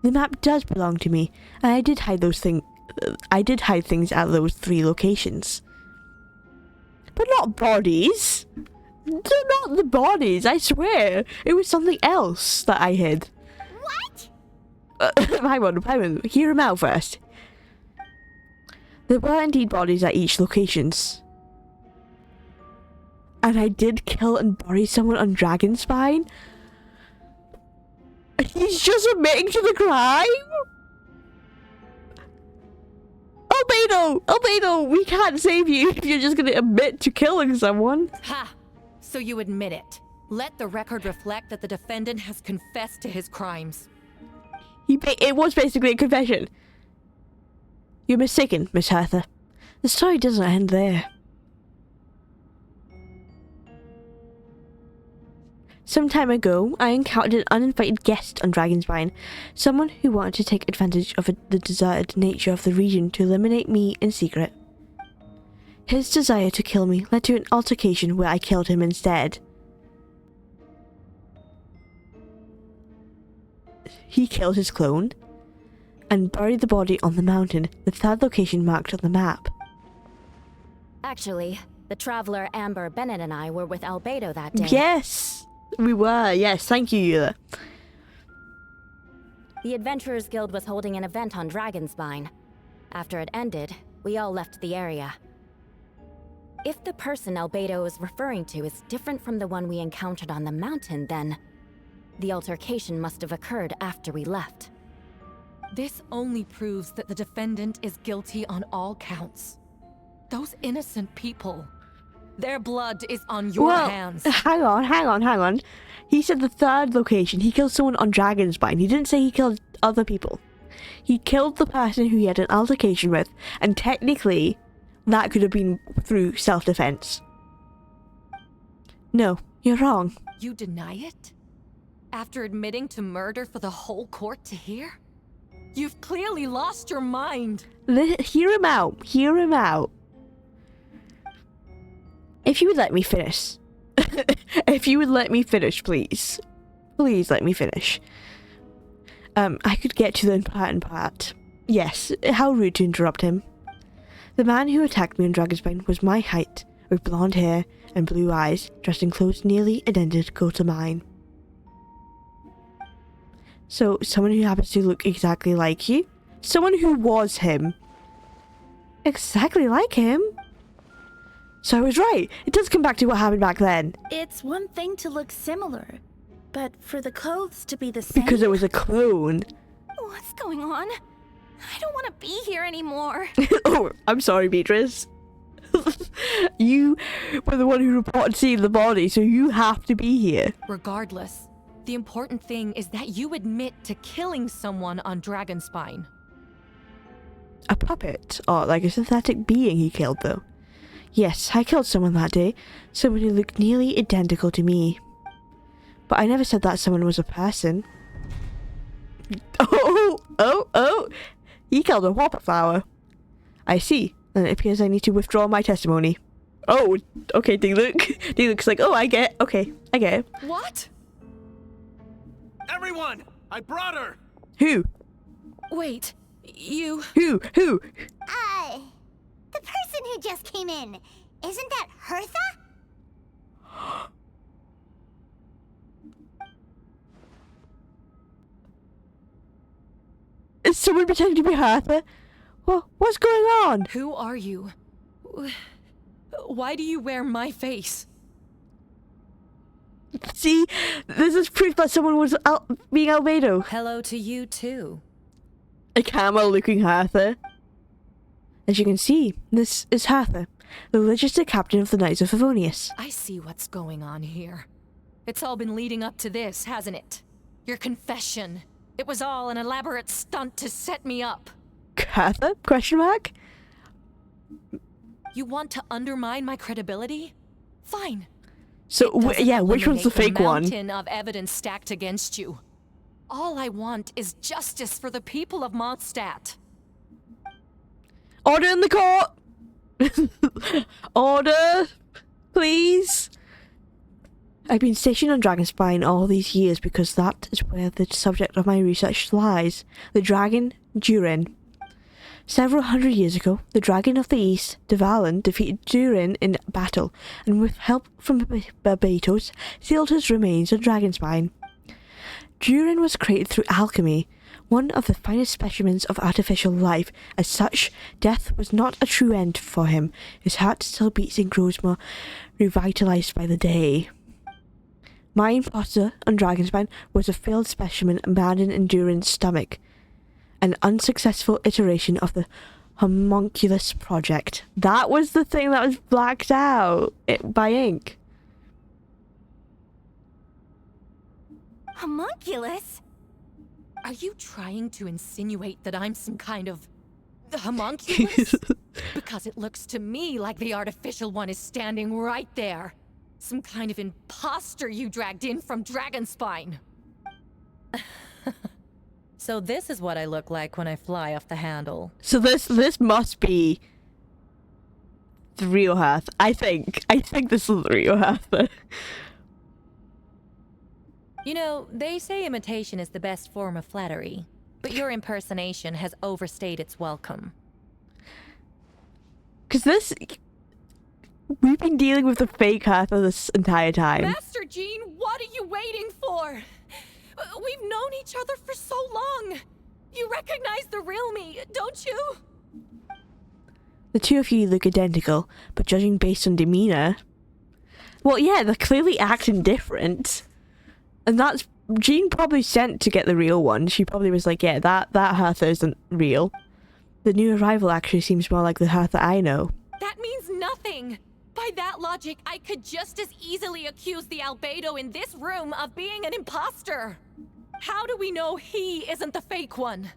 Speaker 1: The map does belong to me, and I did hide things at those 3 locations. But not bodies. Not the bodies, I swear. It was something else that I hid.
Speaker 4: What?
Speaker 1: Hang on. Hear him out first. There were indeed bodies at each locations. And I did kill and bury someone on Dragonspine? He's just admitting to the crime? Albedo, we can't save you if you're just gonna admit to killing someone.
Speaker 6: Ha! So you admit it. Let the record reflect that the defendant has confessed to his crimes.
Speaker 1: It was basically a confession. You're mistaken, Miss Hertha. The story doesn't end there. Some time ago, I encountered an uninvited guest on Dragonspine, someone who wanted to take advantage of the deserted nature of the region to eliminate me in secret. His desire to kill me led to an altercation where I killed him instead. He killed his clone and buried the body on the mountain, the third location marked on the map.
Speaker 13: Actually, the traveler Amber Bennett and I were with Albedo that day.
Speaker 1: Yes! We were, yes, thank you, Eula.
Speaker 13: The Adventurers Guild was holding an event on Dragonspine. After it ended, we all left the area. If the person Albedo is referring to is different from the one we encountered on the mountain, then the altercation must have occurred after we left.
Speaker 6: This only proves that the defendant is guilty on all counts. Those innocent people, their blood is on your hands.
Speaker 1: Hang on. He said the third location. He killed someone on Dragonspine. He didn't say he killed other people. He killed the person who he had an altercation with, and technically, that could have been through self-defense. No, you're wrong.
Speaker 6: You deny it? After admitting to murder for the whole court to hear? You've clearly lost your mind.
Speaker 1: Hear him out. If you would let me finish. If you would let me finish, please. Please let me finish. I could get to the important part. Yes, how rude to interrupt him. The man who attacked me on Dragonspine was my height, with blonde hair and blue eyes, dressed in clothes nearly identical to mine. So, someone who happens to look exactly like you? Someone who was him. Exactly like him? So I was right. It does come back to what happened back then.
Speaker 7: It's one thing to look similar, But for the clothes to be the same...
Speaker 1: Because it was a clone.
Speaker 2: What's going on? I don't want to be here anymore.
Speaker 1: Oh, I'm sorry, Beatrice. You were the one who reported seeing the body, so you have to be here.
Speaker 6: Regardless, the important thing is that you admit to killing someone on Dragonspine.
Speaker 1: A puppet, or like a synthetic being he killed, though. Yes, I killed someone that day, someone who looked nearly identical to me. But I never said that someone was a person. Oh! He killed a wildflower. I see. Then it appears I need to withdraw my testimony. Oh, okay, Diluc. Diluc's like, oh, I get it.
Speaker 6: What?
Speaker 9: Everyone! I brought her!
Speaker 1: Who?
Speaker 6: Wait, you...
Speaker 1: Who?
Speaker 4: The person who just came in, isn't that Hertha?
Speaker 1: Is someone pretending to be Hertha? What's going on?
Speaker 6: Who are you? Why do you wear my face?
Speaker 1: See, this is proof that someone was being Albedo.
Speaker 6: Hello to you too.
Speaker 1: A camel-looking Hertha. As you can see, this is Hertha, the legislative captain of the Knights of Favonius.
Speaker 6: I see what's going on here. It's all been leading up to this, hasn't it? Your confession. It was all an elaborate stunt to set me up.
Speaker 1: Hertha? Question mark?
Speaker 6: You want to undermine my credibility? Fine.
Speaker 1: So, yeah, which one's the fake one?
Speaker 6: Mountain of evidence stacked against you. All I want is justice for the people of Mondstadt.
Speaker 1: Order in the court! Order! Please! I've been stationed on Dragonspine all these years because that is where the subject of my research lies. The dragon, Durin. Several hundred years ago, the dragon of the east, Dvalin, defeated Durin in battle, and with help from Barbatos, sealed his remains on Dragonspine. Durin was created through alchemy, one of the finest specimens of artificial life. As such, death was not a true end for him. His heart still beats and grows more revitalized by the day. My imposter on Dragonspine was a failed specimen abandoned in Durin's stomach. An unsuccessful iteration of the homunculus project. That was the thing that was blacked out by ink.
Speaker 2: Homunculus?
Speaker 6: Are you trying to insinuate that I'm some kind of homunculus? Because it looks to me like the artificial one is standing right there. Some kind of imposter you dragged in from Dragonspine. So this is what I look like when I fly off the handle.
Speaker 1: So this must be the real Hertha. I think this is the real Hertha.
Speaker 6: You know, they say imitation is the best form of flattery, but your impersonation has overstayed its welcome.
Speaker 1: Because we've been dealing with the fake Hertha this entire time.
Speaker 6: Master Jean, what are you waiting for? We've known each other for so long. You recognize the real me, don't you?
Speaker 1: The two of you look identical, but judging based on demeanor... Well, yeah, they're clearly acting different. And that's... Jean probably sent to get the real one. She probably was like, yeah, that Hertha isn't real. The new arrival actually seems more like the Hertha I know.
Speaker 6: That means nothing. By that logic, I could just as easily accuse the Albedo in this room of being an imposter. How do we know he isn't the fake one?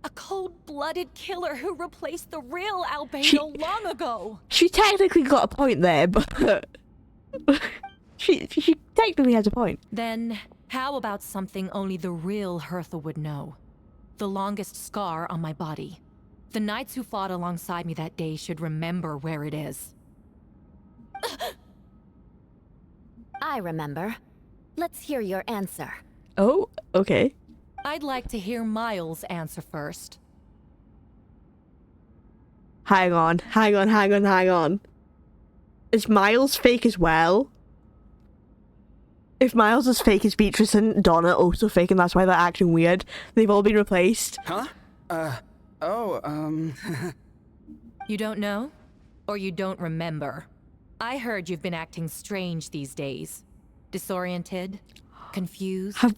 Speaker 6: A cold-blooded killer who replaced the real Albedo long ago.
Speaker 1: She technically got a point there, but... she technically has a point.
Speaker 6: Then, how about something only the real Hertha would know? The longest scar on my body. The knights who fought alongside me that day should remember where it is.
Speaker 13: I remember. Let's hear your answer.
Speaker 1: Oh, okay.
Speaker 6: I'd like to hear Miles answer first.
Speaker 1: Hang on. Is Miles fake as well? If Miles is fake, is Beatrice and Donna also fake, and that's why they're acting weird? They've all been replaced?
Speaker 8: Huh?
Speaker 6: You don't know? Or you don't remember? I heard you've been acting strange these days. Disoriented? Confused?
Speaker 1: Have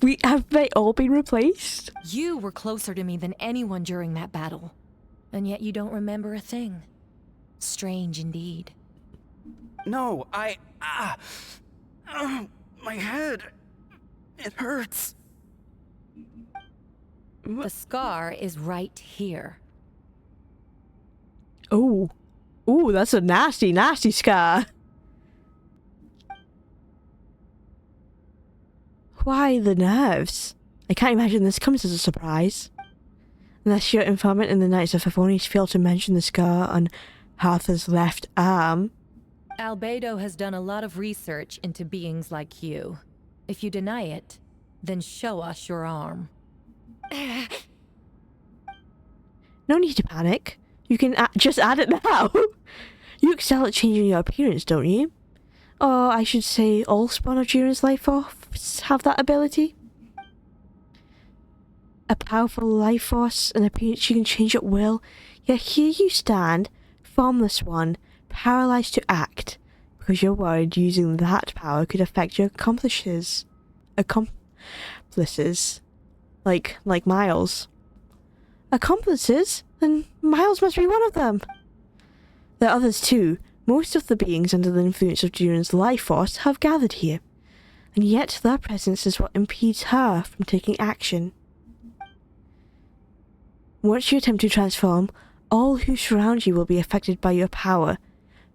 Speaker 1: they all been replaced?
Speaker 6: You were closer to me than anyone during that battle. And yet you don't remember a thing. Strange indeed.
Speaker 8: No, my head. It hurts.
Speaker 6: The scar is right here.
Speaker 1: Oh. Ooh, that's a nasty, nasty scar. Why the nerves? I can't imagine this comes as a surprise. Unless your informant in the Knights of Favonius failed to mention the scar on Hartha's left arm.
Speaker 6: Albedo has done a lot of research into beings like you. If you deny it, then show us your arm.
Speaker 1: No need to panic. You can just add it now. You excel at changing your appearance, don't you? Or I should say all spawn of Jiren's life force have that ability. A powerful life force, an appearance you can change at will. Yet here you stand, formless one, paralyzed to act, because you're worried using that power could affect your accomplices. Like Miles. Accomplices? Then Miles must be one of them. There are others too. Most of the beings under the influence of Jiren's life force have gathered here, and yet their presence is what impedes her from taking action. Once you attempt to transform, all who surround you will be affected by your power.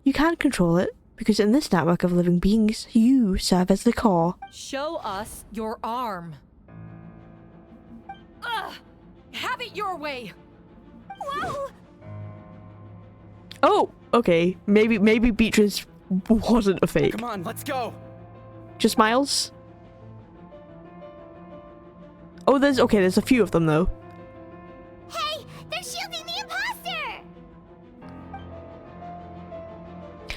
Speaker 1: You can't control it, because in this network of living beings, you serve as the core.
Speaker 6: Show us your arm. Ugh! Have it your way!
Speaker 2: Whoa!
Speaker 1: Oh, okay. Maybe Beatrice wasn't a fake.
Speaker 8: Come on, let's go.
Speaker 1: Just Miles? Oh, there's a few of them though.
Speaker 4: Hey, they're shielding the imposter!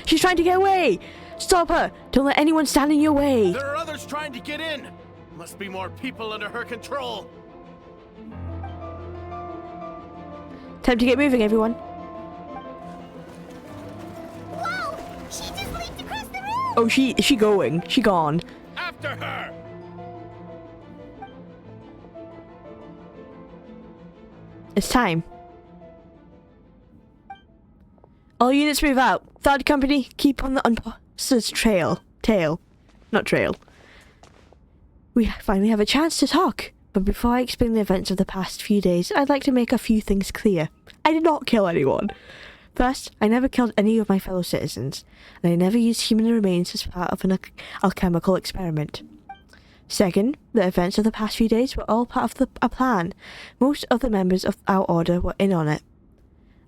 Speaker 1: She's trying to get away! Stop her! Don't let anyone stand in your way!
Speaker 9: There are others trying to get in. Must be more people under her control.
Speaker 1: Time to get moving, everyone.
Speaker 4: Whoa! She just leaped across the room!
Speaker 1: Oh, is she going? She gone.
Speaker 9: After her!
Speaker 1: It's time. All units move out. Third company, keep on the imposter's tail. Not trail. We finally have a chance to talk. But before I explain the events of the past few days, I'd like to make a few things clear. I did not kill anyone. First, I never killed any of my fellow citizens, and I never used human remains as part of an alchemical experiment. Second, the events of the past few days were all part of a plan. Most of the members of our order were in on it.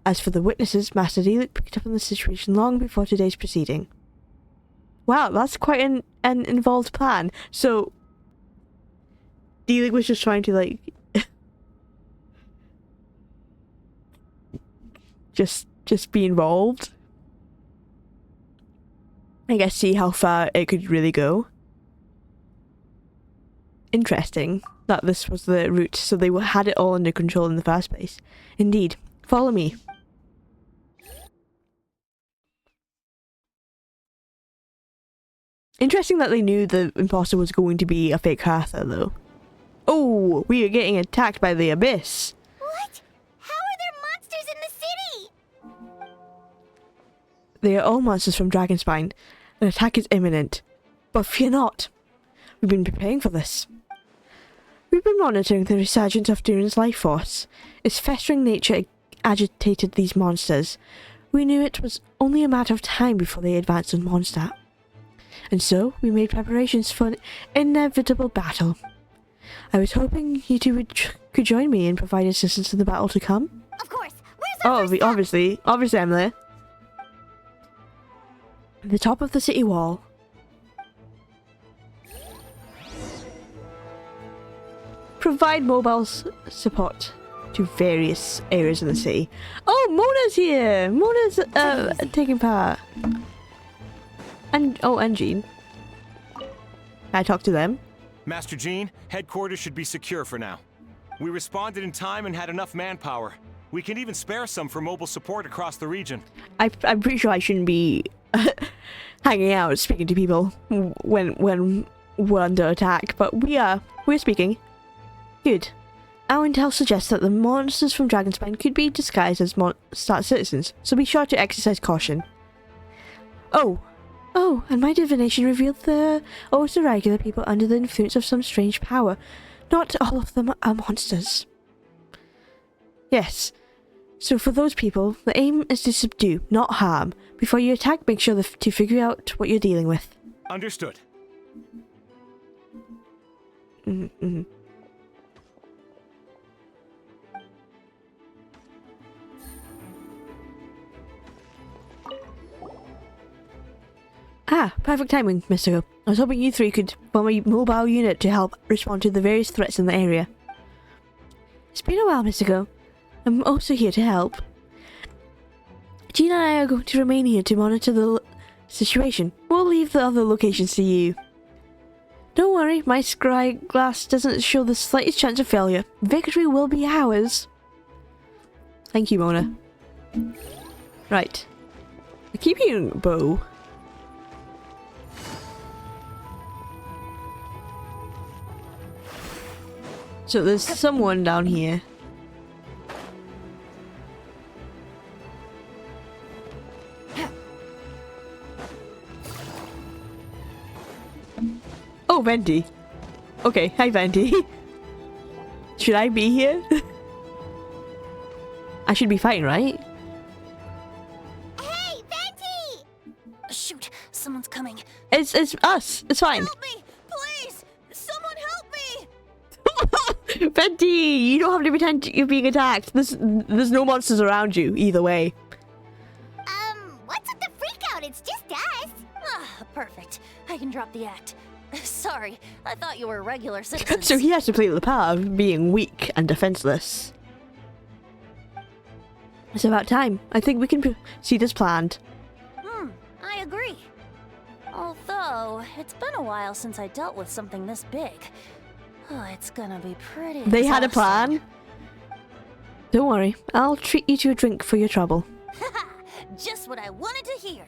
Speaker 1: As for the witnesses, Master Deluc picked up on the situation long before today's proceeding. Wow, that's quite an involved plan. So Deluc was just trying to, like, just be involved. I guess see how far it could really go. Interesting that this was the route, so they had it all under control in the first place. Indeed. Follow me. Interesting that they knew the imposter was going to be a fake Hertha, though. Oh, we are getting attacked by the Abyss.
Speaker 4: What? How are there monsters in the city?
Speaker 1: They are all monsters from Dragonspine. An attack is imminent. But fear not. We've been preparing for this. We've been monitoring the resurgence of Durin's life force. Its festering nature agitated these monsters. We knew it was only a matter of time before they advanced on Mondstadt. And so, we made preparations for an inevitable battle. I was hoping you two could join me and provide assistance in the battle to come.
Speaker 4: Of course. Where's our first stop?
Speaker 1: Obviously, Emily. At the top of the city wall. Provide mobile support to various areas of the city. Oh, Mona's here! Mona's taking part. And Jean. Can I talk to them?
Speaker 10: Master Jean, headquarters should be secure for now. We responded in time and had enough manpower. We can even spare some for mobile support across the region.
Speaker 1: I'm pretty sure I shouldn't be hanging out speaking to people when we're under attack, but we're speaking. Good. Our intel suggests that the monsters from Dragonspine could be disguised as Mondstadt citizens, so be sure to exercise caution. Oh, and my divination revealed the always irregular people under the influence of some strange power. Not all of them are monsters. Yes. So for those people, the aim is to subdue, not harm. Before you attack, make sure to figure out what you're dealing with.
Speaker 10: Understood.
Speaker 1: Mm-hmm. Ah, perfect timing, Mystiko. I was hoping you three could form a mobile unit to help respond to the various threats in the area. It's been a while, Mystiko. I'm also here to help. Gina and I are going to remain here to monitor the situation. We'll leave the other locations to you. Don't worry, my scry glass doesn't show the slightest chance of failure. Victory will be ours. Thank you, Mona. Right. I keep hearing bow. So there's someone down here. Oh, Venti. Okay, hi Venti. Should I be here? I should be fighting, right?
Speaker 4: Hey, Venti!
Speaker 12: Shoot, someone's coming.
Speaker 1: It's us. It's fine.
Speaker 12: Help me! Please! Someone help me!
Speaker 1: Venti, you don't have to pretend you're being attacked. There's no monsters around you, either way.
Speaker 4: What's with the freak out? It's just us.
Speaker 12: Ah, perfect. I can drop the act. Sorry, I thought you were regular citizens.
Speaker 1: So he has to play the part of being weak and defenseless. It's about time. I think we can proceed as planned.
Speaker 12: I agree. Although, it's been a while since I dealt with something this big. Oh, it's gonna be pretty
Speaker 1: They had a
Speaker 12: exhausting.
Speaker 1: plan? Don't worry. I'll treat you to a drink for your trouble.
Speaker 12: Just what I wanted to hear.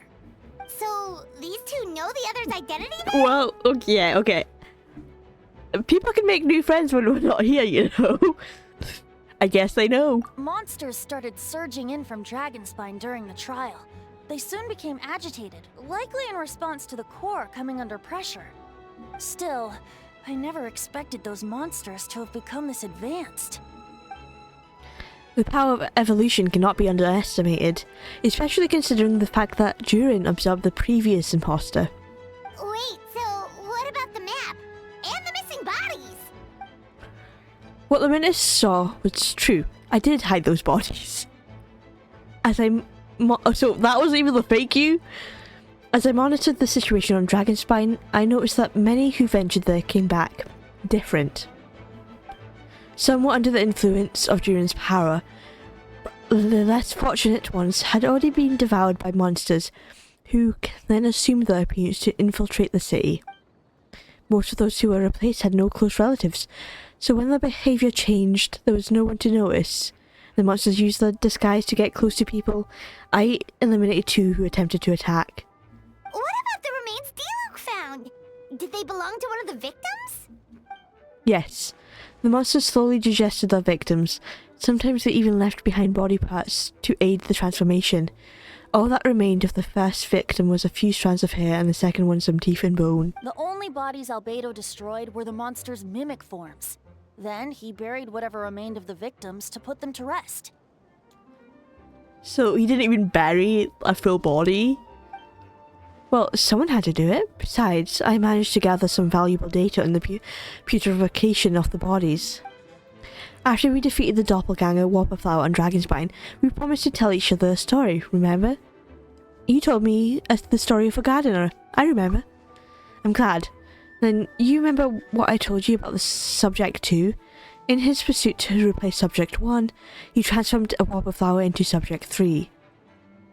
Speaker 4: So, these two know the other's identity then?
Speaker 1: Well, okay. People can make new friends when we're not here, you know. I guess they know.
Speaker 12: Monsters started surging in from Dragonspine during the trial. They soon became agitated, likely in response to the core coming under pressure. Still, I never expected those monsters to have become this advanced.
Speaker 1: The power of evolution cannot be underestimated, especially considering the fact that Durin absorbed the previous imposter.
Speaker 4: Wait, so what about the map? And the missing bodies?
Speaker 1: What the Minister saw was true. I did hide those bodies. So that wasn't even the fake you? As I monitored the situation on Dragonspine, I noticed that many who ventured there came back different. Some were under the influence of Durin's power. The less fortunate ones had already been devoured by monsters, who then assumed their appearance to infiltrate the city. Most of those who were replaced had no close relatives, so when their behaviour changed, there was no one to notice. The monsters used their disguise to get close to people. I eliminated 2 who attempted to attack.
Speaker 4: What about the remains Diluc found? Did they belong to one of the victims?
Speaker 1: Yes. The monsters slowly digested their victims. Sometimes they even left behind body parts to aid the transformation. All that remained of the first victim was a few strands of hair and the second one some teeth and bone.
Speaker 12: The only bodies Albedo destroyed were the monster's mimic forms. Then he buried whatever remained of the victims to put them to rest.
Speaker 1: So he didn't even bury a full body? Well, someone had to do it. Besides, I managed to gather some valuable data on the putrefaction of the bodies. After we defeated the doppelganger, Whopperflower and Dragonspine, we promised to tell each other a story, remember? You told me the story of a gardener. I remember. I'm glad. Then, you remember what I told you about the Subject 2? In his pursuit to replace Subject 1, he transformed a Whopperflower into Subject 3.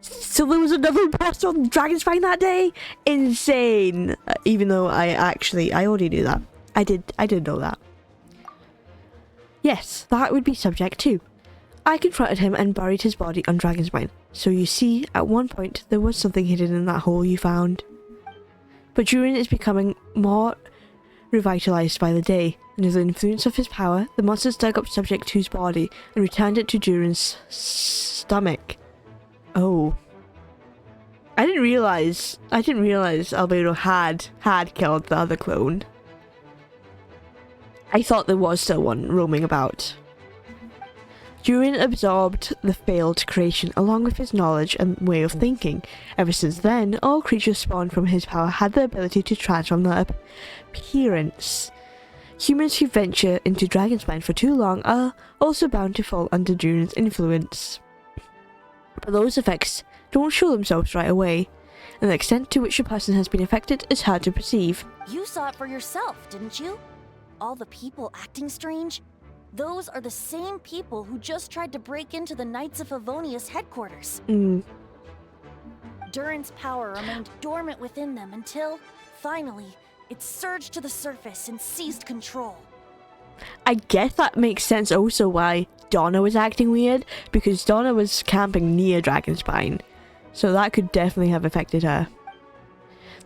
Speaker 1: So there was another imposter on Dragonspine that day? Insane! Even though I already knew that. I did know that. Yes, that would be Subject 2. I confronted him and buried his body on Dragonspine. So you see, at one point, there was something hidden in that hole you found. But Durin is becoming more revitalized by the day. Under the influence of his power, the monsters dug up Subject 2's body and returned it to Durin's stomach. Oh. I didn't realize Albedo had killed the other clone. I thought there was still one roaming about. Durin absorbed the failed creation along with his knowledge and way of thinking. Ever since then, all creatures spawned from his power had the ability to transform their appearance. Humans who venture into Dragonspine for too long are also bound to fall under Durin's influence. But those effects don't show themselves right away, and the extent to which a person has been affected is hard to perceive.
Speaker 12: You saw it for yourself, didn't you? All the people acting strange? Those are the same people who just tried to break into the Knights of Favonius headquarters. Durin's power remained dormant within them until, finally, it surged to the surface and seized control.
Speaker 1: I guess that makes sense also why Donna was acting weird, because Donna was camping near Dragonspine, so that could definitely have affected her.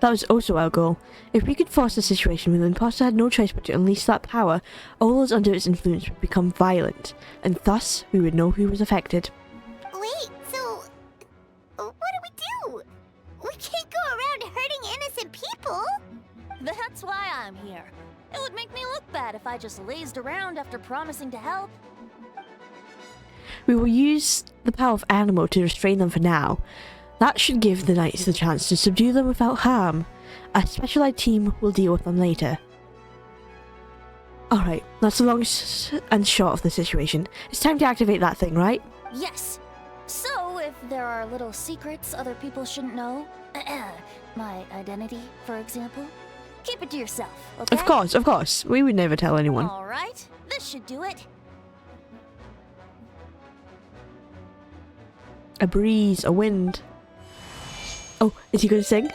Speaker 1: That was also our goal. If we could force the situation where the imposter had no choice but to unleash that power, all those under its influence would become violent, and thus we would know who was affected.
Speaker 4: Wait, so what do? We can't go around hurting innocent people.
Speaker 12: That's why I'm here. It would make me look bad if I just lazed around after promising to help.
Speaker 1: We will use the power of Animo to restrain them for now. That should give the knights the chance to subdue them without harm. A specialized team will deal with them later. Alright, that's the long and short of the situation. It's time to activate that thing, right?
Speaker 12: Yes. So, if there are little secrets other people shouldn't know, my identity, for example, keep it to yourself, okay?
Speaker 1: Of course. We would never tell anyone.
Speaker 12: Alright, this should do it.
Speaker 1: A breeze, a wind. Oh, is he going to sing?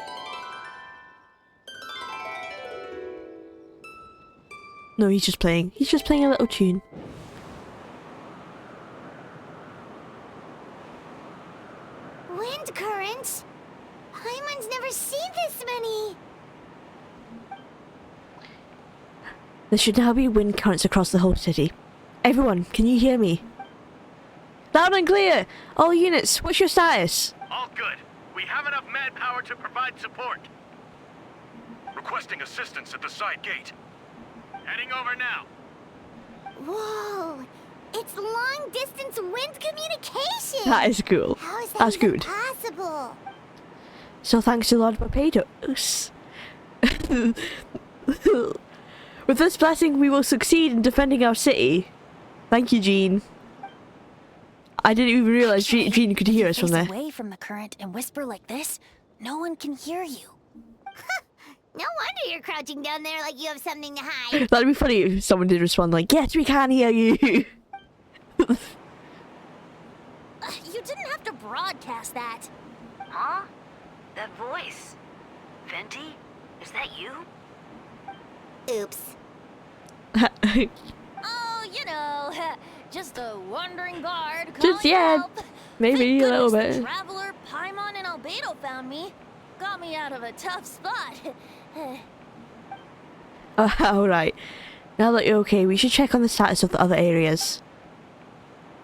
Speaker 1: No, he's just playing. He's just playing a little tune.
Speaker 4: Wind currents? Paimon's never seen this many.
Speaker 1: There should now be wind currents across the whole city. Everyone, can you hear me? Loud and clear! All units, what's your status?
Speaker 15: All good. We have enough manpower to provide support. Requesting assistance at the side gate. Heading over now.
Speaker 4: Whoa! It's long-distance wind communication!
Speaker 1: That is cool.
Speaker 4: How is that
Speaker 1: That's
Speaker 4: even
Speaker 1: good.
Speaker 4: possible?
Speaker 1: So thanks to Lord Barbados. With this blessing, we will succeed in defending our city. Thank you, Jean. I didn't even realize Jean could hear us from there.
Speaker 12: Away from the current and whisper like this, no one can hear you.
Speaker 4: No wonder you're crouching down there like you have something to hide.
Speaker 1: That'd be funny if someone did respond like, yes, we can hear you.
Speaker 12: You didn't have to broadcast that.
Speaker 3: Huh? That voice. Venti? Is that you?
Speaker 4: Oops.
Speaker 12: Oh, you know, just a wandering guard calling
Speaker 1: Just yeah,
Speaker 12: help.
Speaker 1: maybe a little
Speaker 12: Goodness,
Speaker 1: bit.
Speaker 12: the Traveler, Paimon, and Albedo found me. Got me out of a tough spot.
Speaker 1: Alright. Now that you're okay, we should check on the status of the other areas.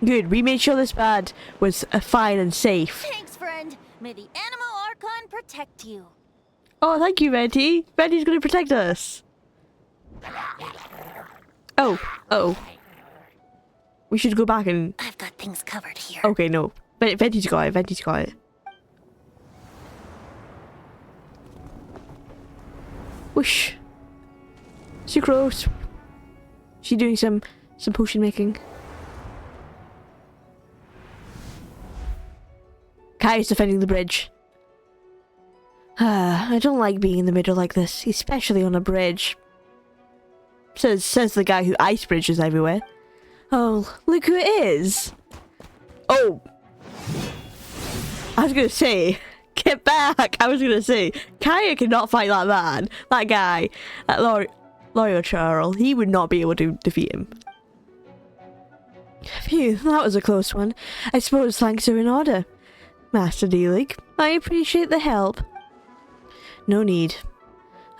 Speaker 1: Good, we made sure this bad was fine and safe.
Speaker 12: Thanks, friend. May the Animo Archon protect you.
Speaker 1: Oh, thank you, Venti. Venti's gonna protect us. Oh, uh-oh. We should go back and...
Speaker 12: I've got things covered here.
Speaker 1: Okay, no. Venti's got it, Venti's got it. Whoosh. Sucrose. She doing some potion making. Kai's defending the bridge. I don't like being in the middle like this, especially on a bridge. Says the guy who ice bridges everywhere. Oh, look who it is! Oh! I was gonna say, get back! I was gonna say, Kaya cannot fight that man. That guy, that Lawyer Charles, he would not be able to defeat him. Phew, that was a close one. I suppose thanks are in order. Master D-League, I appreciate the help. No need.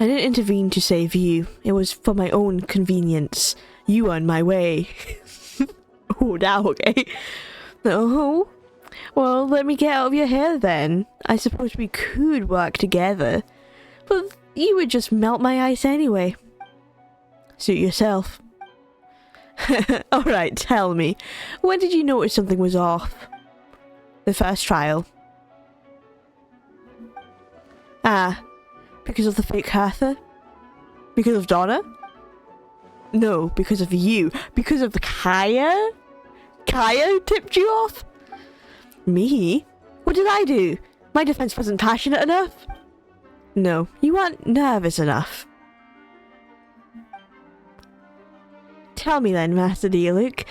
Speaker 1: I didn't intervene to save you. It was for my own convenience. You were in my way. Oh, now, okay. Oh, well, let me get out of your hair then. I suppose we could work together. But you would just melt my ice anyway. Suit yourself. Alright, tell me. When did you notice something was off? The first trial. Ah, because of the fake Hertha? Because of Donna? No, because of you. Because of Kaya? Kaya tipped you off? Me? What did I do? My defense wasn't passionate enough? No, you weren't nervous enough. Tell me then, Master Diluc,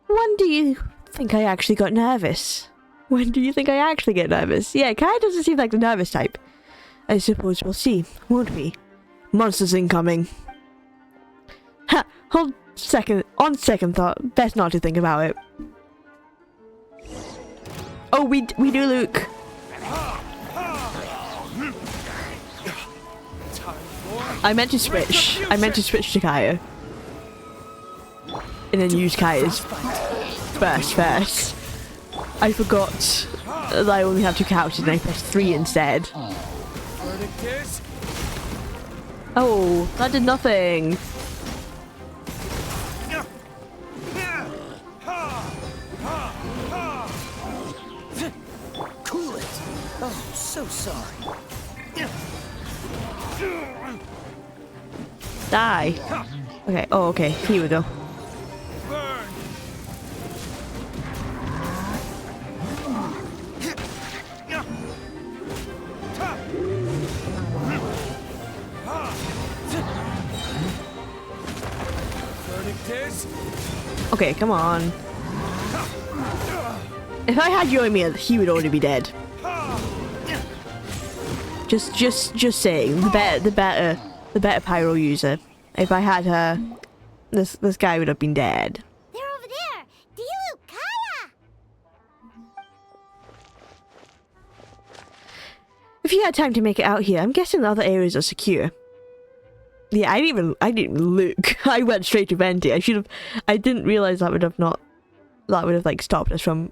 Speaker 1: when do you think I actually got nervous? When do you think I actually get nervous? Yeah, Kaya doesn't seem like the nervous type. I suppose we'll see, won't we? Monsters incoming. Ha! On second thought, best not to think about it. Oh, we do, Luke. I meant to switch. I meant to switch to Kaya. And then use Kaya's first. I forgot that I only have 2 couches and I pressed 3 instead. Oh, that did nothing.
Speaker 16: Cool it. Oh, so sorry.
Speaker 1: Die. Okay, oh, okay, here we go. Okay, come on. If I had Yoimiya, he would already be dead. Just saying. The better pyro user. If I had her, this guy would have been dead.
Speaker 4: They're over there. Diluc, Kaya.
Speaker 1: If you had time to make it out here, I'm guessing the other areas are secure. Yeah, I didn't even look. I went straight to Venti. I didn't realize that would have like stopped us from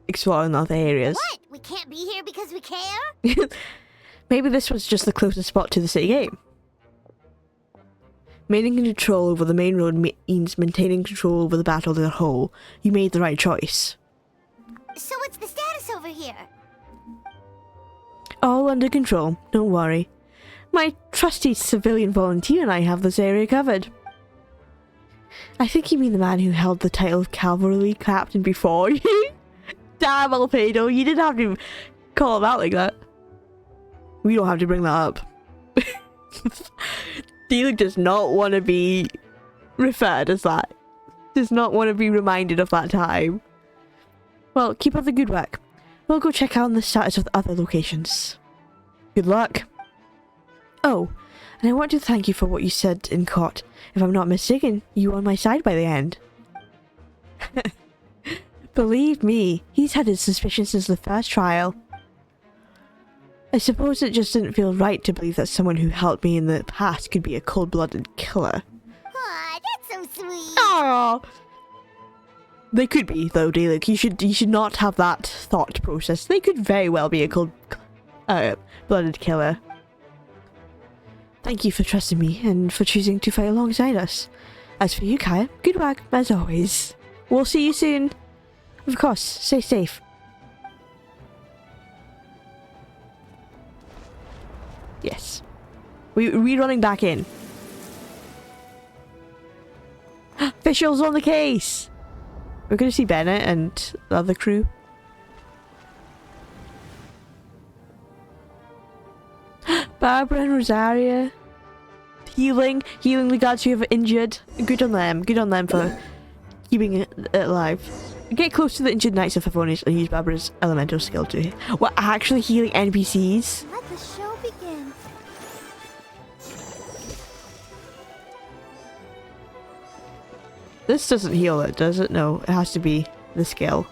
Speaker 1: exploring the other areas.
Speaker 4: What? We can't be here because we care?
Speaker 1: Maybe this was just the closest spot to the city gate. Maintaining control over the main road means maintaining control over the battle as a whole. You made the right choice.
Speaker 4: So what's the status over here?
Speaker 1: All under control, don't worry. My trusty civilian volunteer and I have this area covered. I think you mean the man who held the title of cavalry captain before you? Damn, Albedo, you didn't have to call him out like that. We don't have to bring that up. Diluc does not want to be referred as that. Does not want to be reminded of that time. Well, keep up the good work. We'll go check out the status of the other locations. Good luck. Oh, and I want to thank you for what you said in court. If I'm not mistaken, you were on my side by the end. Believe me, he's had his suspicions since the first trial. I suppose it just didn't feel right to believe that someone who helped me in the past could be a cold-blooded killer.
Speaker 4: Aw, that's so sweet.
Speaker 1: Aww. They could be, though, Diluc. You should not have that thought process. They could very well be a cold-blooded killer. Thank you for trusting me and for choosing to fight alongside us. As for you, Kaya, good work, as always. We'll see you soon. Of course, stay safe. Yes. We're running back in. Officials on the case! We're gonna see Bennett and the other crew. Barbara and Rosaria. Healing the guards who have injured. Good on them for keeping it alive. Get close to the injured knights of Favonius and use Barbara's elemental skill to... We're actually healing NPCs?
Speaker 4: Let the show begin.
Speaker 1: This doesn't heal it, does it? No, it has to be the skill.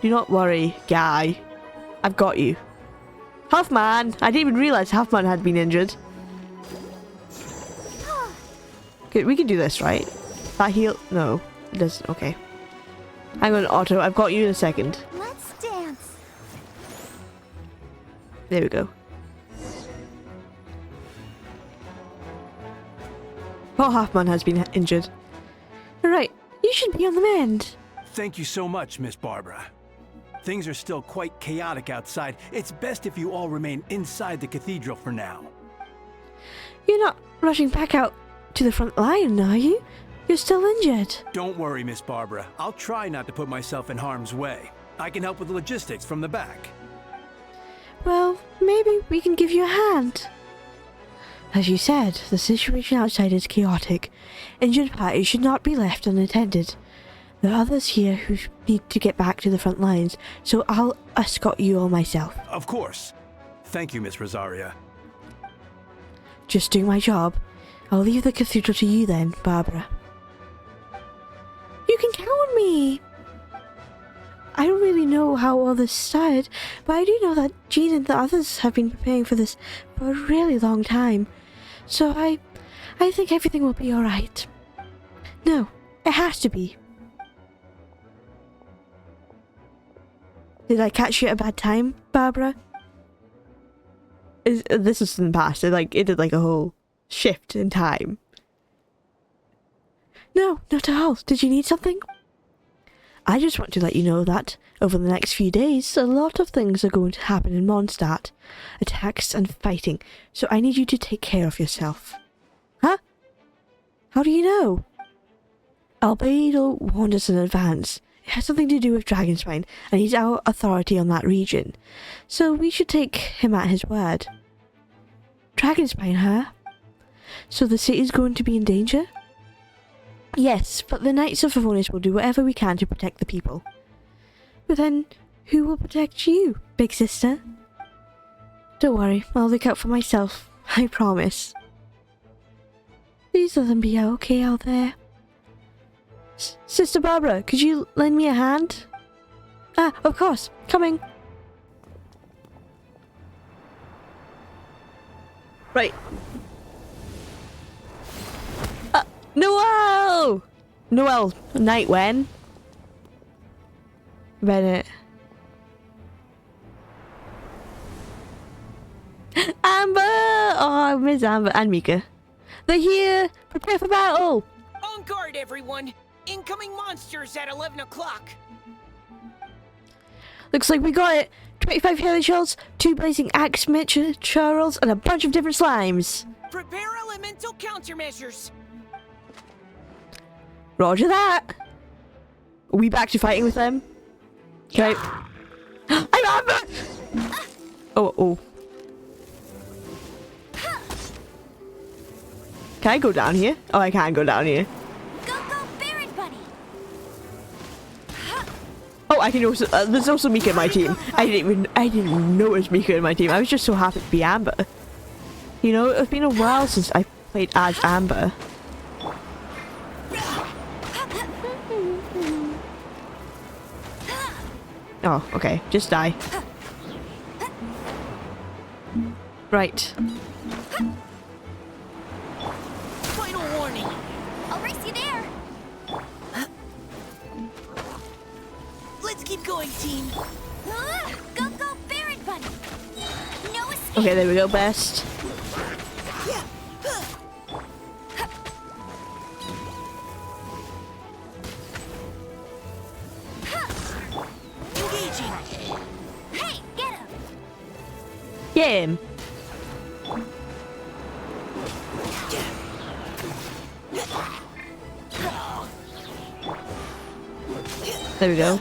Speaker 1: Do not worry, guy. I've got you. Huffman! I didn't even realize Huffman had been injured. Okay, we can do this, right? That heal? No, it doesn't. Okay. Hang on, Otto. I've got you in a second.
Speaker 4: Let's dance.
Speaker 1: There we go. Oh, Huffman has been injured. Alright, you should be on the mend.
Speaker 17: Thank you so much, Miss Barbara. Things are still quite chaotic outside. It's best if you all remain inside the cathedral for now.
Speaker 1: You're not rushing back out to the front line, are you? You're still injured.
Speaker 17: Don't worry, Miss Barbara. I'll try not to put myself in harm's way. I can help with the logistics from the back.
Speaker 1: Well, maybe we can give you a hand. As you said, the situation outside is chaotic. Injured parties should not be left unattended. There are others here who need to get back to the front lines, so I'll escort you all myself.
Speaker 17: Of course. Thank you, Miss Rosaria.
Speaker 1: Just doing my job. I'll leave the cathedral to you then, Barbara. You can count on me! I don't really know how all this started, but I do know that Jean and the others have been preparing for this for a really long time. So I think everything will be alright. No, it has to be. Did I catch you at a bad time, Barbara? This is in the past. It did like a whole shift in time. No, not at all. Did you need something? I just want to let you know that over the next few days, a lot of things are going to happen in Mondstadt. Attacks and fighting. So I need you to take care of yourself. Huh? How do you know? Albedo warned us in advance. It has something to do with Dragonspine, and he's our authority on that region. So we should take him at his word. Dragonspine, huh? So the city's going to be in danger? Yes, but the Knights of Favonius will do whatever we can to protect the people. But then, who will protect you, big sister? Don't worry, I'll look out for myself. I promise. Please let them be okay out there. Sister Barbara, could you lend me a hand? Ah, of course. Coming. Right. Noel! Noel, night when? Bennett. Amber! Oh, I miss Amber and Mika. They're here! Prepare for battle!
Speaker 18: On guard, everyone! Incoming monsters at 11 o'clock!
Speaker 1: Looks like we got it! 25 heli shells, 2 blazing axe charles, and a bunch of different slimes.
Speaker 18: Prepare elemental countermeasures!
Speaker 1: Roger that! Are we back to fighting with them? Okay. I'm Amber! Oh. Can I go down here? Oh, I can't go down here. Oh, I can also. There's also Mika in my team. I didn't notice Mika in my team. I was just so happy to be Amber. You know, it's been a while since I played as Amber. Oh, okay. Just die. Right.
Speaker 18: Final warning.
Speaker 2: I'll race you there.
Speaker 18: Let's keep going, team.
Speaker 2: Go, Baron Bunny. No escape.
Speaker 1: Okay, there we go. Best.
Speaker 18: Engaging.
Speaker 2: Hey, get him.
Speaker 1: Get him. There we go.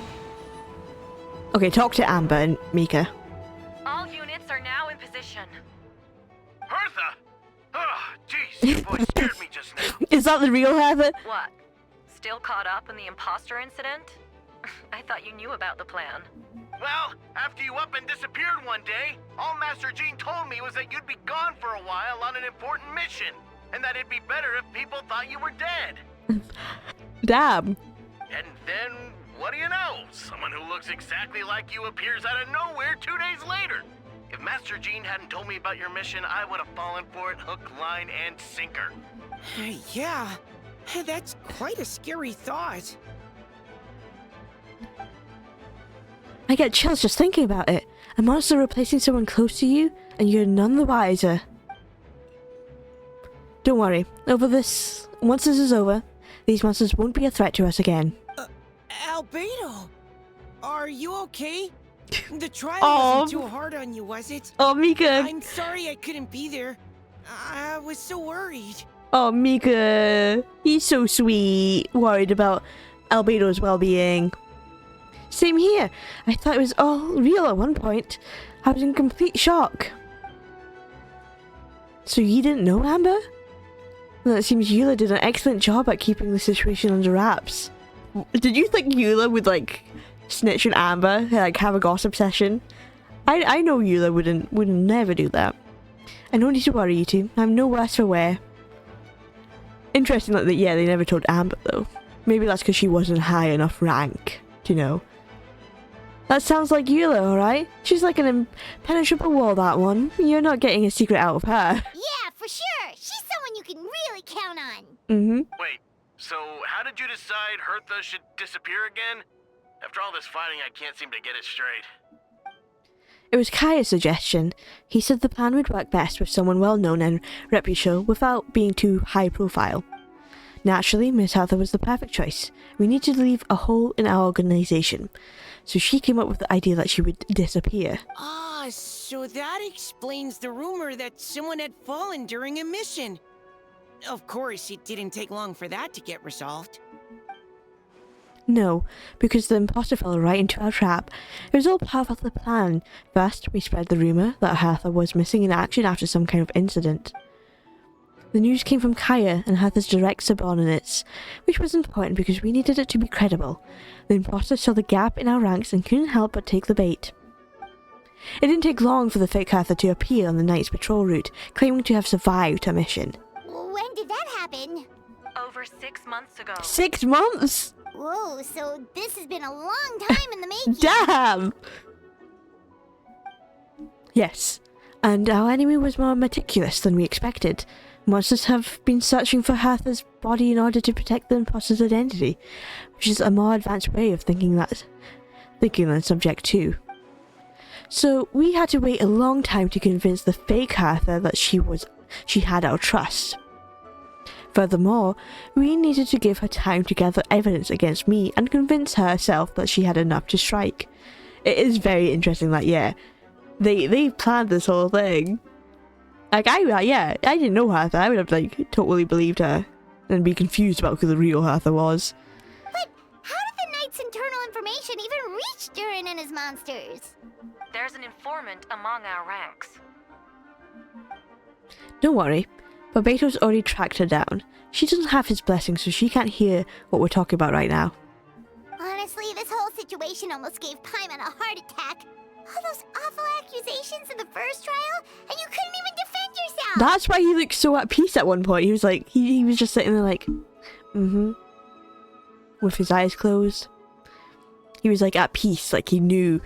Speaker 1: Okay, talk to Amber and Mika.
Speaker 6: All units are now in position.
Speaker 15: Hertha! Oh, jeez, your voice scared me just now.
Speaker 1: Is that the real Heather?
Speaker 6: What? Still caught up in the imposter incident? I thought you knew about the plan.
Speaker 15: Well, after you up and disappeared one day, all Master Jean told me was that you'd be gone for a while on an important mission, and that it'd be better if people thought you were dead.
Speaker 1: Damn.
Speaker 15: And then, what do you know? Someone who looks exactly like you appears out of nowhere 2 days later. If Master Jean hadn't told me about your mission, I would have fallen for it hook, line, and sinker.
Speaker 18: Yeah, that's quite a scary thought.
Speaker 1: I get chills just thinking about it. A monster replacing someone close to you, and you're none the wiser. Don't worry. Once this is over, these monsters won't be a threat to us again.
Speaker 18: Albedo, are you okay? The trial wasn't too hard on you, was it?
Speaker 1: Oh, Mika.
Speaker 18: I'm sorry I couldn't be there. I was so worried.
Speaker 1: Oh, Mika. He's so sweet. Worried about Albedo's well-being. Same here. I thought it was all real at one point. I was in complete shock. So you didn't know, Amber? Well, it seems Eula did an excellent job at keeping the situation under wraps. Did you think Eula would, like, snitch on Amber? Like, have a gossip session? I know Eula would never do that. I don't need to worry you two. I'm no worse for wear. Interesting that, yeah, they never told Amber, though. Maybe that's because she wasn't high enough rank, you know. That sounds like Eula, alright? She's like an impenetrable wall, that one. You're not getting a secret out of her.
Speaker 4: Yeah, for sure. She's someone you can really count on.
Speaker 1: Mm-hmm.
Speaker 15: Wait, so how did you decide Hertha should disappear again? After all this fighting, I can't seem to get it straight.
Speaker 1: It was Kaya's suggestion. He said the plan would work best with someone well-known and reputable without being too high-profile. Naturally, Miss Hertha was the perfect choice. We needed to leave a hole in our organization. So she came up with the idea that she would disappear.
Speaker 18: Ah, so that explains the rumor that someone had fallen during a mission. Of course, it didn't take long for that to get resolved.
Speaker 1: No, because the imposter fell right into our trap. It was all part of the plan. First, we spread the rumor that Hertha was missing in action after some kind of incident. The news came from Kaya and Hertha's direct subordinates, which was important because we needed it to be credible. The imposter saw the gap in our ranks and couldn't help but take the bait. It didn't take long for the fake Hertha to appear on the night's patrol route, claiming to have survived her mission.
Speaker 4: When did that happen?
Speaker 6: Over 6 months ago.
Speaker 1: 6 months?!
Speaker 4: Whoa, so this has been a long time in the making.
Speaker 1: Damn! Yes, and our enemy was more meticulous than we expected. Monsters have been searching for Hertha's body in order to protect the imposter's identity, which is a more advanced way of thinking than Subject 2. So we had to wait a long time to convince the fake Hertha that she had our trust. Furthermore, we needed to give her time to gather evidence against me and convince herself that she had enough to strike. It is very interesting that, yeah, they planned this whole thing. Like, I didn't know Hertha. I would have, like, totally believed her and be confused about who the real Hertha was.
Speaker 4: But how did the Knight's internal information even reach Durin and his monsters?
Speaker 6: There's an informant among our ranks.
Speaker 1: Don't worry. Barbato's already tracked her down. She doesn't have his blessing, so she can't hear what we're talking about right now.
Speaker 4: Honestly, this whole situation almost gave Paimon a heart attack. All those awful accusations in the first trial, and you couldn't even defend yourself!
Speaker 1: That's why he looked so at peace at one point. He was like, he was just sitting there like, with his eyes closed. He was like at peace, like he knew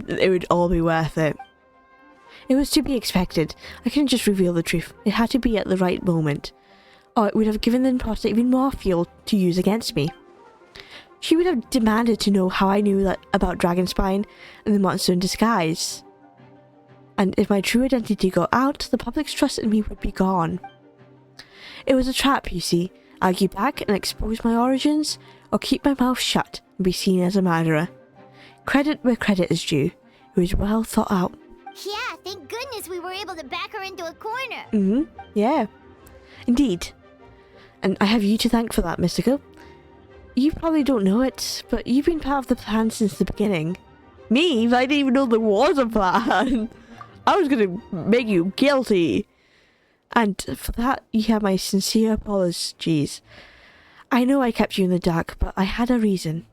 Speaker 1: it would all be worth it. It was to be expected. I couldn't just reveal the truth. It had to be at the right moment. Or it would have given the imposter even more fuel to use against me. She would have demanded to know how I knew that about Dragonspine and the monster in disguise. And if my true identity got out, the public's trust in me would be gone. It was a trap, you see. Argue back and expose my origins, or keep my mouth shut and be seen as a murderer. Credit where credit is due. It was well thought out.
Speaker 4: Yeah, thank goodness we were able to back her into a corner.
Speaker 1: Yeah. Indeed. And I have you to thank for that, Mystico. You probably don't know it, but you've been part of the plan since the beginning. Me? I didn't even know there was a plan. I was gonna make you guilty. And for that, you have my sincere apologies. I know I kept you in the dark, but I had a reason.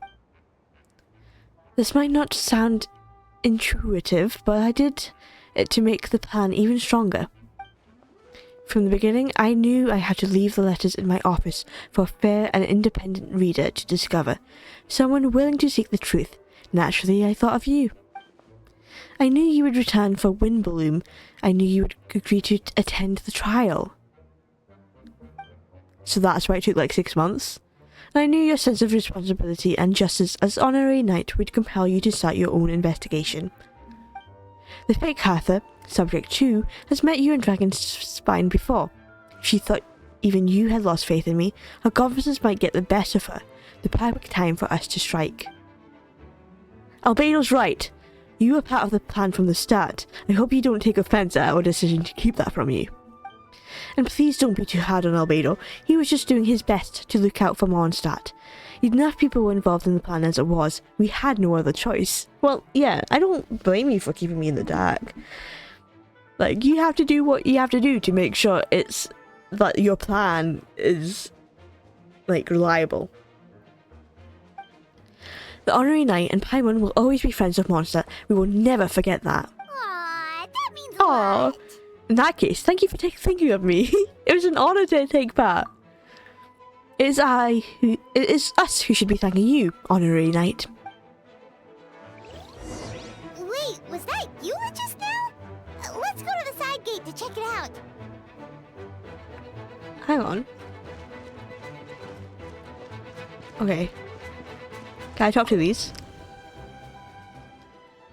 Speaker 1: This might not sound intuitive, but I did it to make the plan even stronger. From the beginning, I knew I had to leave the letters in my office for a fair and independent reader to discover. Someone willing to seek the truth. Naturally, I thought of you. I knew you would return for Windbloom. I knew you would agree to attend the trial. So that's why it took like 6 months. I knew your sense of responsibility and justice as honorary knight would compel you to start your own investigation. The fake Hertha, subject 2, has met you in Dragonspine before. If she thought even you had lost faith in me, her confidence might get the best of her. The perfect time for us to strike. Albedo's right. You were part of the plan from the start. I hope you don't take offense at our decision to keep that from you. And please don't be too hard on Albedo. He was just doing his best to look out for Mondstadt. Enough people were involved in the plan as it was. We had no other choice. Well, yeah, I don't blame you for keeping me in the dark. Like, you have to do what you have to do to make sure it's that your plan is, like, reliable. The honorary knight and Paimon will always be friends of Mondstadt. We will never forget that.
Speaker 4: Aww, that means
Speaker 1: a
Speaker 4: lot.
Speaker 1: In that case, thank you for thinking of me. It was an honor to take part. It is us who should be thanking you, honorary knight.
Speaker 4: Wait, was that you just now? Let's go to the side gate to check it out.
Speaker 1: Hang on. Okay. Can I talk to these?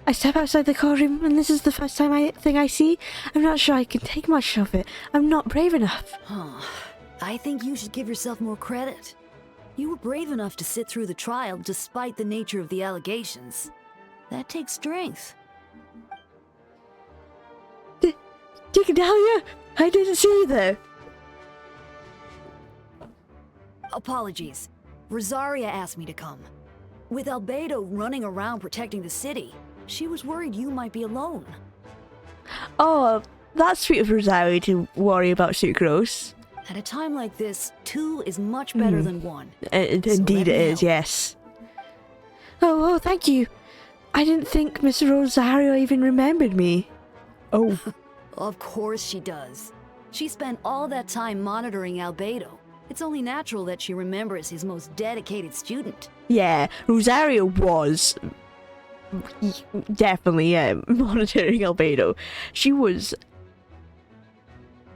Speaker 1: I step outside the courtroom and this is the first thing I see. I'm not sure I can take much of it. I'm not brave enough.
Speaker 11: Huh. I think you should give yourself more credit. You were brave enough to sit through the trial despite the nature of the allegations. That takes strength.
Speaker 1: Dahlia, I didn't see you there.
Speaker 11: Apologies. Rosaria asked me to come. With Albedo running around protecting the city, she was worried you might be alone.
Speaker 1: Oh, that's sweet of Rosario to worry about Sucrose.
Speaker 11: At a time like this, 2 is much better than 1.
Speaker 1: Indeed it is, yes. Oh, thank you. I didn't think Miss Rosario even remembered me. Oh.
Speaker 11: Of course she does. She spent all that time monitoring Albedo. It's only natural that she remembers his most dedicated student.
Speaker 1: Yeah, Rosario was definitely monitoring Albedo. She was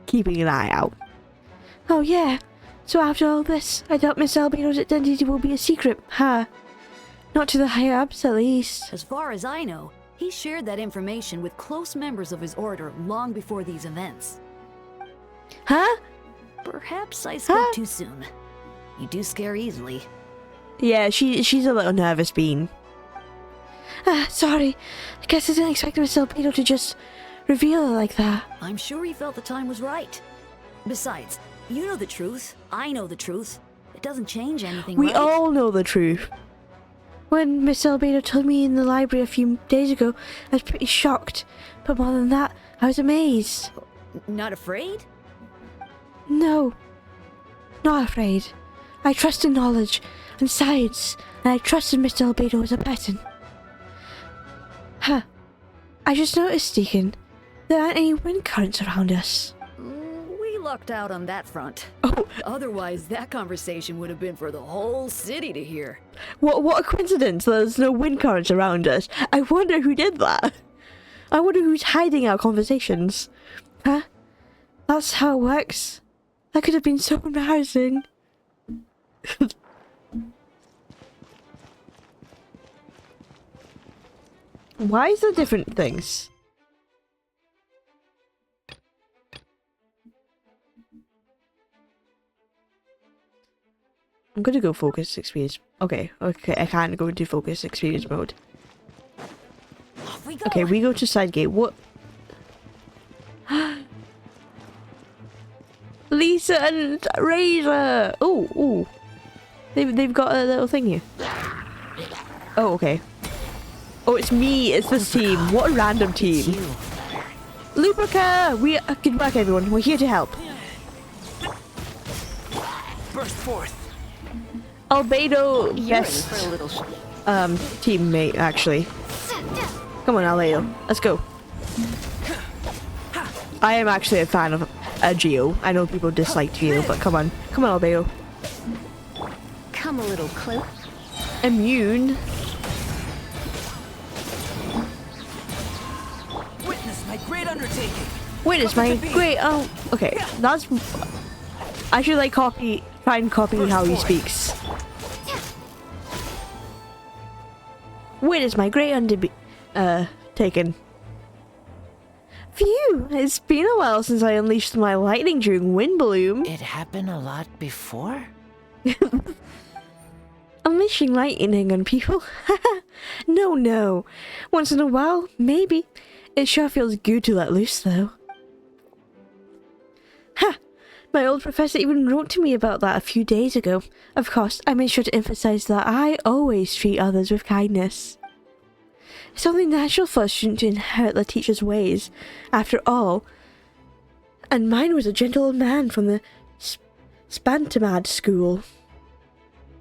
Speaker 1: keeping an eye out. Oh yeah, so after all this, I doubt Miss Albedo's identity will be a secret, huh? Not to the higher-ups, at least.
Speaker 11: As far as I know, he shared that information with close members of his order long before these events.
Speaker 1: Huh?
Speaker 11: Perhaps I spoke too soon. You do scare easily.
Speaker 1: Yeah, she's a little nervous bean. Sorry. I guess I didn't expect Miss Albedo to just reveal it like that.
Speaker 11: I'm sure he felt the time was right. Besides, you know the truth. I know the truth. It doesn't change anything,
Speaker 1: We
Speaker 11: right?
Speaker 1: all know the truth. When Miss Albedo told me in the library a few days ago, I was pretty shocked. But more than that, I was amazed.
Speaker 11: Not afraid?
Speaker 1: No. Not afraid. I trust in knowledge and science, and I trusted Mr. Albedo as a person. Huh. I just noticed, Deacon, there aren't any wind currents around us.
Speaker 11: We lucked out on that front.
Speaker 1: Oh.
Speaker 11: Otherwise, that conversation would have been for the whole city to hear.
Speaker 1: What a coincidence, there's no wind currents around us. I wonder who did that. I wonder who's hiding our conversations. Huh? That's how it works. That could have been so embarrassing. Why is there different things? I'm gonna go focus experience. Okay, I can't go into focus experience mode.
Speaker 11: Off we go.
Speaker 1: Okay, we go to side gate. What? Lisa and Razor! Oh. They've got a little thing here. Oh, okay. Oh, it's me. It's this team. What a random team. Lubrica! Good work, everyone. We're here to help.
Speaker 16: Burst forth.
Speaker 1: Albedo, best teammate, actually. Come on, Albedo. Let's go. I am actually a fan of Geo. I know people dislike Geo, but come on. Come on, Albedo.
Speaker 13: Come a little close.
Speaker 1: Witness my great. Oh, okay. That's. I should like try and copy how he speaks. Witness my great taken. Phew! It's been a while since I unleashed my lightning during Wind Bloom.
Speaker 19: It happened a lot before?
Speaker 1: Unleashing lightning on people? No. Once in a while, maybe. It sure feels good to let loose, though. Ha! My old professor even wrote to me about that a few days ago. Of course, I made sure to emphasize that I always treat others with kindness. It's only natural for a student to inherit the teacher's ways, after all. And mine was a gentle old man from the Spantamad school.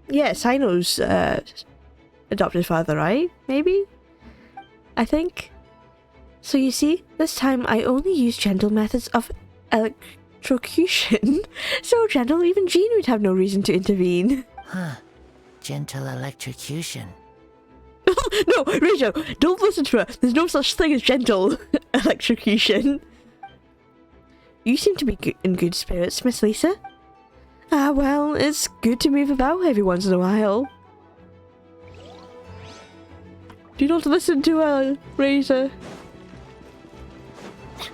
Speaker 1: Yes, Sino's adopted father, right? Maybe? I think. So you see, this time I only used gentle methods of electrocution. So gentle, even Jean would have no reason to intervene.
Speaker 19: Huh. Gentle electrocution.
Speaker 1: No, Rachel, don't listen to her. There's no such thing as gentle electrocution. You seem to be in good spirits, Miss Lisa. Ah, well, it's good to move about every once in a while. Do not listen to her, Razor.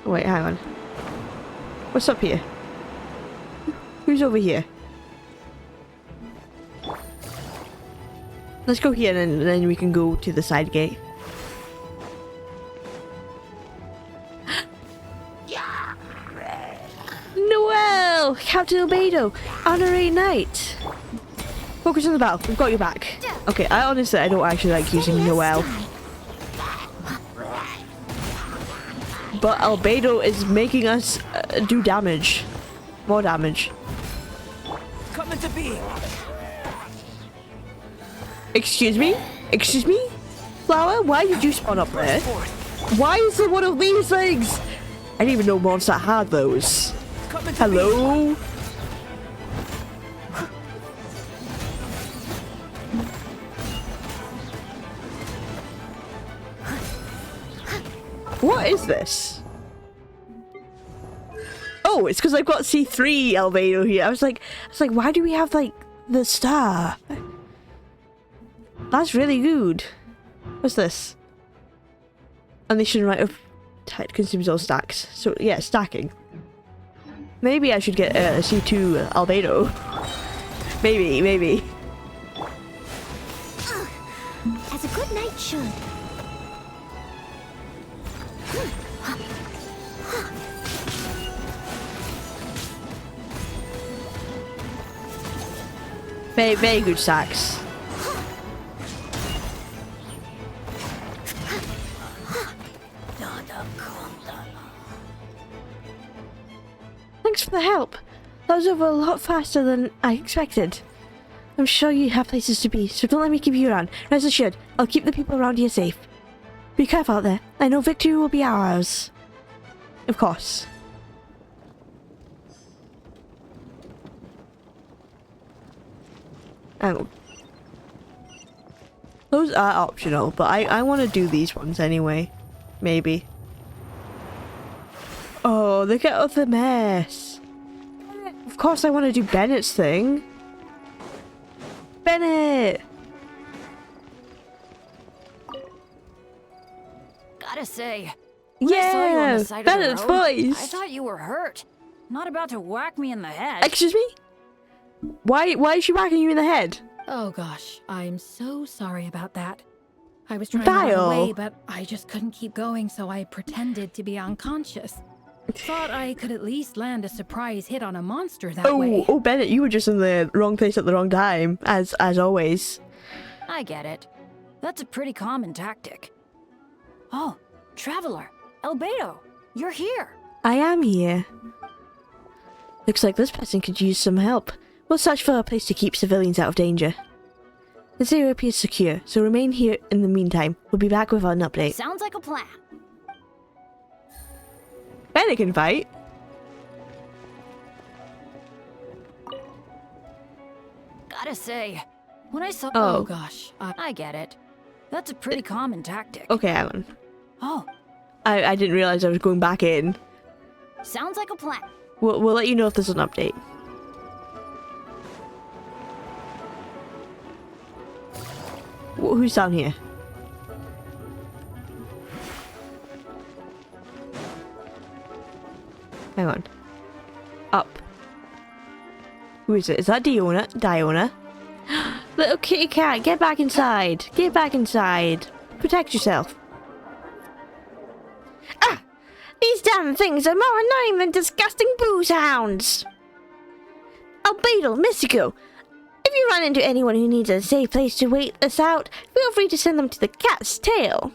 Speaker 1: Oh, wait, hang on. What's up here? Who's over here? Let's go here and then we can go to the side gate. Noel! Captain Albedo! Honorary Knight! Focus on the battle. We've got your back. Okay, I don't actually like using Noel. But Albedo is making us do damage. More damage.
Speaker 16: Come into being.
Speaker 1: Excuse me? Excuse me? Flower, why did you spawn up there? Why is there one of these things? I didn't even know Mondstadt had those. Hello? What is this? Oh, it's because I've got C3 Albedo here. I was like, why do we have like the star? That's really good. What's this? Unleashing right of tide consumes all stacks. So yeah, stacking. Maybe I should get a C2 Albedo. Maybe.
Speaker 4: As a good knight should.
Speaker 1: Very good stacks. Thanks for the help. That was over a lot faster than I expected. I'm sure you have places to be, so don't let me keep you around. Rest assured, I'll keep the people around here safe. Be careful out there. I know victory will be ours. Of course. Oh. Those are optional, but I want to do these ones anyway. Maybe. Oh, look at the mess. Of course I want to do Bennett's thing. Bennett!
Speaker 11: Gotta say, when I saw you on the side
Speaker 1: Bennett's
Speaker 11: of the road,
Speaker 1: voice!
Speaker 11: I thought you were hurt. Not about to whack me in the head.
Speaker 1: Excuse me? Why is she whacking you in the head?
Speaker 20: Oh gosh, I'm so sorry about that. I was trying to run away, but I just couldn't keep going, so I pretended to be unconscious. Thought I could at least land a surprise hit on a monster that way.
Speaker 1: Oh, Bennett, you were just in the wrong place at the wrong time, as always.
Speaker 11: I get it. That's a pretty common tactic. Oh, Traveler, Albedo, you're here.
Speaker 1: I am here. Looks like this person could use some help. We'll search for a place to keep civilians out of danger. This area appears secure, so remain here in the meantime. We'll be back with an update.
Speaker 11: Sounds like a plan.
Speaker 1: Bennett can fight.
Speaker 11: Gotta say, when I saw—
Speaker 1: Oh.
Speaker 11: Oh gosh, I get it. That's a pretty common tactic.
Speaker 1: Okay, Alan.
Speaker 11: Oh,
Speaker 1: I didn't realize I was going back in.
Speaker 11: Sounds like a plan.
Speaker 1: We'll let you know if there's an update. Who's down here? Hang on. Up. Who is it? Is that Diona? Diona? Little kitty cat, get back inside. Get back inside. Protect yourself. Ah! These damn things are more annoying than disgusting booze hounds. Albedo, Mystico, if you run into anyone who needs a safe place to wait us out, feel free to send them to the Cat's Tail.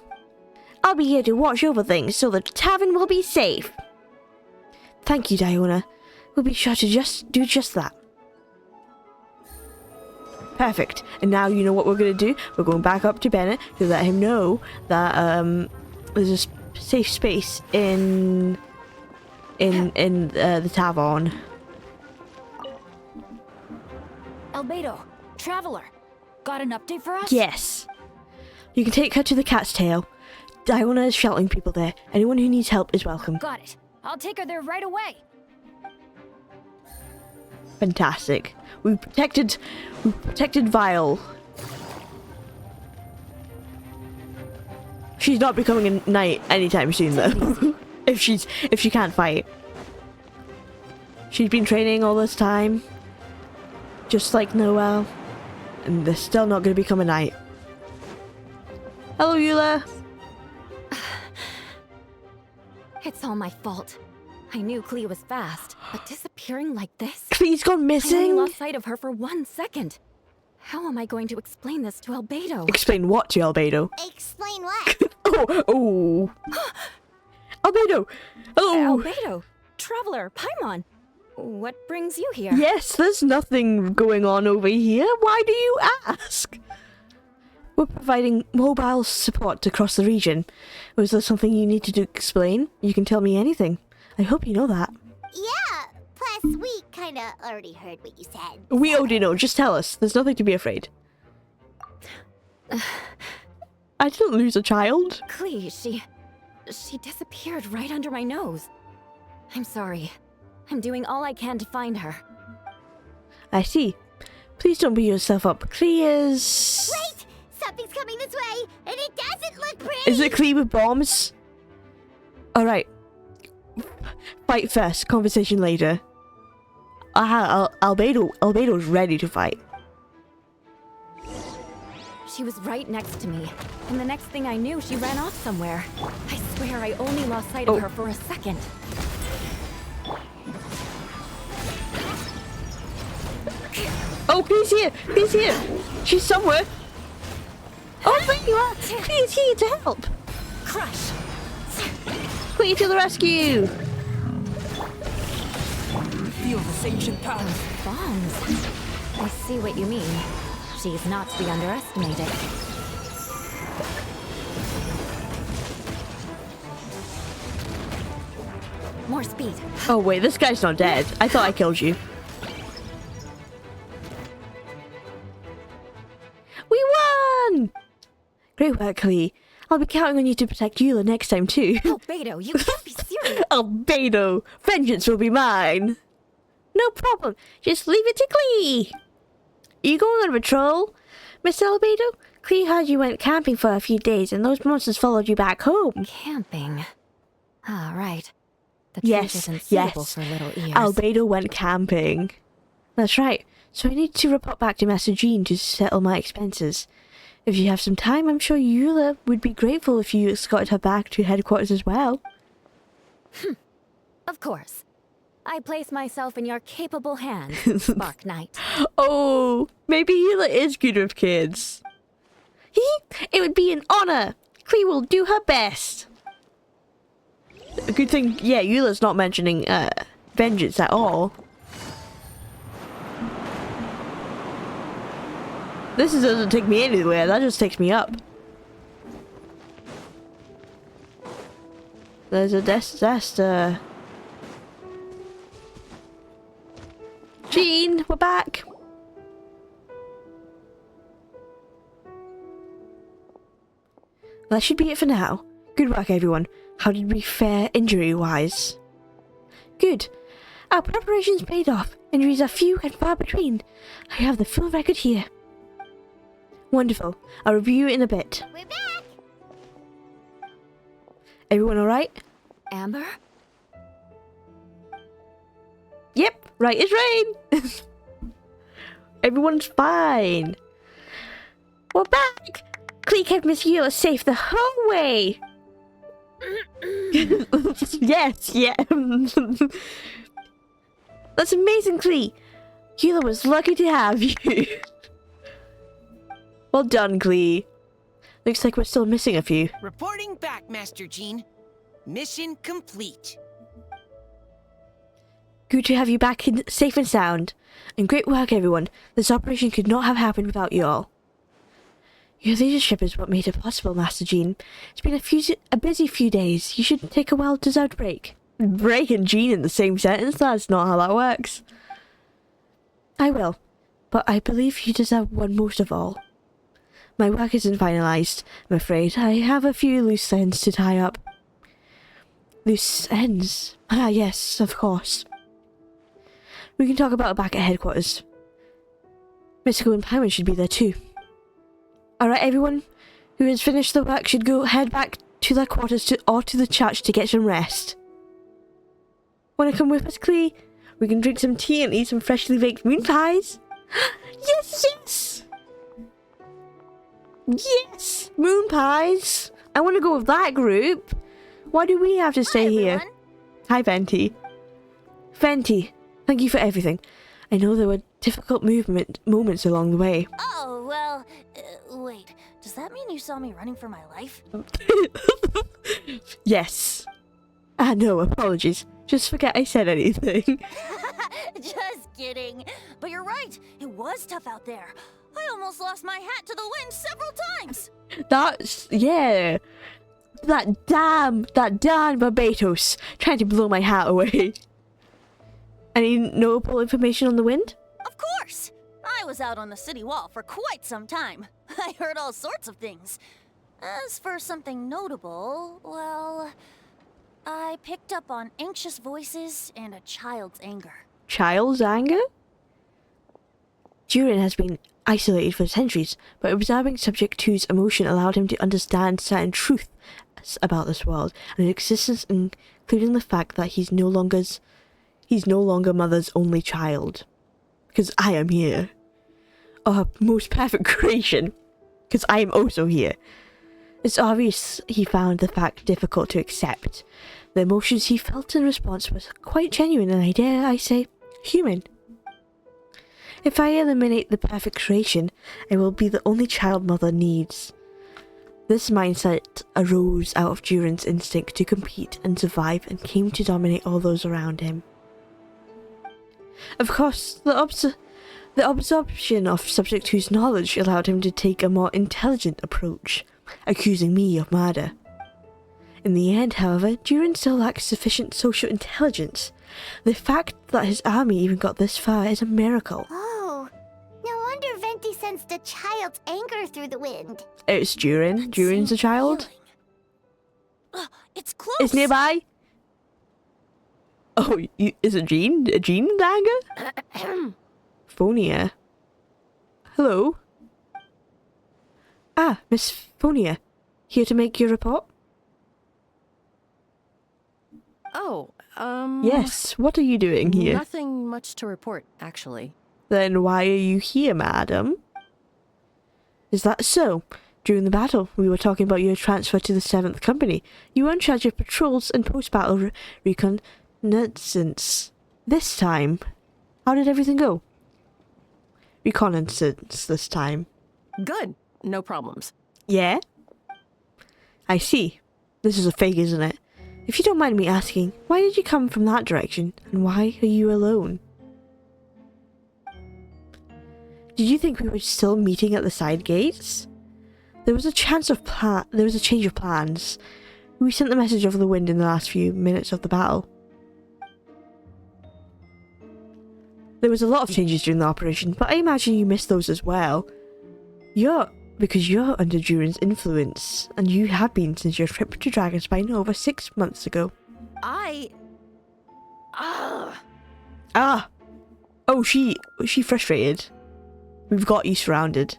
Speaker 1: I'll be here to watch over things so the tavern will be safe. Thank you, Diona. We'll be sure to do just that. Perfect. And now you know what we're going to do. We're going back up to Bennett to let him know that there's a safe space in the tavern.
Speaker 11: Albedo, Traveler, got an update for us?
Speaker 1: Yes. You can take her to the Cat's Tail. Diona is sheltering people there. Anyone who needs help is welcome.
Speaker 11: Got it. I'll take her there right away.
Speaker 1: Fantastic. We protected Vile. She's not becoming a knight anytime soon though. if she can't fight. She's been training all this time. Just like Noelle. And they're still not going to become a knight. Hello, Eula.
Speaker 13: It's all my fault. I knew Clea was fast, but disappearing like this?
Speaker 1: Clea's gone missing?
Speaker 13: I only lost sight of her for 1 second. How am I going to explain this to Albedo?
Speaker 1: Explain what to Albedo?
Speaker 4: Explain what?
Speaker 1: oh. Albedo! Hello!
Speaker 13: Albedo! Traveler, Paimon! What brings you here?
Speaker 1: Yes, there's nothing going on over here. Why do you ask? We're providing mobile support across the region. Was there something you need to explain? You can tell me anything. I hope you know that.
Speaker 4: Yeah, plus we kinda already heard what you said.
Speaker 1: We already know, just tell us. There's nothing to be afraid. I didn't lose a child.
Speaker 13: Clea, she disappeared right under my nose. I'm sorry. I'm doing all I can to find her.
Speaker 1: I see. Please don't beat yourself up. Clea is...
Speaker 4: Wait! Something's coming this way, and it doesn't look pretty!
Speaker 1: Is it Clea with bombs? Alright. Fight first, conversation later. Albedo's ready to fight.
Speaker 13: She was right next to me, and the next thing I knew, she ran off somewhere. I swear I only lost sight of her for a second.
Speaker 1: Oh, Clea's here! Clea's here! She's somewhere! Oh, there you are! Clea's here to help!
Speaker 11: Crush!
Speaker 1: Clea to the rescue!
Speaker 16: Feel this ancient power.
Speaker 13: Bombs. I see what you mean. She's not to be underestimated. More speed.
Speaker 1: Oh wait, this guy's not dead. I thought I killed you. We won! Great work, Clea. I'll be counting on you to protect Eula next time too.
Speaker 13: Albedo, you can't be serious.
Speaker 1: Albedo, vengeance will be mine. No problem. Just leave it to Clea. Are you going on a patrol, Mr. Albedo? Clea heard you went camping for a few days and those monsters followed you back home.
Speaker 13: Camping? Ah, right. The truth isn't suitable for little ears.
Speaker 1: Albedo went camping. That's right. So I need to report back to Master Jean to settle my expenses. If you have some time, I'm sure Eula would be grateful if you escorted her back to headquarters as well.
Speaker 13: Of course. I place myself in your capable hands, Spark Knight.
Speaker 1: Oh, maybe Eula is good with kids. It would be an honor. Clea will do her best. A good thing, yeah, Eula's not mentioning vengeance at all. This doesn't take me anywhere, that just takes me up. There's a Desta. Jean, we're back. That should be it for now. Good work, everyone. How did we fare injury-wise? Good. Our preparations paid off. Injuries are few and far between. I have the full record here. Wonderful. I'll review it in a bit.
Speaker 4: We're back!
Speaker 1: Everyone alright?
Speaker 11: Amber?
Speaker 1: Yep, right as rain. Everyone's fine. We're back. Clee kept Miss Eula safe the whole way. Yes, yeah. That's amazing, Clee. Eula was lucky to have you. Well done, Clee. Looks like we're still missing a few.
Speaker 18: Reporting back, Master Jean. Mission complete.
Speaker 1: Good to have you back in safe and sound. And great work, everyone. This operation could not have happened without you all. Your leadership is what made it possible, Master Jean. It's been a busy few days. You should take a well-deserved break. Break and Jean in the same sentence? That's not how that works. I will. But I believe you deserve one most of all. My work isn't finalized, I'm afraid. I have a few loose ends to tie up. Loose ends? Ah, yes, of course. We can talk about it back at headquarters. Mystico and Paimon should be there too. Alright, everyone who has finished the work should head back to their quarters or to the church to get some rest. Wanna come with us, Clee? We can drink some tea and eat some freshly baked moon pies. Yes, yes! Yes! Moon pies! I want to go with that group. Why do we have to stay here? Hi, Venti. Venti, thank you for everything. I know there were difficult moments along the way.
Speaker 12: Oh, well, wait. Does that mean you saw me running for my life?
Speaker 1: Yes. Ah, no, apologies. Just forget I said anything.
Speaker 12: Just kidding. But you're right. It was tough out there. I almost lost my hat to the wind several times.
Speaker 1: That's, yeah. That damn Barbados trying to blow my hat away. Any notable information on the wind?
Speaker 12: Of course. I was out on the city wall for quite some time. I heard all sorts of things. As for something notable, well, I picked up on anxious voices and a child's anger.
Speaker 1: Child's anger? Durin has been isolated for centuries, but observing Subject 2's emotion allowed him to understand certain truths about this world and its existence, including the fact that he's no longer Mother's only child. Because I am here. Our most perfect creation. Because I am also here. It's obvious he found the fact difficult to accept. The emotions he felt in response was quite genuine and I dare I say, human. If I eliminate the perfect creation, I will be the only child Mother needs. This mindset arose out of Durin's instinct to compete and survive and came to dominate all those around him. Of course, the absorption of Subject 2's knowledge allowed him to take a more intelligent approach, accusing me of murder. In the end, however, Durin still lacks sufficient social intelligence. The fact that his army even got this far is a miracle.
Speaker 4: Oh, no wonder Venti sensed a child's anger through the wind.
Speaker 1: It's Durin. Durin's a child.
Speaker 12: It's close.
Speaker 1: It's nearby. Oh, is it Jean? A Jean's anger? Phonia. Hello. Ah, Miss Phonia. Here to make your report?
Speaker 21: Oh,
Speaker 1: Yes, what are you doing here?
Speaker 21: Nothing much to report, actually.
Speaker 1: Then why are you here, madam? Is that so? During the battle, we were talking about your transfer to the 7th Company. You were in charge of patrols and post-battle reconnaissance. This time, how did everything go? Reconnaissance this time.
Speaker 21: Good. No problems.
Speaker 1: Yeah? I see. This is a fake, isn't it? If you don't mind me asking, why did you come from that direction, and why are you alone? Did you think we were still meeting at the side gates? There was a change of plans. We sent the message over the wind in the last few minutes of the battle. There was a lot of changes during the operation, but I imagine you missed those as well. You're because you're under Durin's influence, and you have been since your trip to Dragonspine over 6 months ago. Oh, she frustrated. We've got you surrounded.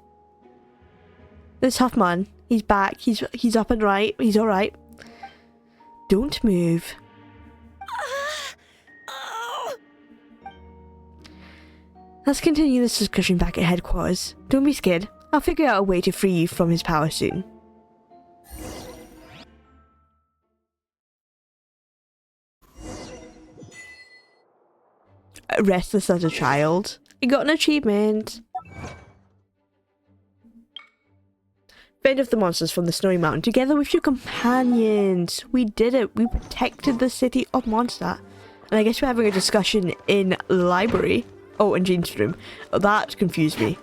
Speaker 1: This Huffman, he's back. He's up and right. He's all right. Don't move. Let's continue this discussion back at headquarters. Don't be scared. I'll figure out a way to free you from his power soon. Restless as a child. You got an achievement. Fend off the monsters from the Snowy Mountain together with your companions. We did it. We protected the city of Mondstadt. And I guess we're having a discussion in the library. Oh, in Jean's room. Oh, that confused me.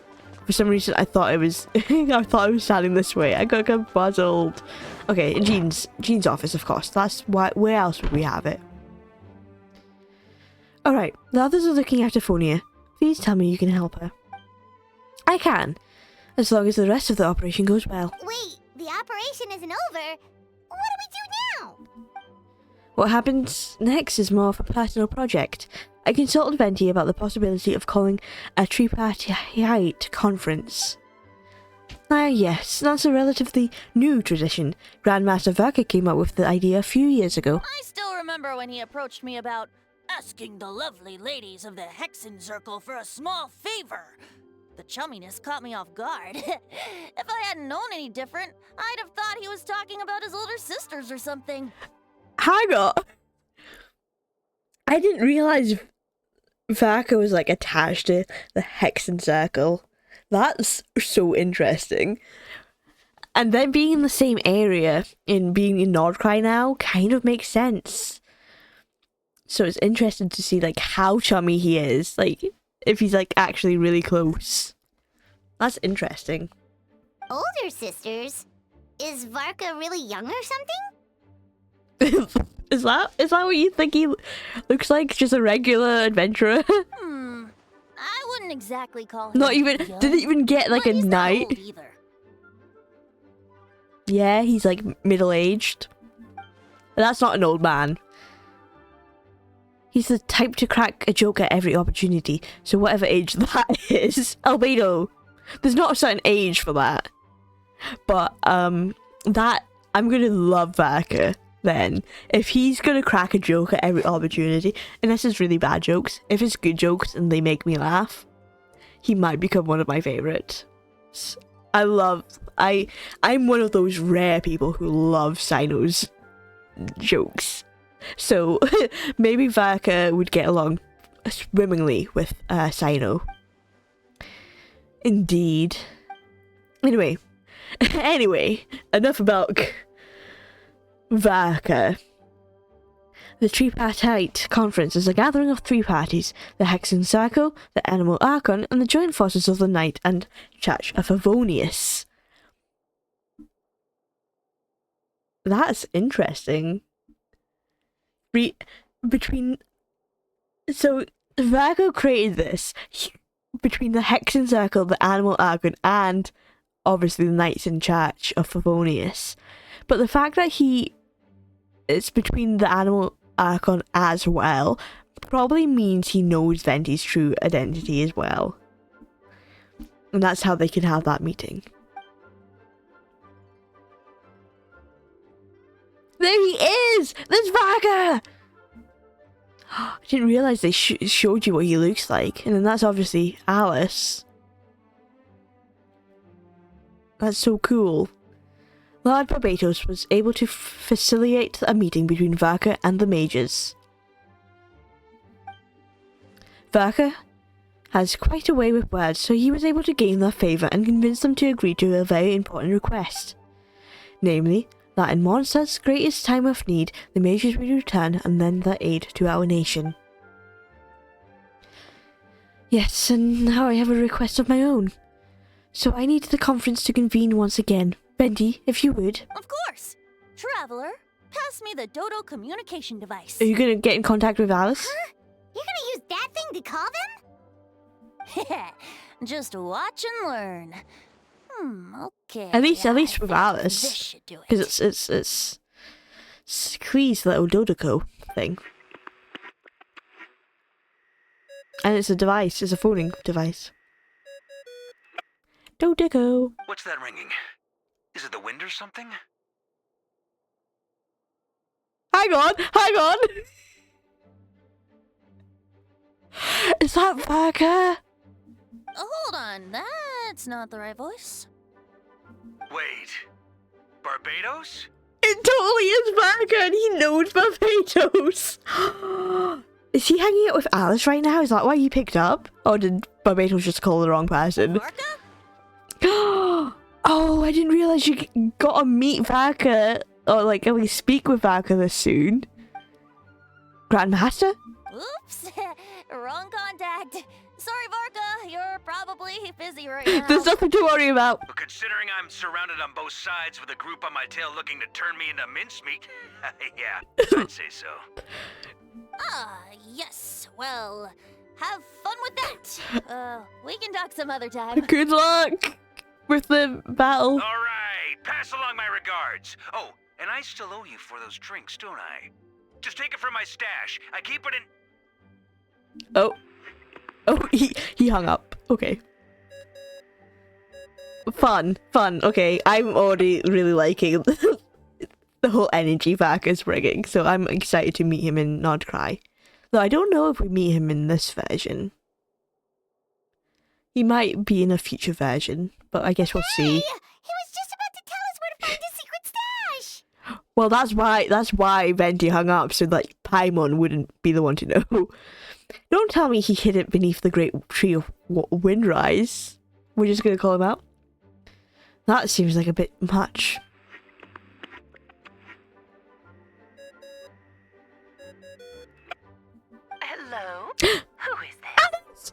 Speaker 1: For some reason, I thought it was I thought I was standing this way. I got puzzled. Okay, in Jean's office, of course. That's why. Where else would we have it? Alright, the others are looking after Phonia. Please tell me you can help her. I can, as long as the rest of the operation goes well.
Speaker 4: Wait, the operation isn't over. What do we do now?
Speaker 1: What happens next is more of a personal project. I consulted Venti about the possibility of calling a tripartite conference. Yes, that's a relatively new tradition. Grandmaster Verka came up with the idea a few years ago.
Speaker 12: I still remember when he approached me about asking the lovely ladies of the Hexen Circle for a small favor. The chumminess caught me off guard. If I hadn't known any different, I'd have thought he was talking about his older sisters or something.
Speaker 1: Hang on. I didn't realize Verka was like attached to the Hexen Circle. That's so interesting. And then being in the same area and being in Nordcry now kind of makes sense. So it's interesting to see like how chummy he is, like if he's like actually really close. That's interesting.
Speaker 4: Older sisters? Is Varka really young or something?
Speaker 1: Is that what you think he looks like? Just a regular adventurer?
Speaker 12: I wouldn't exactly call him
Speaker 1: Not even
Speaker 12: young,
Speaker 1: didn't even get like a
Speaker 12: he's not
Speaker 1: knight.
Speaker 12: old either.
Speaker 1: Yeah, he's like middle-aged. That's not an old man. He's the type to crack a joke at every opportunity, so whatever age that is. Albedo. There's not a certain age for that. But, that, I'm gonna love Verka then. If he's gonna crack a joke at every opportunity, unless it's really bad jokes, if it's good jokes and they make me laugh, he might become one of my favorites. I'm one of those rare people who love Sino's jokes. So maybe Verka would get along swimmingly with Sino. Indeed. Anyway, enough about Verka. The Tripartite Conference is a gathering of three parties: the Hexen Circle, the Animal Archon, and the joint forces of the Knight and Church of Favonius. That's interesting. So Verka created this between the Hexen Circle, the Animal Archon, and obviously the Knights in Church of Favonius. But the fact that it's between the Animal Archon as well probably means he knows Venti's true identity as well. And that's how they can have that meeting. There he is! There's Verka! I didn't realise they showed you what he looks like. And then that's obviously Alice. That's so cool. Lord Barbatos was able to facilitate a meeting between Verka and the mages. Verka has quite a way with words, so he was able to gain their favour and convince them to agree to a very important request. Namely, that in Mondstadt's greatest time of need, the mages would return and lend their aid to our nation. Yes, and now I have a request of my own. So I need the conference to convene once again. Venti, if you would.
Speaker 12: Of course! Traveler, pass me the Dodo communication device.
Speaker 1: Are you going to get in contact with Alice?
Speaker 4: Huh? You're gonna use that thing to call them?
Speaker 12: Just watch and learn.
Speaker 2: Okay.
Speaker 1: At least with
Speaker 2: This
Speaker 1: Alice,
Speaker 2: should do it.
Speaker 1: because it's Clee's little Dodoco thing, and it's a device. It's a phoning device. Dodoco.
Speaker 5: What's that ringing? Is it the wind or something?
Speaker 1: Hang on. Is that Varka?
Speaker 12: Hold on, that's not the right voice.
Speaker 5: Wait. Barbados?
Speaker 1: It totally is Varka, and he knows Barbados. Is he hanging out with Alice right now? Is that why you picked up? Or did Barbados just call the wrong person? Oh, I didn't realize you got to meet Varka, or like at least speak with Varka this soon. Grandmaster?
Speaker 12: Oops, wrong contact. Sorry, Varka, you're probably busy right now.
Speaker 1: There's nothing to worry about.
Speaker 5: But considering I'm surrounded on both sides with a group on my tail looking to turn me into mincemeat, yeah, I'd say so.
Speaker 12: Yes. Well, have fun with that. We can talk some other time.
Speaker 1: Good luck with the battle.
Speaker 5: All right, pass along my regards. Oh, and I still owe you for those drinks, don't I? Just take it from my stash. I keep it in...
Speaker 1: Oh, he hung up. Okay. Fun. Okay, I'm already really liking the whole energy Varka's bringing, so I'm excited to meet him in Nodcry. Though I don't know if we meet him in this version. He might be in a future version, but I guess we'll see.
Speaker 4: He was just about to tell us where to find his secret stash!
Speaker 1: Well, that's why Venti hung up, so like Paimon wouldn't be the one to know. Don't tell me he hid it beneath the great tree of Windrise. We're just gonna call him out? That seems like a bit much.
Speaker 12: Hello? Who is this?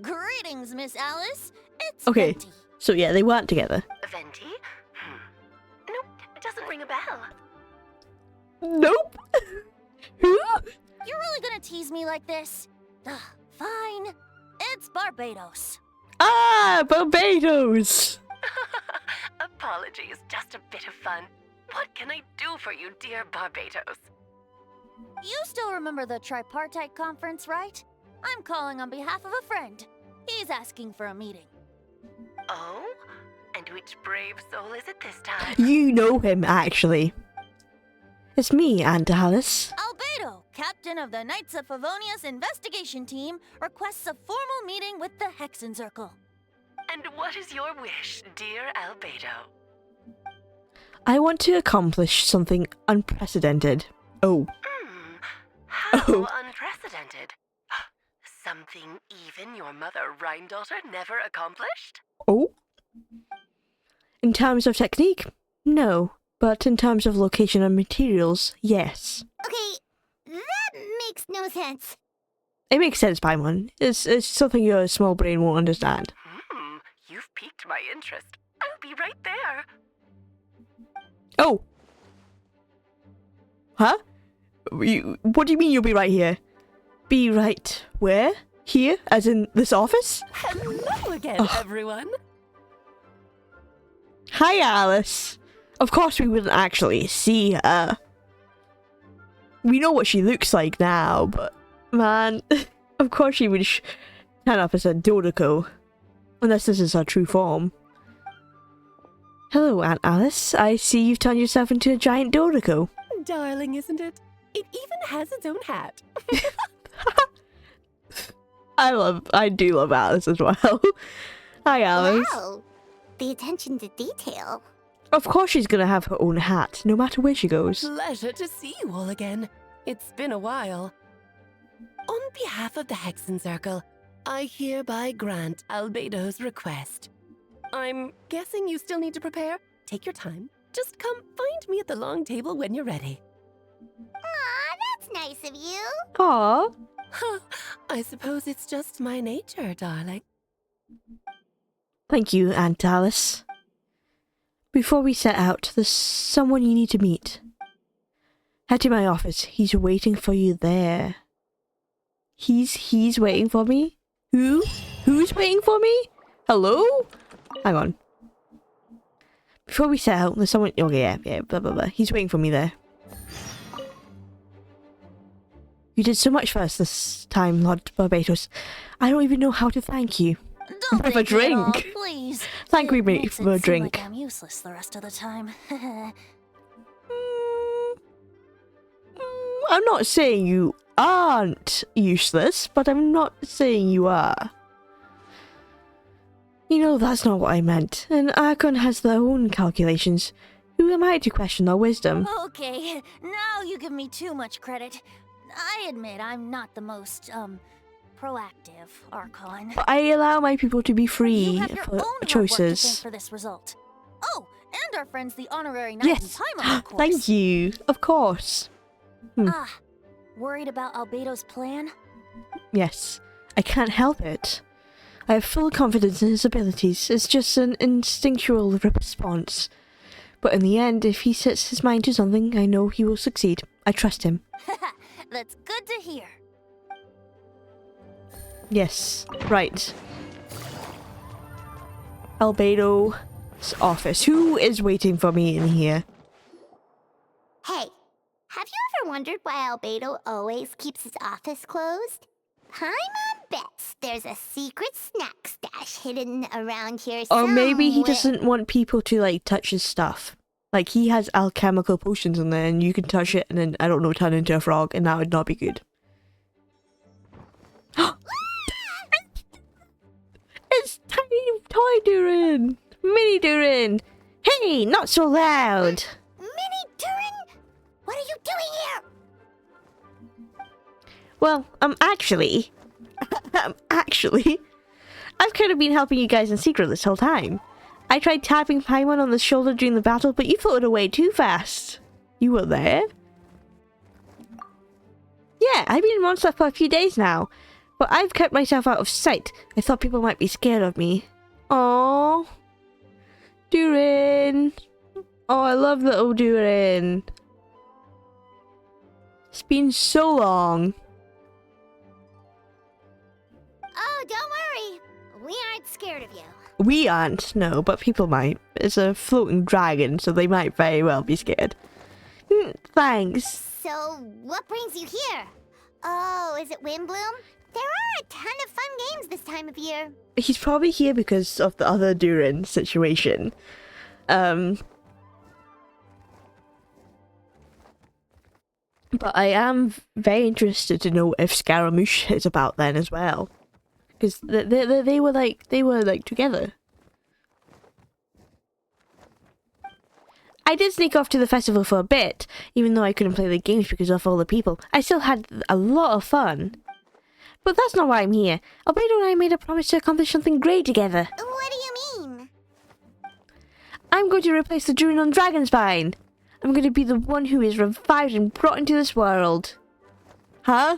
Speaker 12: Greetings, Miss Alice. It's
Speaker 1: Okay,
Speaker 12: Venti.
Speaker 1: so yeah, they weren't together.
Speaker 12: Venti? Nope, it doesn't ring a bell.
Speaker 1: Nope. Who?
Speaker 12: You're really gonna tease me like this? Fine. It's Barbados.
Speaker 1: Ah, Barbados!
Speaker 22: Apologies, just a bit of fun. What can I do for you, dear Barbados?
Speaker 12: You still remember the tripartite conference, right? I'm calling on behalf of a friend. He's asking for a meeting.
Speaker 22: Oh? And which brave soul is it this time?
Speaker 1: You know him, actually. It's me, Aunt Alice.
Speaker 12: Albedo, captain of the Knights of Favonia's investigation team, requests a formal meeting with the Hexencircle.
Speaker 22: And what is your wish, dear Albedo?
Speaker 1: I want to accomplish something unprecedented. Oh.
Speaker 22: How unprecedented. Something even your mother Rhine-daughter never accomplished?
Speaker 1: Oh? In terms of technique, no. But in terms of location and materials, yes.
Speaker 4: Okay, that makes no sense.
Speaker 1: It makes sense, Paimon. It's something your small brain won't understand.
Speaker 22: You've piqued my interest. I'll be right there.
Speaker 1: Oh! Huh? What do you mean you'll be right here? Be right where? Here? As in this office?
Speaker 22: Hello again, everyone.
Speaker 1: Hi, Alice. Of course we wouldn't actually see her. We know what she looks like now, but man, of course she would turn up as a Dodoco. Unless this is her true form. Hello, Aunt Alice. I see you've turned yourself into a giant Dodoco.
Speaker 21: Darling, isn't it? It even has its own hat.
Speaker 1: I do love Alice as well. Hi, Alice.
Speaker 4: Wow, the attention to detail.
Speaker 1: Of course she's gonna have her own hat, no matter where she goes.
Speaker 21: Pleasure to see you all again. It's been a while. On behalf of the Hexencircle, I hereby grant Albedo's request. I'm guessing you still need to prepare? Take your time. Just come find me at the long table when you're ready.
Speaker 4: Aw, that's nice of you.
Speaker 1: Aww.
Speaker 21: I suppose it's just my nature, darling.
Speaker 1: Thank you, Aunt Alice. Before we set out, there's someone you need to meet. Head to my office. He's waiting for you there. He's waiting for me? Who? Who's waiting for me? Hello? Hang on. Before we set out, there's someone... Okay, yeah, blah, blah, blah. He's waiting for me there. You did so much for us this time, Lord Barbados. I don't even know how to thank you.
Speaker 12: Don't
Speaker 1: Have a
Speaker 12: thank me at all,
Speaker 1: drink.
Speaker 12: please.
Speaker 1: Thank
Speaker 12: It
Speaker 1: me
Speaker 12: makes
Speaker 1: for a
Speaker 12: it seem
Speaker 1: drink.
Speaker 12: like I'm useless the rest of the time.
Speaker 1: I'm not saying you aren't useless, but I'm not saying you are. You know, that's not what I meant. And Archon has their own calculations. Who am I to question their wisdom?
Speaker 12: Okay, now you give me too much credit. I admit I'm not the most, proactive Archon.
Speaker 1: But I allow my people to be free
Speaker 12: You have your
Speaker 1: for
Speaker 12: own hard work to
Speaker 1: choices.
Speaker 12: thank for this result. Oh, and our friends the honorary knight and
Speaker 1: Yes,
Speaker 12: Paimon, of course.
Speaker 1: thank you. Of course.
Speaker 12: Worried about Albedo's plan?
Speaker 1: Yes, I can't help it. I have full confidence in his abilities. It's just an instinctual response. But in the end, if he sets his mind to something, I know he will succeed. I trust him.
Speaker 12: That's good to hear.
Speaker 1: Yes, right. Albedo's office. Who is waiting for me in here?
Speaker 4: Hey, have you ever wondered why Albedo always keeps his office closed? Paimon bets there's a secret snack stash hidden around here
Speaker 1: Or
Speaker 4: somewhere.
Speaker 1: maybe he doesn't want people to, like, touch his stuff. Like, he has alchemical potions in there, and you can touch it and then, I don't know, turn into a frog, and that would not be good. It's tiny toy Durin! Mini Durin! Hey, not so loud!
Speaker 4: Mini Durin? What are you doing here?
Speaker 1: Well, actually, I've kind of been helping you guys in secret this whole time. I tried tapping Paimon on the shoulder during the battle, but you floated away too fast. You were there? Yeah, I've been in Mondstadt for a few days now, but I've kept myself out of sight. I thought people might be scared of me. Aww. Durin. Oh, I love little Durin. It's been so long.
Speaker 4: Oh, don't worry. We aren't scared of you.
Speaker 1: We aren't, no, but people might. It's a floating dragon, so they might very well be scared. Thanks.
Speaker 4: So, what brings you here? Oh, is it Windbloom? There are a ton of fun games this time of year.
Speaker 1: He's probably here because of the other Durin situation. But I am very interested to know if Scaramouche is about then as well. Because they were like together. I did sneak off to the festival for a bit, even though I couldn't play the games because of all the people. I still had a lot of fun. But that's not why I'm here. Albedo and I made a promise to accomplish something great together.
Speaker 4: What do you mean?
Speaker 1: I'm going to replace the Durin on Dragonspine. I'm going to be the one who is revived and brought into this world. Huh?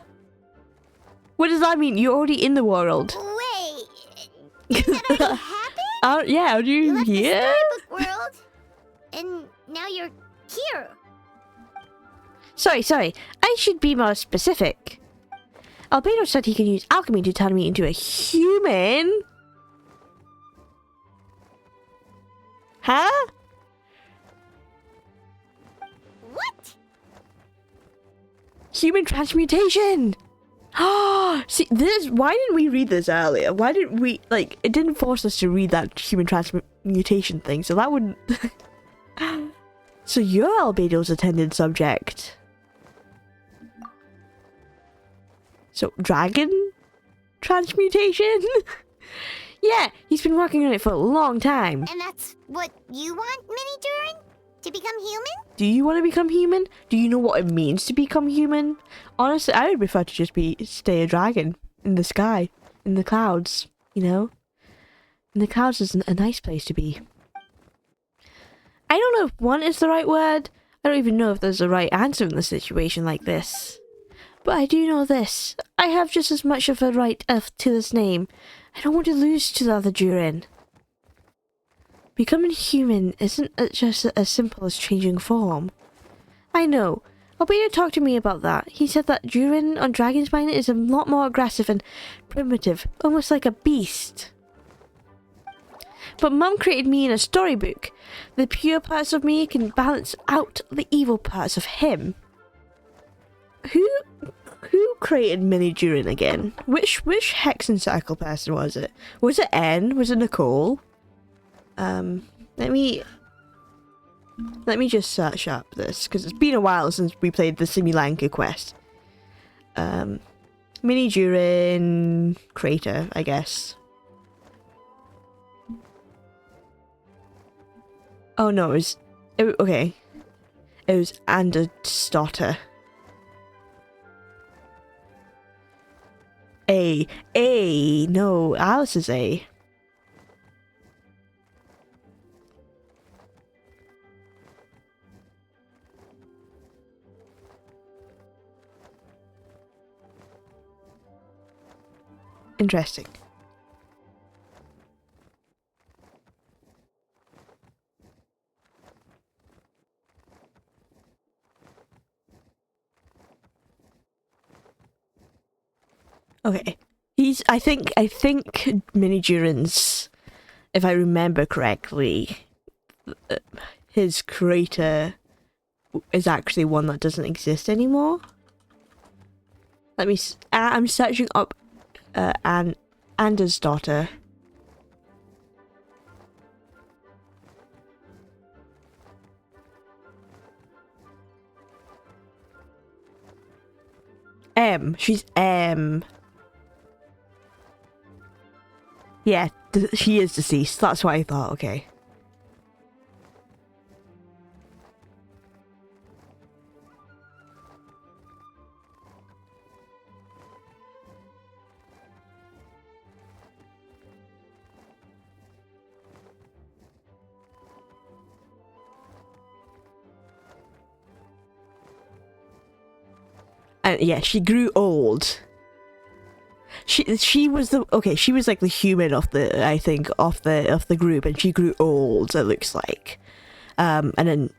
Speaker 1: What does that mean? You're already in the world.
Speaker 4: Wait, did that already happen?
Speaker 1: Yeah, are you
Speaker 4: left
Speaker 1: here?
Speaker 4: the storybook world, and now you're here.
Speaker 1: Sorry. I should be more specific. Albedo said he can use alchemy to turn me into a human. Huh?
Speaker 4: What?
Speaker 1: Human transmutation! See, why didn't we read this earlier? Why didn't we, like, it didn't force us to read that human transmutation thing, so that wouldn't... So you're Albedo's attended subject. So, dragon transmutation? Yeah, he's been working on it for a long time.
Speaker 4: And that's what you want, Mini Durin? To become human?
Speaker 1: Do you want to become human? Do you know what it means to become human? Honestly, I would prefer to just stay a dragon in the sky, in the clouds, you know? And the clouds is a nice place to be. I don't know if one is the right word. I don't even know if there's a right answer in a situation like this. But I do know this. I have just as much of a right to this name. I don't want to lose to the other Durin. Becoming human isn't just as simple as changing form. I know. Albedo talked to me about that. He said that Durin on Dragonspine is a lot more aggressive and primitive, almost like a beast. but Mum created me in a storybook. The pure parts of me can balance out the evil parts of him. Who created Mini Durin again? Which Hexen Circle person was it? Was it N? Was it Nicole? Let me just search up this, because it's been a while since we played the Simulanka quest. Mini Durin creator, I guess. Oh no, okay. It was Andersdotter. No, Alice is A. Interesting. Okay. I think Mini Durin's, if I remember correctly, his creator is actually one that doesn't exist anymore. I'm searching up Andersdotter. She's M. Yeah, she is deceased. That's what I thought. Okay. And yeah, she grew old. She was she was like the human of the, I think, of the group, and she grew old, it looks like. And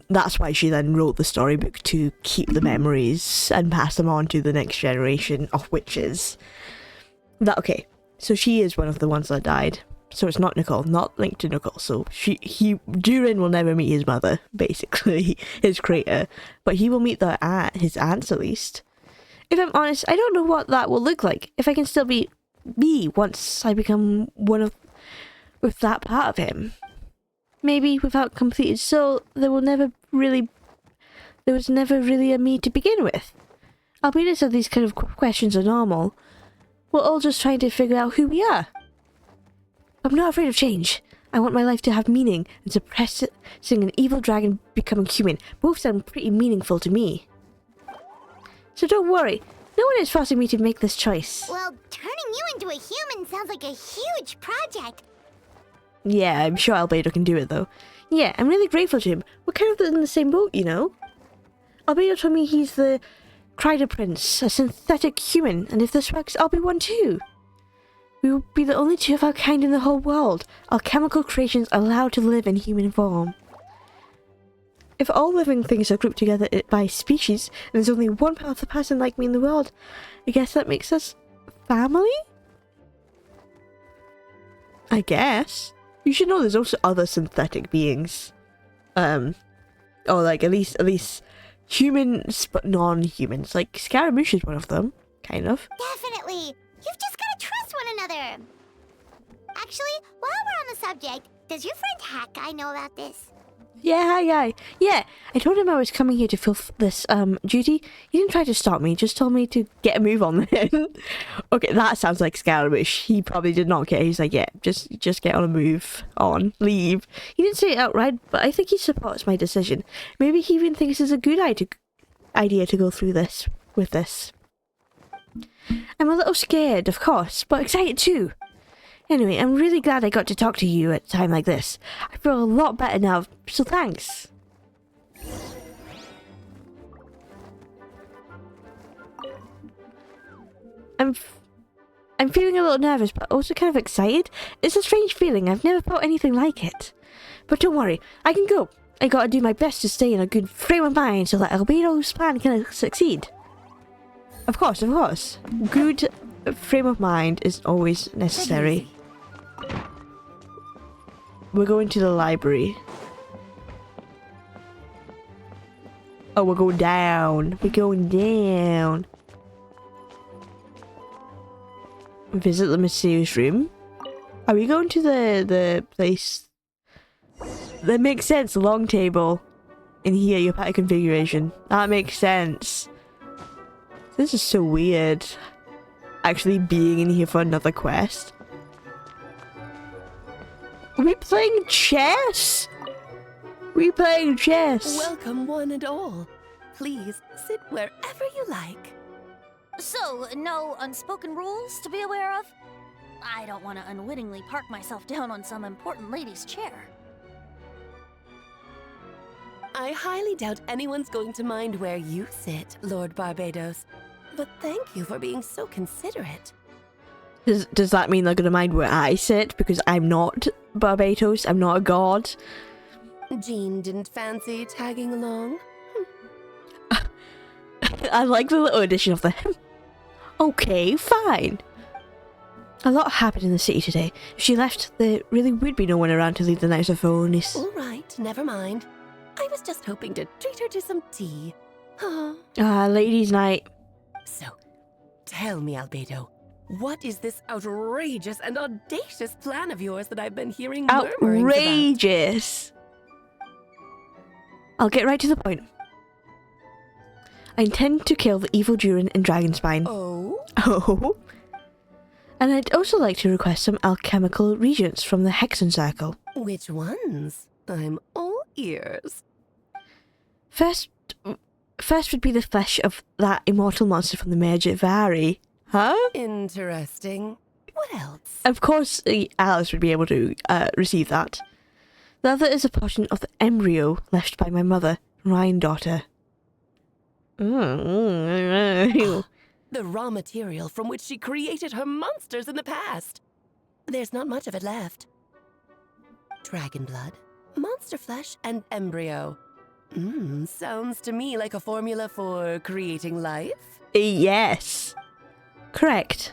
Speaker 1: that's why she then wrote the storybook, to keep the memories and pass them on to the next generation of witches. So she is one of the ones that died. So it's not Nicole, not linked to Nicole. So Durin will never meet his mother, basically, his creator, but he will meet his aunts at least. If I'm honest, I don't know what that will look like. If I can still be me once I become with that part of him. Maybe without completed soul, there was never really a me to begin with. Albeit of these kind of questions are normal. We're all just trying to figure out who we are. I'm not afraid of change. I want my life to have meaning, and suppressing an evil dragon becoming human both sound pretty meaningful to me. So don't worry, no one is forcing me to make this choice.
Speaker 4: Well, turning you into a human sounds like a huge project.
Speaker 1: Yeah, I'm sure Albedo can do it though. Yeah, I'm really grateful to him. We're kind of in the same boat, you know? Albedo told me he's the Crider Prince, a synthetic human, and if this works, I'll be one too. We will be the only two of our kind in the whole world, our chemical creations allowed to live in human form. If all living things are grouped together by species, and there's only one other person like me in the world, I guess that makes us family? I guess. You should know there's also other synthetic beings. Or like at least humans but non-humans. Like Scaramouche is one of them, kind of.
Speaker 4: Definitely. You've just gotta trust one another. Actually, while we're on the subject, does your friend Hawkeye know about this?
Speaker 1: Yeah, hi guy. Yeah, I told him I was coming here to fulfill this duty. He didn't try to stop me, just told me to get a move on then. Okay, that sounds like Scaramouche. He probably did not care. He's like, yeah, just get on a move on, leave. He didn't say it outright, but I think he supports my decision. Maybe he even thinks it's a good idea to go through this with this. I'm a little scared, of course, but excited too. Anyway, I'm really glad I got to talk to you at a time like this. I feel a lot better now, so thanks. I'm feeling a little nervous, but also kind of excited. It's a strange feeling. I've never felt anything like it. But don't worry, I can go. I gotta do my best to stay in a good frame of mind so that Albedo's plan can succeed. Of course. Good frame of mind is always necessary. we're going to the library. Oh, we're going down. We're going down. Visit the mysterious room. Are we going to the place? That makes sense. The long table. In here, your party configuration. That makes sense. This is so weird. Actually being in here for another quest. Are we playing chess? We playing chess.
Speaker 21: Welcome, one and all. Please sit wherever you like.
Speaker 12: So, no unspoken rules to be aware of? I don't want to unwittingly park myself down on some important lady's chair.
Speaker 21: I highly doubt anyone's going to mind where you sit, Lord Barbados. But thank you for being so considerate.
Speaker 1: Does that mean they're gonna mind where I sit? Because I'm not Barbados, I'm not a god.
Speaker 21: Jean didn't fancy tagging along?
Speaker 1: I like the little addition of the okay, fine. A lot happened in the city today. If she left, there really would be no one around to lead the night of Phonis.
Speaker 21: Alright, never mind. I was just hoping to treat her to some tea.
Speaker 1: Ladies' night.
Speaker 21: So, tell me, Albedo, what is this outrageous and audacious plan of yours that I've been hearing murmurings about?
Speaker 1: Outrageous! I'll get right to the point. I intend to kill the evil Durin in Dragonspine.
Speaker 21: Oh?
Speaker 1: Oh? And I'd also like to request some alchemical reagents from the Hexen Circle.
Speaker 21: Which ones? I'm all ears.
Speaker 1: First would be the flesh of that immortal monster from the Merge at Vari. Huh?
Speaker 21: Interesting. What else?
Speaker 1: Of course, Alice would be able to receive that. The other is a portion of the embryo left by my mother, Ryan-daughter.
Speaker 21: The raw material from which she created her monsters in the past. There's not much of it left. Dragon blood, monster flesh, and embryo. Sounds to me like a formula for creating life?
Speaker 1: Yes. Correct.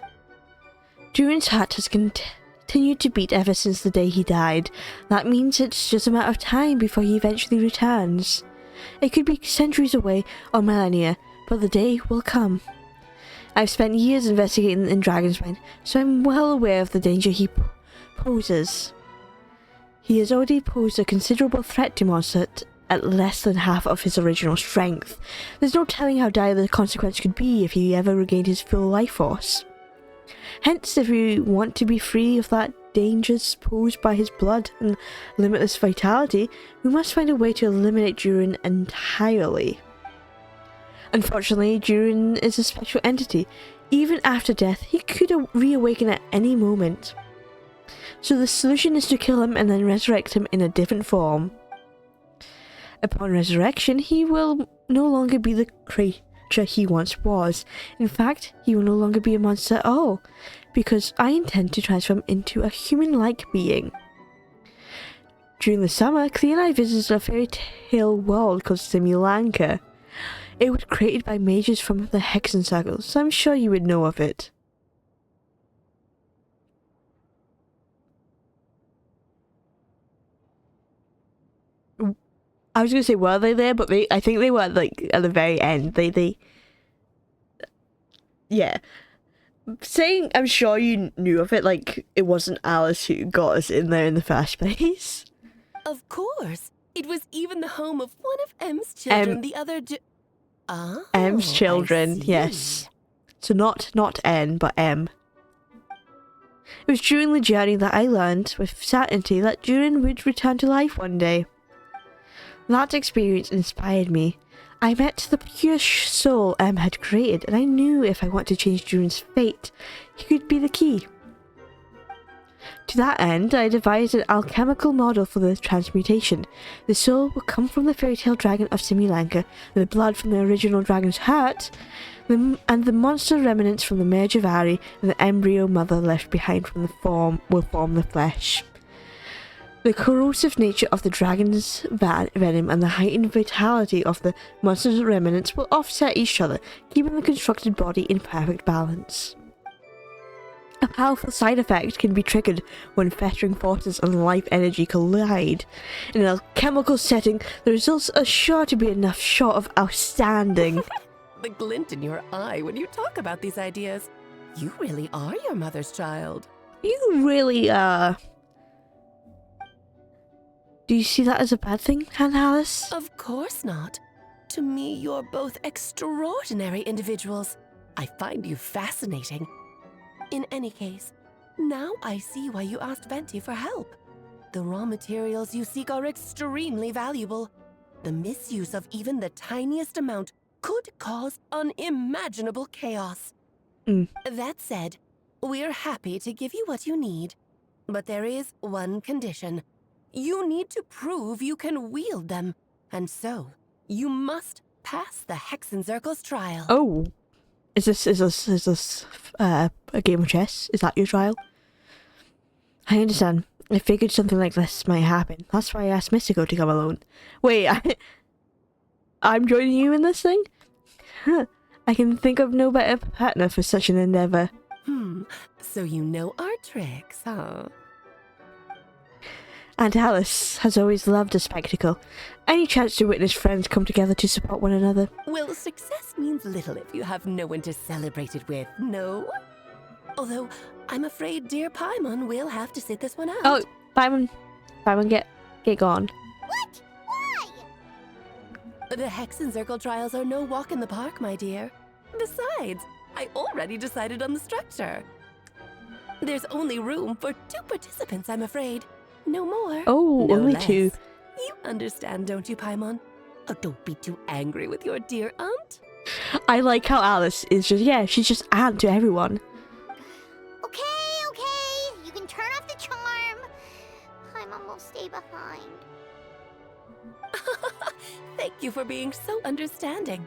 Speaker 1: Durin's heart has continued to beat ever since the day he died. That means it's just a matter of time before he eventually returns. It could be centuries away or millennia, but the day will come. I've spent years investigating in Dragonspine, so I'm well aware of the danger he poses. He has already posed a considerable threat to Mondstadt at less than half of his original strength. There's no telling how dire the consequence could be if he ever regained his full life force. Hence, if we want to be free of that dangers posed by his blood and limitless vitality, we must find a way to eliminate Durin entirely. Unfortunately, Durin is a special entity. Even after death, he could reawaken at any moment. So the solution is to kill him and then resurrect him in a different form. Upon resurrection, he will no longer be the creature he once was. In fact, he will no longer be a monster at all, because I intend to transform into a human-like being. During the summer, Clea and I visited a fairy tale world called Simulanka. It was created by mages from the Hexen Circle, so I'm sure you would know of it. I was going to say, were they there? But I think they were, like, at the very end. Yeah. Saying I'm sure you knew of it, like, it wasn't Alice who got us in there in the first place.
Speaker 21: Of course. It was even the home of one of M's children, the other
Speaker 1: M's children, yes. So not N, but M. It was during the journey that I learned with certainty that Durin would return to life one day. That experience inspired me. I met the pure soul M had created, and I knew if I wanted to change Durin's fate, he could be the key. To that end, I devised an alchemical model for the transmutation. The soul will come from the fairy tale dragon of Simulanka, the blood from the original dragon's heart, and the monster remnants from the Merge of Ari, and the embryo mother left behind from the form will form the flesh. The corrosive nature of the dragon's venom and the heightened vitality of the monster's remnants will offset each other, keeping the constructed body in perfect balance. A powerful side effect can be triggered when fettering forces and life energy collide. In a chemical setting, the results are sure to be enough short of outstanding.
Speaker 21: The glint in your eye when you talk about these ideas. You really are your mother's child.
Speaker 1: You really are. Do you see that as a bad thing, Aunt Alice?
Speaker 21: Of course not. To me, you're both extraordinary individuals. I find you fascinating. In any case, now I see why you asked Venti for help. The raw materials you seek are extremely valuable. The misuse of even the tiniest amount could cause unimaginable chaos. That said, we're happy to give you what you need. But there is one condition. You need to prove you can wield them. And so, you must pass the Hexenzirkel's trial.
Speaker 1: Oh. Is this a game of chess? Is that your trial? I understand. I figured something like this might happen. That's why I asked Mystico to come alone. Wait, I'm joining you in this thing? Huh. I can think of no better partner for such an endeavor.
Speaker 21: So you know our tricks, huh?
Speaker 1: Aunt Alice has always loved a spectacle. Any chance to witness friends come together to support one another?
Speaker 21: Well, success means little if you have no one to celebrate it with, no? Although, I'm afraid dear Paimon will have to sit this one out.
Speaker 1: Oh, Paimon, get gone.
Speaker 4: What? Why?
Speaker 21: The Hexenzirkel trials are no walk in the park, my dear. Besides, I already decided on the structure. There's only room for 2 participants, I'm afraid. No more.
Speaker 1: Oh,
Speaker 21: no
Speaker 1: only
Speaker 21: less.
Speaker 1: 2.
Speaker 21: You understand, don't you, Paimon? Oh, don't be too angry with your dear aunt.
Speaker 1: I like how Alice is just, yeah, she's just aunt to everyone.
Speaker 4: Okay. You can turn off the charm. Paimon will stay behind.
Speaker 21: Thank you for being so understanding.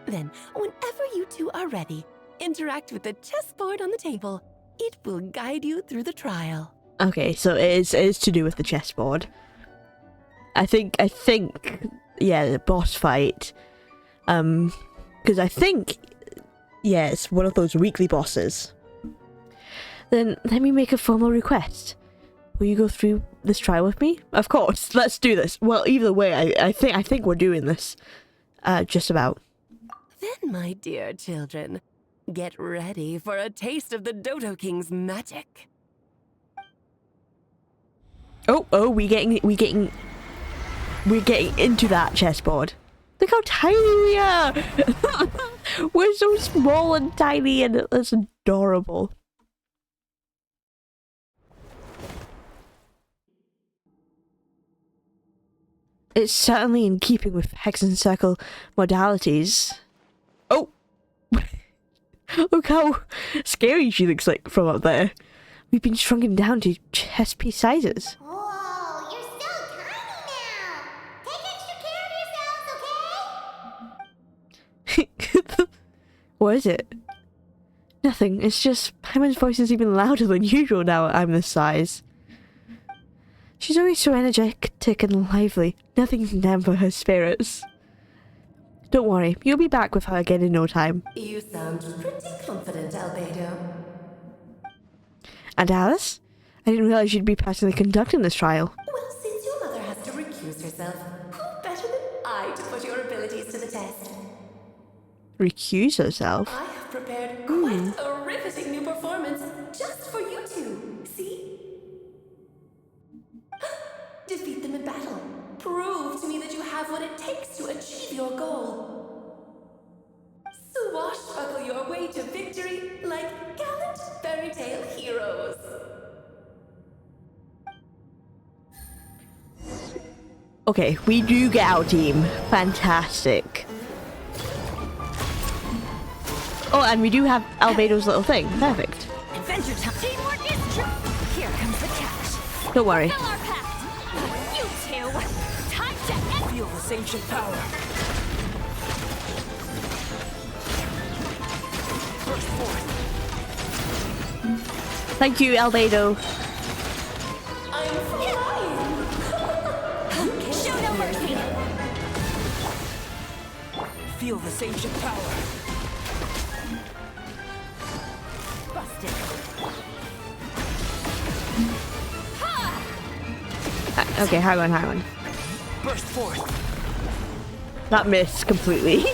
Speaker 21: Then, whenever you two are ready, interact with the chessboard on the table. It will guide you through the trial.
Speaker 1: Okay, so it is to do with the chessboard. I think, yeah, the boss fight. Because I think, yeah, it's one of those weekly bosses. Then let me make a formal request. Will you go through this trial with me? Of course, let's do this. Well, either way, I think we're doing this. Just about.
Speaker 21: Then, my dear children, get ready for a taste of the Dodo King's magic.
Speaker 1: Oh, we're getting into that chessboard. Look how tiny we are. We're so small and tiny, and it's adorable. It's certainly in keeping with Hexenzirkel modalities. Oh! Look how scary she looks like from up there. We've been shrunken down to chess piece sizes.
Speaker 4: Whoa, you're so tiny now. Take extra care of yourselves, okay?
Speaker 1: What is it? Nothing. It's just Paimon's voice is even louder than usual now I'm this size. She's always so energetic and lively. Nothing can dampen her spirits. Don't worry, you'll be back with her again in no time.
Speaker 21: You sound pretty confident, Albedo.
Speaker 1: And Alice? I didn't realize you'd be personally conducting this trial.
Speaker 21: Well, since your mother has to recuse herself, who better than I to put your abilities to the test?
Speaker 1: Recuse herself?
Speaker 21: I have prepared quite a riveting new performance just for you two. See? Defeat them in battle. Prove to me that you have what it takes to achieve your goal. Swashbuckle your way to victory like gallant fairy tale heroes.
Speaker 1: Okay, we do get our team. Fantastic. Oh, and we do have Albedo's little thing. Perfect.
Speaker 12: Adventure time. Teamwork is true. Here comes the cash.
Speaker 1: Don't worry.
Speaker 12: Fulfill our pact. You two. Time to end.
Speaker 16: Feel this ancient power. First forth.
Speaker 1: Thank you, Albedo.
Speaker 21: I'm flying.
Speaker 12: Show no mercy.
Speaker 16: Feel this ancient power.
Speaker 12: Busted.
Speaker 1: Okay, hang on.
Speaker 16: Burst forth.
Speaker 1: That missed completely.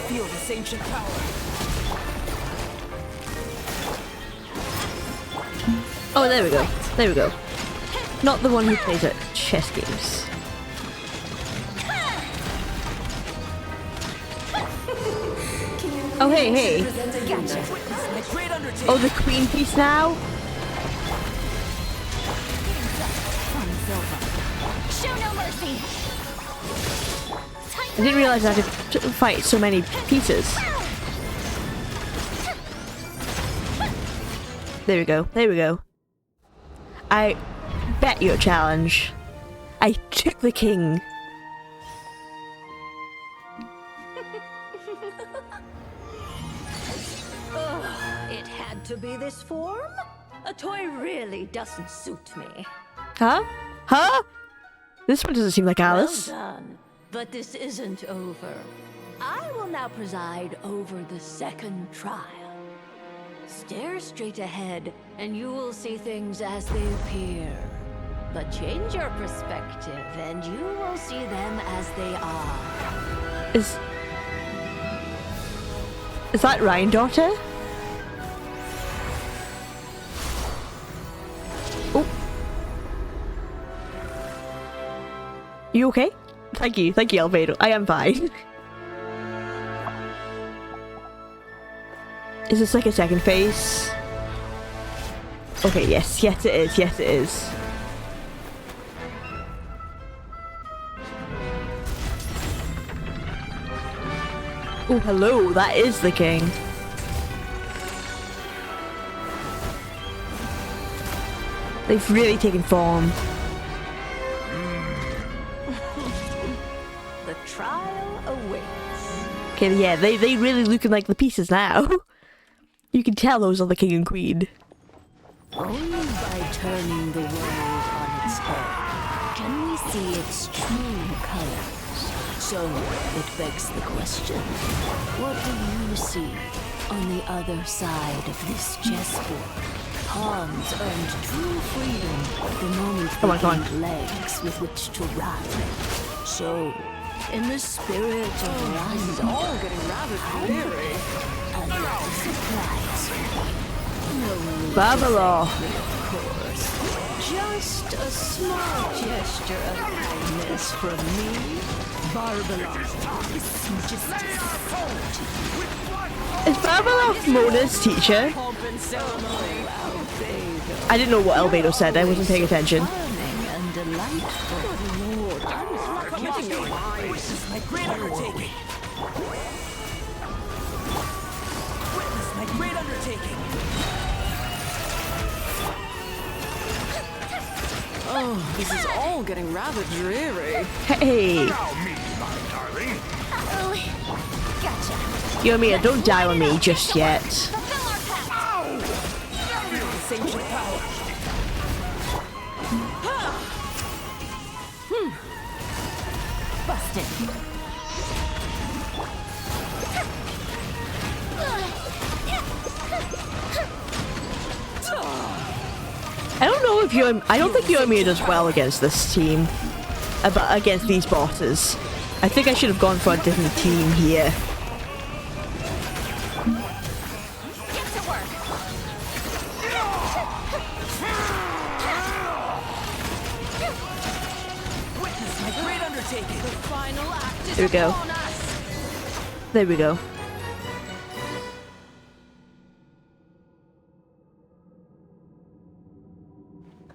Speaker 16: Feel this ancient power.
Speaker 1: Oh, there we go. There we go. Not the one who plays at chess games. Oh, hey.
Speaker 16: Gotcha.
Speaker 1: Oh, the queen piece now?
Speaker 2: Show no mercy.
Speaker 1: I didn't realize I had to fight so many pieces. There we go. I bet you a challenge. I took the king.
Speaker 7: It had to be this form? A toy really doesn't suit me.
Speaker 1: Huh? This one doesn't seem like Alice.
Speaker 7: Well done. But this isn't over. I will now preside over the second trial. Stare straight ahead, and you will see things as they appear. But change your perspective, and you will see them as they are.
Speaker 1: Is that Ryan daughter? Oh. You okay? Thank you, Albedo. I am fine. Is this like a second phase? Okay, yes it is. Oh, hello, that is the king. They've really taken form.
Speaker 7: The trial awaits.
Speaker 1: Okay, yeah, they really looking like the pieces now. You can tell those are the king and queen.
Speaker 7: Only by turning the world on its head can we see its true colors. So, it begs the question, what do you see on the other side of this chessboard? Pawns earned true freedom the moment they gained legs with which to run. So, in the spirit of Ryan's all getting rather weary. A little surprise. No
Speaker 1: Babylon.
Speaker 7: of course. Just a small gesture of kindness from me.
Speaker 1: Is Babylon Mona's teacher? I didn't know what Albedo said, I wasn't paying attention.
Speaker 14: Oh, this is all getting rather dreary.
Speaker 1: Hey! Yomiya, don't die on me just yet.
Speaker 2: Busted.
Speaker 1: I don't think Yomiya does well against this team. But against these bosses. I think I should have gone for a different team here. There we go. There we go.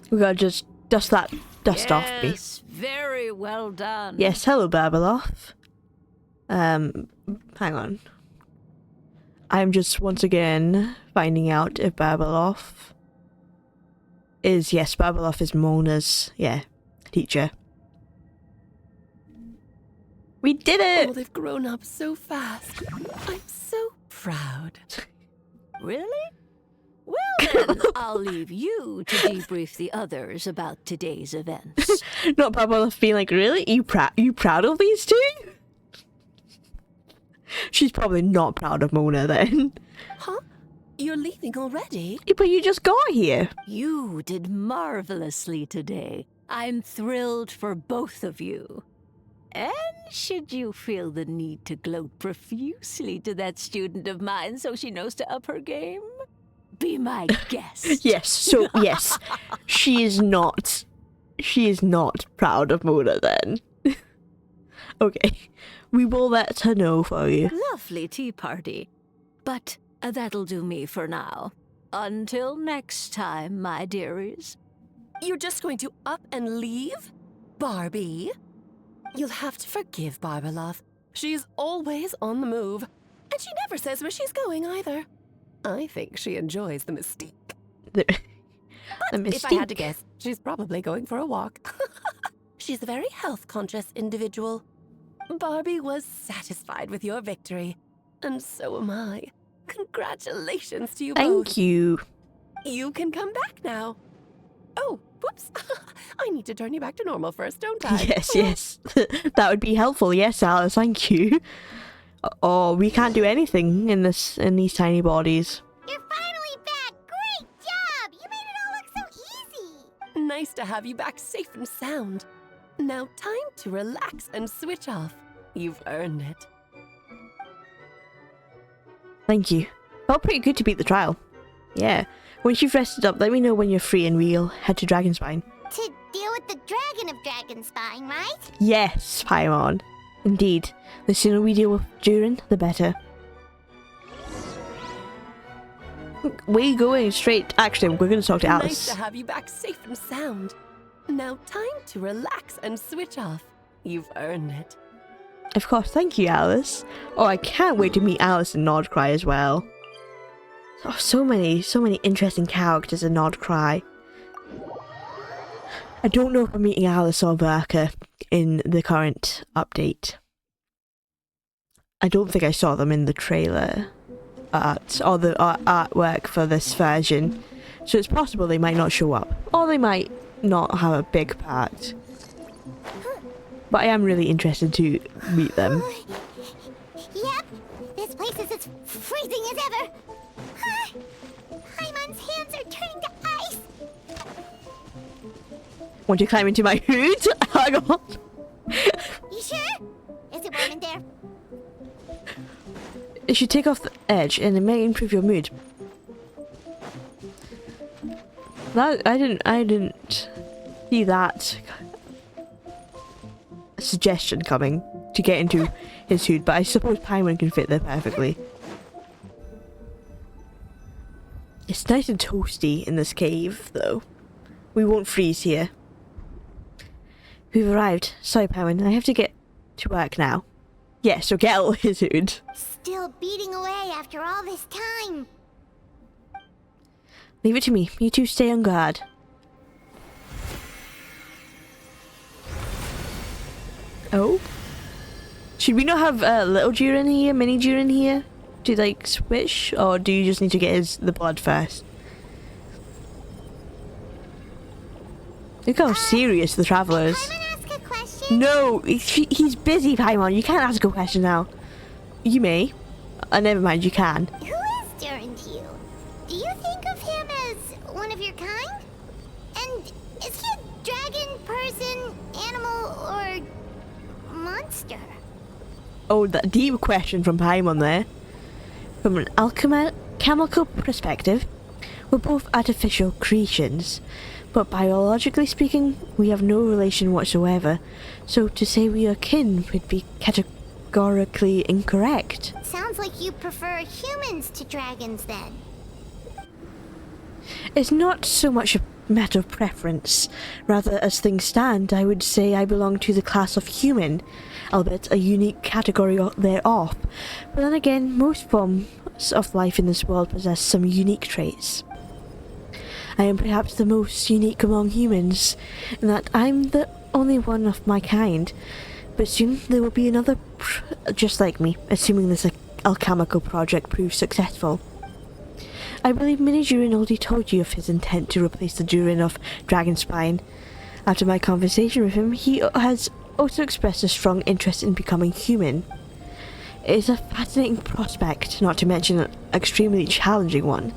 Speaker 1: We gotta just dust that dust off me.
Speaker 7: Yes, very well done.
Speaker 1: Yes, hello Babeloff. Hang on. I'm just once again finding out if Babeloff is, yes, Babeloff is Mona's, teacher. We did it!
Speaker 21: Oh, they've grown up so fast. I'm so proud.
Speaker 7: Really? Well then, I'll leave you to debrief the others about today's events.
Speaker 1: Not Babeloff being like, really? You proud of these two? She's probably not proud of Mona then.
Speaker 21: Huh?
Speaker 7: You're leaving already?
Speaker 1: But you just got here.
Speaker 7: You did marvelously today. I'm thrilled for both of you. And should you feel the need to gloat profusely to that student of mine so she knows to up her game, be my guest.
Speaker 1: Yes, so yes, she is not proud of Mona then. Okay, we will let her know for you.
Speaker 7: Lovely tea party. But that'll do me for now. Until next time, my dearies.
Speaker 21: You're just going to up and leave? Barbie? You'll have to forgive Barbalov. She's always on the move. And she never says where she's going either. I think she enjoys the mystique.
Speaker 1: The
Speaker 21: But if I had to
Speaker 1: mystique.
Speaker 21: guess, she's probably going for a walk. She's a very health-conscious individual. Barbie was satisfied with your victory. And so am I. Congratulations to you both.
Speaker 1: Thank you.
Speaker 21: You can come back now. Oh, whoops. I need to turn you back to normal first, don't I?
Speaker 1: Yes. That would be helpful. Yes, Alice, thank you. Oh, we can't do anything in these tiny bodies.
Speaker 4: You're finally back! Great job! You made it all look so easy!
Speaker 21: Nice to have you back safe and sound. Now time to relax and switch off. You've earned it.
Speaker 1: Thank you. Felt pretty good to beat the trial. Yeah. Once you've rested up, let me know when you're free and we'll head to Dragonspine.
Speaker 4: To deal with the Dragon of Dragonspine, right?
Speaker 1: Yes, Paimon. Indeed. The sooner we deal with Durin, the better. We're going straight. Actually, we're going to talk to Alice.
Speaker 21: Nice to have you back safe and sound. Now time to relax and switch off. You've earned it.
Speaker 1: Of course, thank you, Alice. Oh, I can't wait to meet Alice and Nordcry as well. Oh, so many interesting characters in Nordcry. I don't know if I'm meeting Alice or Berka in the current update. I don't think I saw them in the trailer art or the artwork for this version, so it's possible they might not show up, or they might not have a big part. But I am really interested to meet them.
Speaker 4: Yep, this place is as freezing as ever. Paimon's hands are turning to ice.
Speaker 1: Want to climb into my hood? Hang on.
Speaker 4: You sure? Is it warm in there?
Speaker 1: It should take off the edge and it may improve your mood. That I didn't see that suggestion coming to get into his hood, but I suppose Paimon can fit there perfectly. It's nice and toasty in this cave, though. We won't freeze here. We've arrived. Sorry, Paimon, I have to get to work now. Yeah, so get out of his hood.
Speaker 4: Still beating away after all this time.
Speaker 1: Leave it to me. You two stay on guard. Oh? Should we not have little Durin here, mini Durin here? To like switch? Or do you just need to get the blood first? Look how serious the traveller is.
Speaker 4: Ask a question?
Speaker 1: No, he's busy, Paimon. You can't ask a question now. You may. Never mind, you can.
Speaker 4: Who is Durin to you? Do you think of him as one of your kind? And is he a dragon, person, animal, or monster?
Speaker 1: Oh, that deep question from Paimon there. From an alchemical perspective, we're both artificial creations, but biologically speaking, we have no relation whatsoever, so to say we are kin would be categorically incorrect.
Speaker 4: Sounds like you prefer humans to dragons then.
Speaker 1: It's not so much a matter of preference. Rather, as things stand, I would say I belong to the class of human, albeit a unique category thereof. But then again, most forms of life in this world possess some unique traits. I am perhaps the most unique among humans, in that I'm the only one of my kind. But soon there will be another just like me, assuming this alchemical project proves successful. I believe Mini Durin already told you of his intent to replace the Durin of Dragonspine. After my conversation with him, he has also expressed a strong interest in becoming human. It is a fascinating prospect, not to mention an extremely challenging one,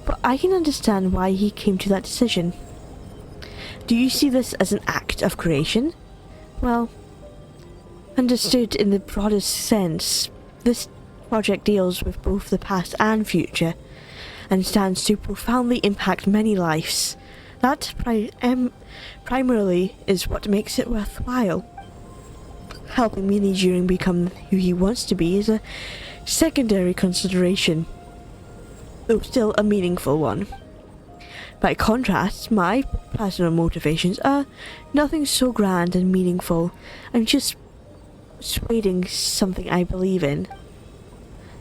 Speaker 1: but I can understand why he came to that decision. Do you see this as an act of creation? Well, understood in the broadest sense, this project deals with both the past and future, and stands to profoundly impact many lives. That primarily is what makes it worthwhile. Helping Mini Juring become who he wants to be is a secondary consideration, though still a meaningful one. By contrast, my personal motivations are nothing so grand and meaningful. I'm just persuading something I believe in.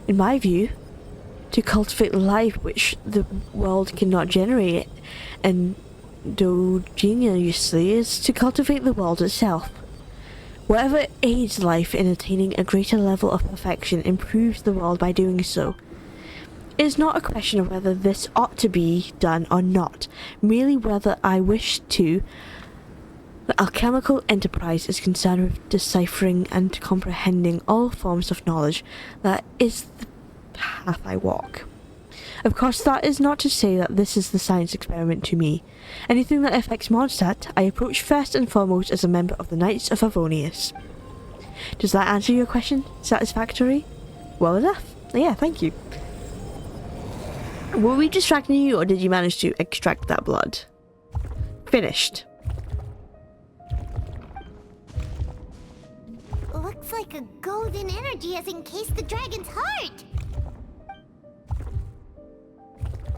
Speaker 1: In my view, to cultivate life which the world cannot generate endogenously is to cultivate the world itself. Whatever aids life in attaining a greater level of perfection improves the world by doing so. It is not a question of whether this ought to be done or not, merely whether I wish to. The alchemical enterprise is concerned with deciphering and comprehending all forms of knowledge. That is the path I walk. Of course, that is not to say that this is the science experiment to me. Anything that affects Mondstadt, I approach first and foremost as a member of the Knights of Avonius. Does that answer your question satisfactorily? Well enough. Yeah, thank you. Were we distracting you, or did you manage to extract that blood? Finished.
Speaker 4: Looks like a golden energy has encased the dragon's heart.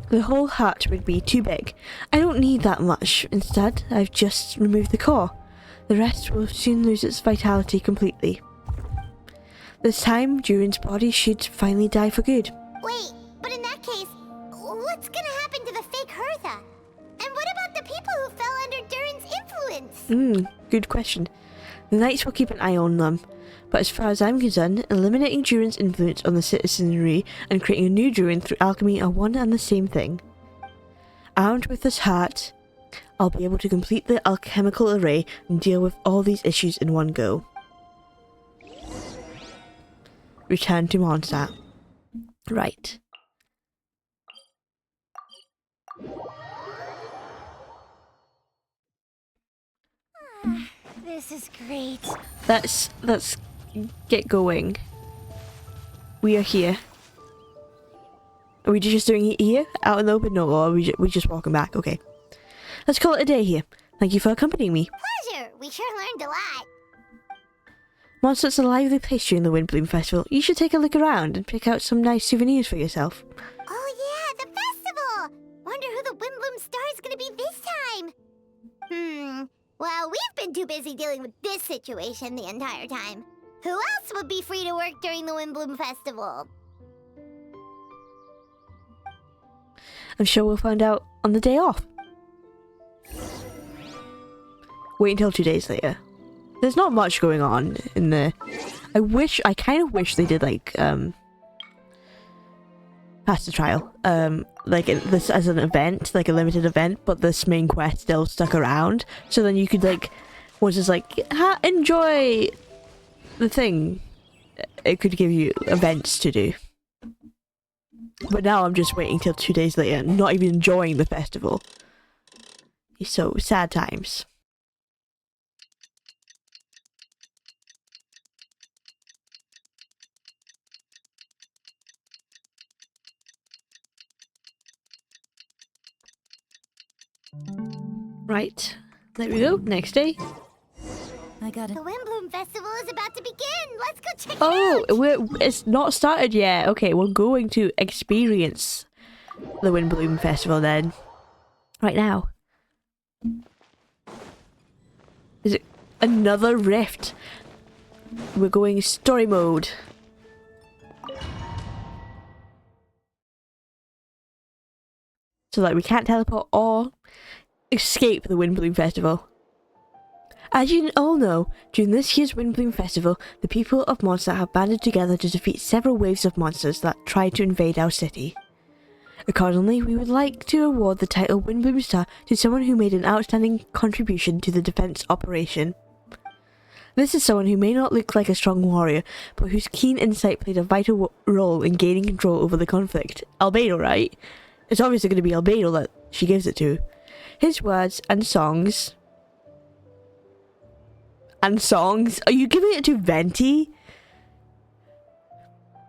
Speaker 1: The whole heart would be too big. I don't need that much. Instead, I've just removed the core. The rest will soon lose its vitality completely. This time, Durin's body should finally die for good.
Speaker 4: Wait, but in that case, what's gonna happen to the fake Hertha? And what about the people who fell under Durin's influence?
Speaker 1: Good question. The Knights will keep an eye on them. But as far as I'm concerned, eliminating Durin's influence on the citizenry and creating a new Durin through alchemy are one and the same thing. Armed with this heart, I'll be able to complete the alchemical array and deal with all these issues in one go. Return to Mondstadt. Right.
Speaker 4: This is great.
Speaker 1: Let's get going. We are here. Are we just doing it here, out in the open? No, or are we just walking back? Okay. Let's call it a day here. Thank you for accompanying me.
Speaker 4: Pleasure. We sure learned a lot.
Speaker 1: Mondstadt's a lively place during the Windbloom Festival. You should take a look around and pick out some nice souvenirs for yourself.
Speaker 4: Oh yeah, the festival! Wonder who the Windbloom star is gonna be this time. Well, we've been too busy dealing with this situation the entire time. Who else would be free to work during the Windbloom Festival?
Speaker 1: I'm sure we'll find out on the day off. Wait until 2 days later. There's not much going on in there. I kind of wish they did like, pass the trial. Like this as an event, like a limited event, but this main quest still stuck around. So then you could like, once it's like, enjoy the thing, it could give you events to do. But now I'm just waiting till 2 days later, not even enjoying the festival. So sad times. Right, there we go, next day.
Speaker 4: I got it. The Windbloom Festival is about to begin. Let's go check it out.
Speaker 1: It's not started yet. Okay, we're going to experience the Windbloom Festival then. Right now. Is it another rift? We're going story mode. So like we can't teleport or escape the Windbloom Festival. As you all know, during this year's Windbloom Festival, the people of Mondstadt have banded together to defeat several waves of monsters that tried to invade our city. Accordingly, we would like to award the title Windbloom Star to someone who made an outstanding contribution to the defense operation. This is someone who may not look like a strong warrior, but whose keen insight played a vital role in gaining control over the conflict. Albedo, right? It's obviously going to be Albedo that she gives it to. His words and songs... And songs? Are you giving it to Venti?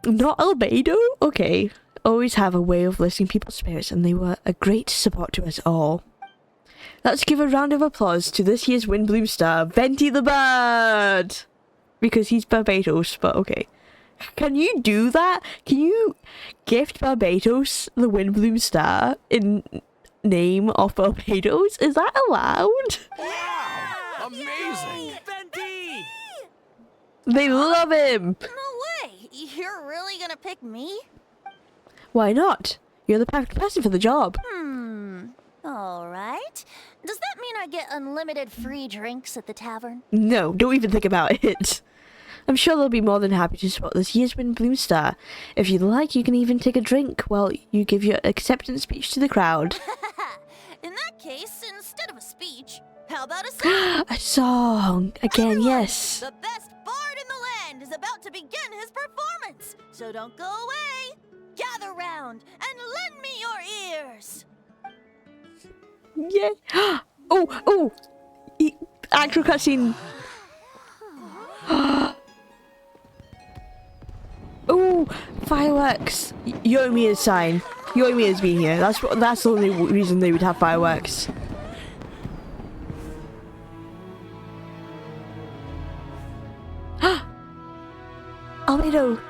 Speaker 1: Not Albedo? Okay. Always have a way of lifting people's spirits, and they were a great support to us all. Let's give a round of applause to this year's Windbloom star, Venti the Bird! Because he's Barbados, but okay. Can you do that? Can you gift Barbados the Windbloom star in name of Barbados? Is that allowed?
Speaker 16: Wow! Amazing!
Speaker 18: Venti!
Speaker 1: They love him!
Speaker 2: No way! You're really gonna pick me?
Speaker 1: Why not? You're the perfect person for the job.
Speaker 2: Alright. Does that mean I get unlimited free drinks at the tavern?
Speaker 1: No, don't even think about it. I'm sure they'll be more than happy to support this year's Windbloom star. If you'd like, you can even take a drink while you give your acceptance speech to the crowd.
Speaker 2: In that case, instead of a speech, how about a song?
Speaker 1: A song! Again,
Speaker 2: Everyone,
Speaker 1: yes.
Speaker 2: The best bard in the land is about to begin his performance, so don't go away. Gather round and lend me your ears.
Speaker 1: Yeah. Oh! Actual cutscene. Oh, fireworks. Yoimiya's sign. Yoimiya's being here. That's the only reason they would have fireworks. Albedo.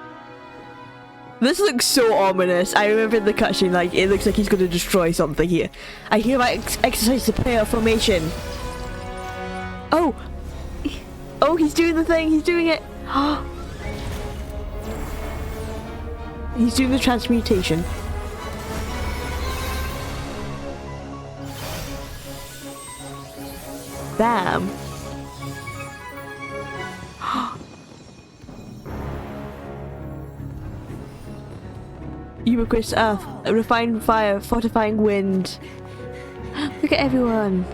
Speaker 1: This looks so ominous. I remember in the cutscene, like, it looks like he's going to destroy something here. I hereby exercise the prayer formation. Oh! Oh, he's doing the thing. He's doing it. He's doing the transmutation. Damn. Ubiquitous earth, a refined fire, fortifying wind. Look at everyone.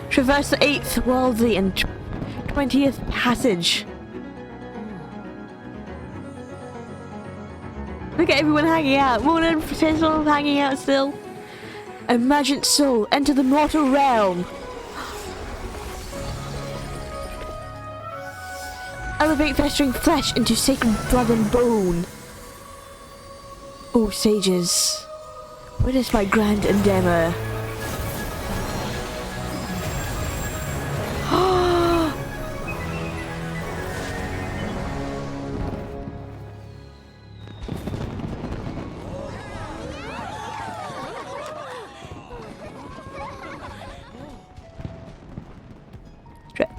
Speaker 1: Traverse the 8th worldly and 20th passage. Look at everyone hanging out. More than potential hanging out still. Emergent soul, enter the mortal realm. Elevate festering flesh into sacred blood and bone. O sages, witness my grand endeavor.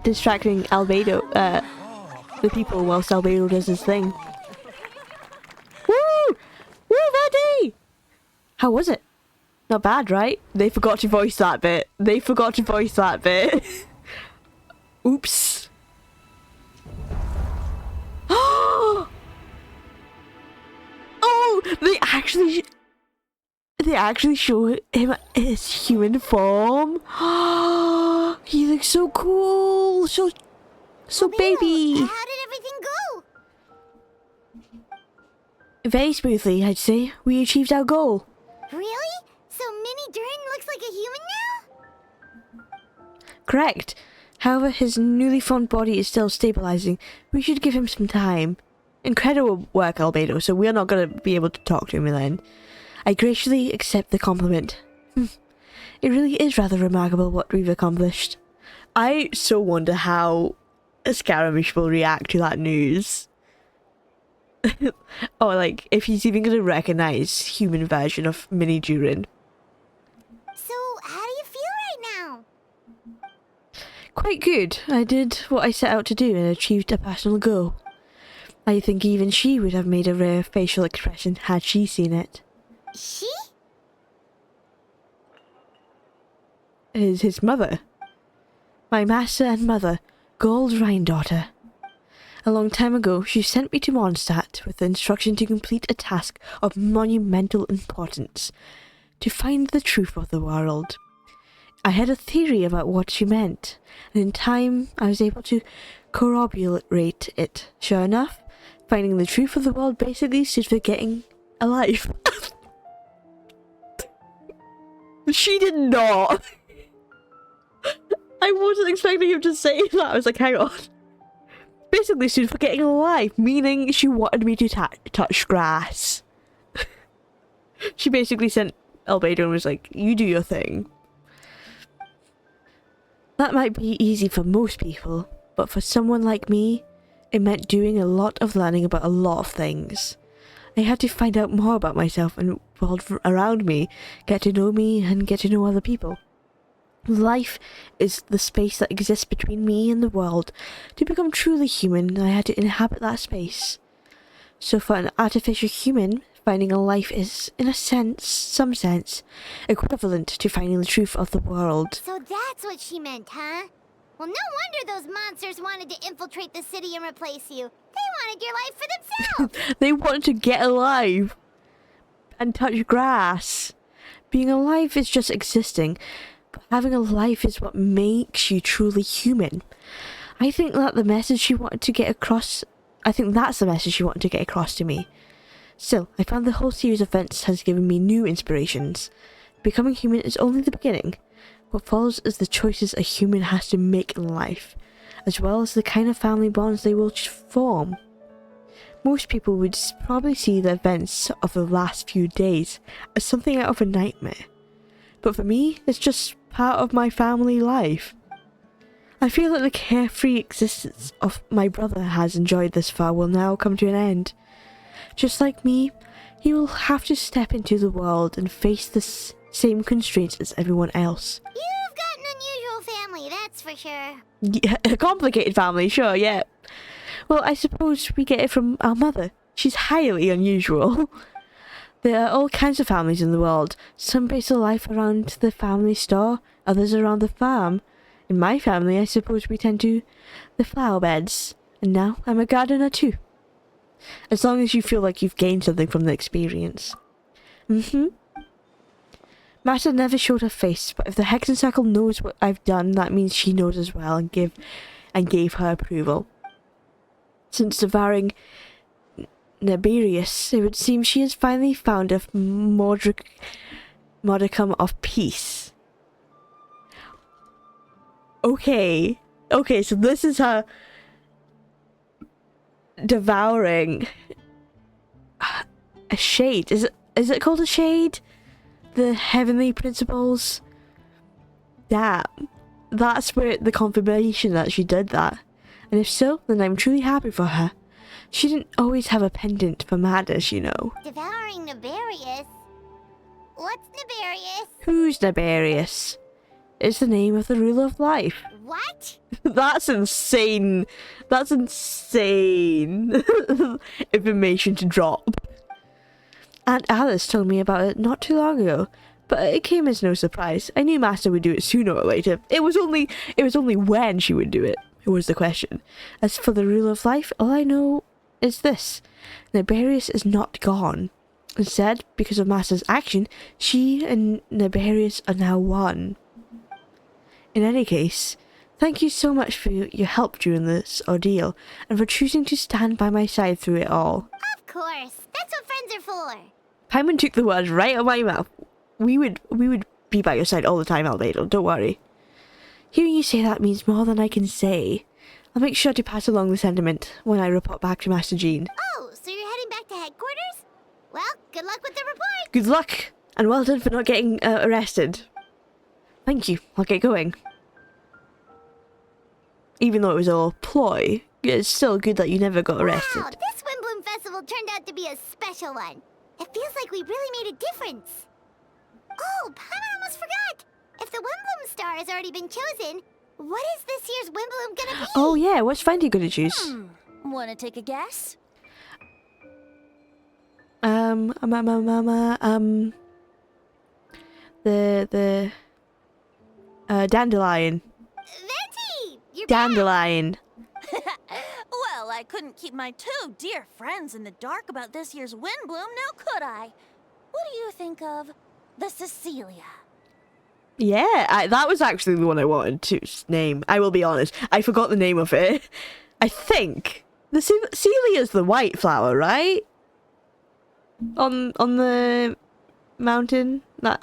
Speaker 1: Distracting Albedo, the people whilst Albedo does his thing. Woo! Woo, Venti! How was it? Not bad, right? They forgot to voice that bit. Oops. Oh! They actually show him his human form. He looks so cool. So baby.
Speaker 4: How did everything go?
Speaker 1: Very smoothly, I'd say. We achieved our goal.
Speaker 4: Really? So Mini Durin looks like a human now?
Speaker 1: Correct. However, his newly formed body is still stabilizing. We should give him some time. Incredible work, Albedo, so we're not going to be able to talk to him then. I graciously accept the compliment. It really is rather remarkable what we've accomplished. I so wonder how Scaramouche will react to that news. Or like, if he's even going to recognize human version of Mini Durin.
Speaker 4: So, how do you feel right now?
Speaker 1: Quite good. I did what I set out to do and achieved a personal goal. I think even she would have made a rare facial expression had she seen it.
Speaker 4: She?
Speaker 1: Is his mother. My master and mother, Gold Rhine-daughter. A long time ago, she sent me to Mondstadt with the instruction to complete a task of monumental importance. to find the truth of the world. I had a theory about what she meant, and in time I was able to corroborate it. Sure enough, finding the truth of the world basically stood for getting alive. She did not. I wasn't expecting him to say that. I was like, hang on. Basically stood for getting alive, meaning she wanted me to touch grass. She basically sent Albedo and was like, you do your thing. That might be easy for most people, but for someone like me, it meant doing a lot of learning about a lot of things. I had to find out more about myself and the world around me, get to know me and get to know other people. Life is the space that exists between me and the world. To become truly human, I had to inhabit that space. So for an artificial human, finding a life is, in a sense, some sense, equivalent to finding the truth of the world.
Speaker 4: So that's what she meant, huh? Well, no wonder those monsters wanted to infiltrate the city and replace you. They wanted your life for themselves.
Speaker 1: They wanted to get alive and touch grass. Being alive is just existing, but having a life is what makes you truly human. I think that the message she wanted to get across... I think that's the message she wanted to get across to me. Still, I found the whole series of events has given me new inspirations. Becoming human is only the beginning. What follows is the choices a human has to make in life, as well as the kind of family bonds they will form. Most people would probably see the events of the last few days as something out of a nightmare. But for me, it's just part of my family life. I feel that the carefree existence of my brother has enjoyed this far will now come to an end. Just like me, he will have to step into the world and face the same constraints as everyone else.
Speaker 4: You've got an unusual family, that's for sure.
Speaker 1: Yeah, a complicated family, sure, yeah. Well, I suppose we get it from our mother. She's highly unusual. There are all kinds of families in the world. Some base their life around the family store, others around the farm. In my family, I suppose we tend to the flower beds. And now I'm a gardener too. As long as you feel like you've gained something from the experience. Master never showed her face, but if the Hexen Circle knows what I've done, that means she knows as well and gave her approval. Since devouring Naberius, it would seem she has finally found a modicum of peace. Okay, so this is her devouring a shade. Is it called a shade? The heavenly principles? That's where the confirmation that she did that. And if so, then I'm truly happy for her. She didn't always have a pendant for madness, you know.
Speaker 4: Devouring Naberius? What's Naberius?
Speaker 1: Who's Naberius? It's the name of the ruler of life.
Speaker 4: What?
Speaker 1: That's insane. That's insane information to drop. Aunt Alice told me about it not too long ago, but it came as no surprise. I knew Master would do it sooner or later. It was only when she would do it. It was the question. As for the rule of life, all I know is this. Naberius is not gone. Instead, because of Master's action, she and Naberius are now one. In any case, thank you so much for your help during this ordeal, and for choosing to stand by my side through it all.
Speaker 4: Of course. That's what friends are for.
Speaker 1: Paimon took the words right out of my mouth. We would be by your side all the time, Albedo, don't worry. Hearing you say that means more than I can say. I'll make sure to pass along the sentiment when I report back to Master Jean.
Speaker 4: Oh, so you're heading back to headquarters? Well, good luck with the report.
Speaker 1: Good luck, and well done for not getting arrested. Thank you, I'll get going. Even though it was all a ploy, it's still good that you never got arrested.
Speaker 4: Wow, this Windbloom Festival turned out to be a special one. It feels like we really made a difference. Oh, Paimon almost forgot. If the Windbloom star has already been chosen, what is this year's Windbloom gonna be?
Speaker 1: Oh yeah, what's Fendi gonna choose?
Speaker 12: Wanna take a guess?
Speaker 1: The dandelion.
Speaker 4: Venti! You're
Speaker 1: Dandelion.
Speaker 12: Well, I couldn't keep my two dear friends in the dark about this year's Windbloom, now could I? What do you think of
Speaker 2: the Cecilia.
Speaker 1: Yeah, that was actually the one I wanted to name. I will be honest, I forgot the name of it. I think the Celia's the white flower, right? On the mountain. That.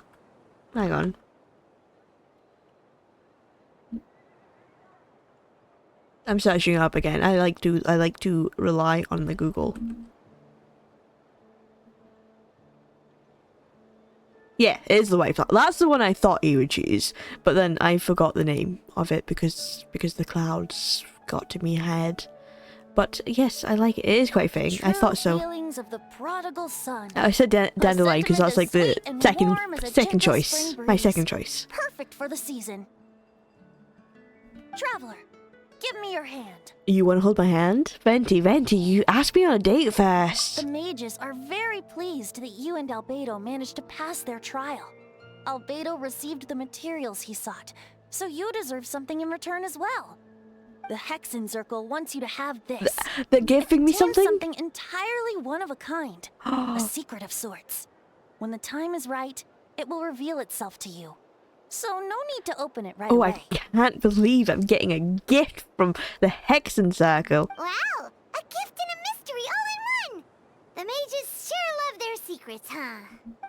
Speaker 1: Hang on. I'm searching up again. I like to rely on the Google. Yeah, it is the white flower. That's the one I thought he would choose, but then I forgot the name of it because the clouds got to me head. But yes, I like it. It is quite a thing. I thought so.
Speaker 2: Feelings of the prodigal son.
Speaker 1: I said dandelion because that's like the second choice. My second choice.
Speaker 2: Perfect for the season. Traveler, give me your hand.
Speaker 1: You want to hold my hand? Venti, you asked me on a date first.
Speaker 2: The mages are very pleased that you and Albedo managed to pass their trial. Albedo received the materials he sought, so you deserve something in return as well. The Hexenzirkel wants you to have this.
Speaker 1: They're giving me something?
Speaker 2: Something entirely one of a kind. A secret of sorts. When the time is right, it will reveal itself to you. So no need to open it right away.
Speaker 1: I can't believe I'm getting a gift from the Hexenzirkel.
Speaker 4: Wow! A gift and a mystery all in one! The mages sure love their secrets, huh?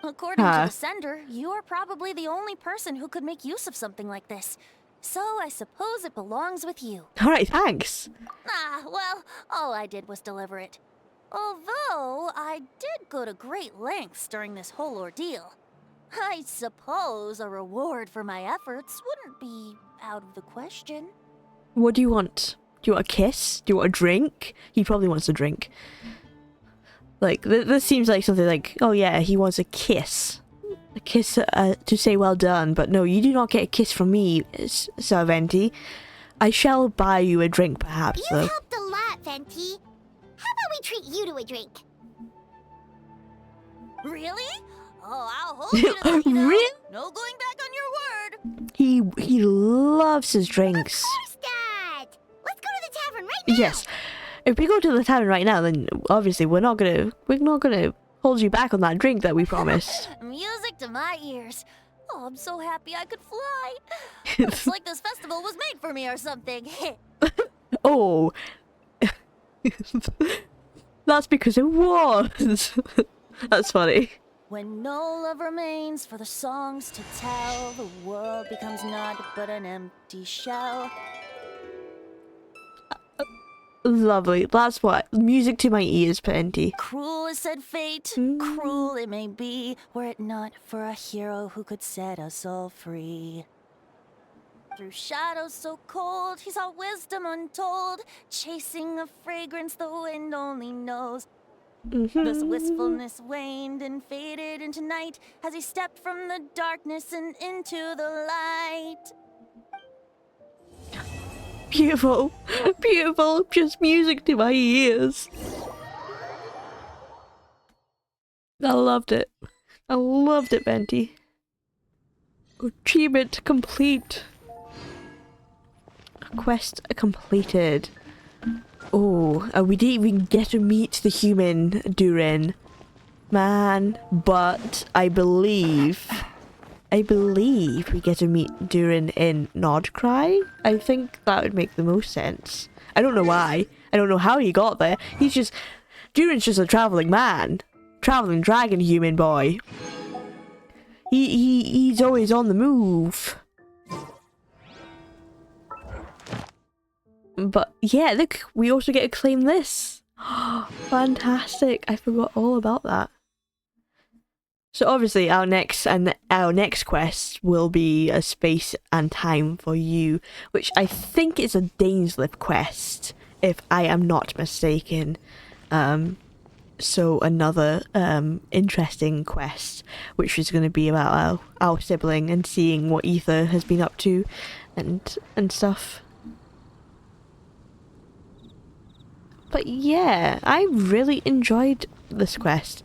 Speaker 2: According to the sender, you are probably the only person who could make use of something like this. So I suppose it belongs with you.
Speaker 1: Alright, thanks.
Speaker 2: Well, all I did was deliver it. Although, I did go to great lengths during this whole ordeal. I suppose a reward for my efforts wouldn't be out of the question.
Speaker 1: What do you want? Do you want a kiss? Do you want a drink? He probably wants a drink. Like, this seems like something like, oh yeah, he wants a kiss. A kiss to say well done, but no, you do not get a kiss from me, Sir Venti. I shall buy you a drink, perhaps,
Speaker 4: though. You helped a lot, Venti. How about we treat you to a drink?
Speaker 2: Really? Oh, I'll hold you to that, you know.
Speaker 1: Really?
Speaker 2: No going back on your word.
Speaker 1: He loves his drinks.
Speaker 4: Of course, Dad. Let's go to the tavern right now.
Speaker 1: Yes. If we go to the tavern right now, then obviously we're not gonna hold you back on that drink that we promised.
Speaker 2: Music to my ears. Oh, I'm so happy I could fly. Looks like this festival was made for me or something.
Speaker 1: Oh. That's because it was. That's funny.
Speaker 2: When no love remains for the songs to tell, the world becomes naught but an empty shell.
Speaker 1: Lovely. That's what. Music to my ears, Venti.
Speaker 2: Cruel is said fate, cruel it may be, were it not for a hero who could set us all free. Through shadows so cold, he saw wisdom untold, chasing a fragrance the wind only knows. This wistfulness waned and faded into night as he stepped from the darkness and into the light.
Speaker 1: Beautiful. Beautiful. Just music to my ears. I loved it. I loved it, Venti. Achievement complete. Quest completed. Oh, we didn't even get to meet the human Durin. Man, but I believe we get to meet Durin in Nordcry. I think that would make the most sense. I don't know why. I don't know how he got there. Durin's just a traveling man. Traveling dragon human boy. He's always on the move. But yeah, look, we also get to claim this. Fantastic. I forgot all about that. So obviously our next quest will be a space and time for you, which I think is a Daneslip quest, if I am not mistaken. So another interesting quest, which is going to be about our sibling and seeing what Ether has been up to and stuff. But yeah, I really enjoyed this quest.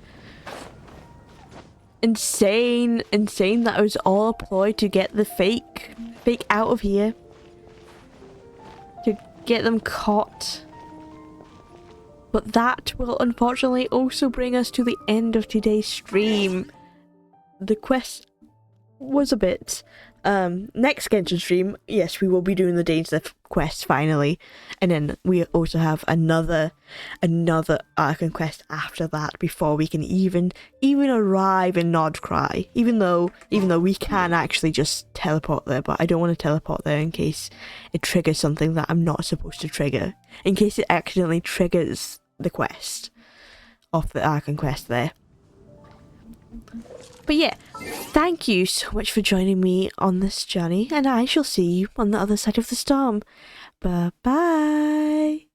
Speaker 1: Insane that it was all a ploy to get the fake out of here. To get them caught. But that will unfortunately also bring us to the end of today's stream. the quest was a bit next Genshin stream, yes, we will be doing the Dainsleif quest finally, and then we also have another Archon quest after that before we can even arrive in Nordcry, even though we can actually just teleport there, but I don't want to teleport there in case it triggers something that I'm not supposed to trigger, in case it accidentally triggers the quest of the Archon quest there. But yeah, thank you so much for joining me on this journey, and I shall see you on the other side of the storm. Bye-bye.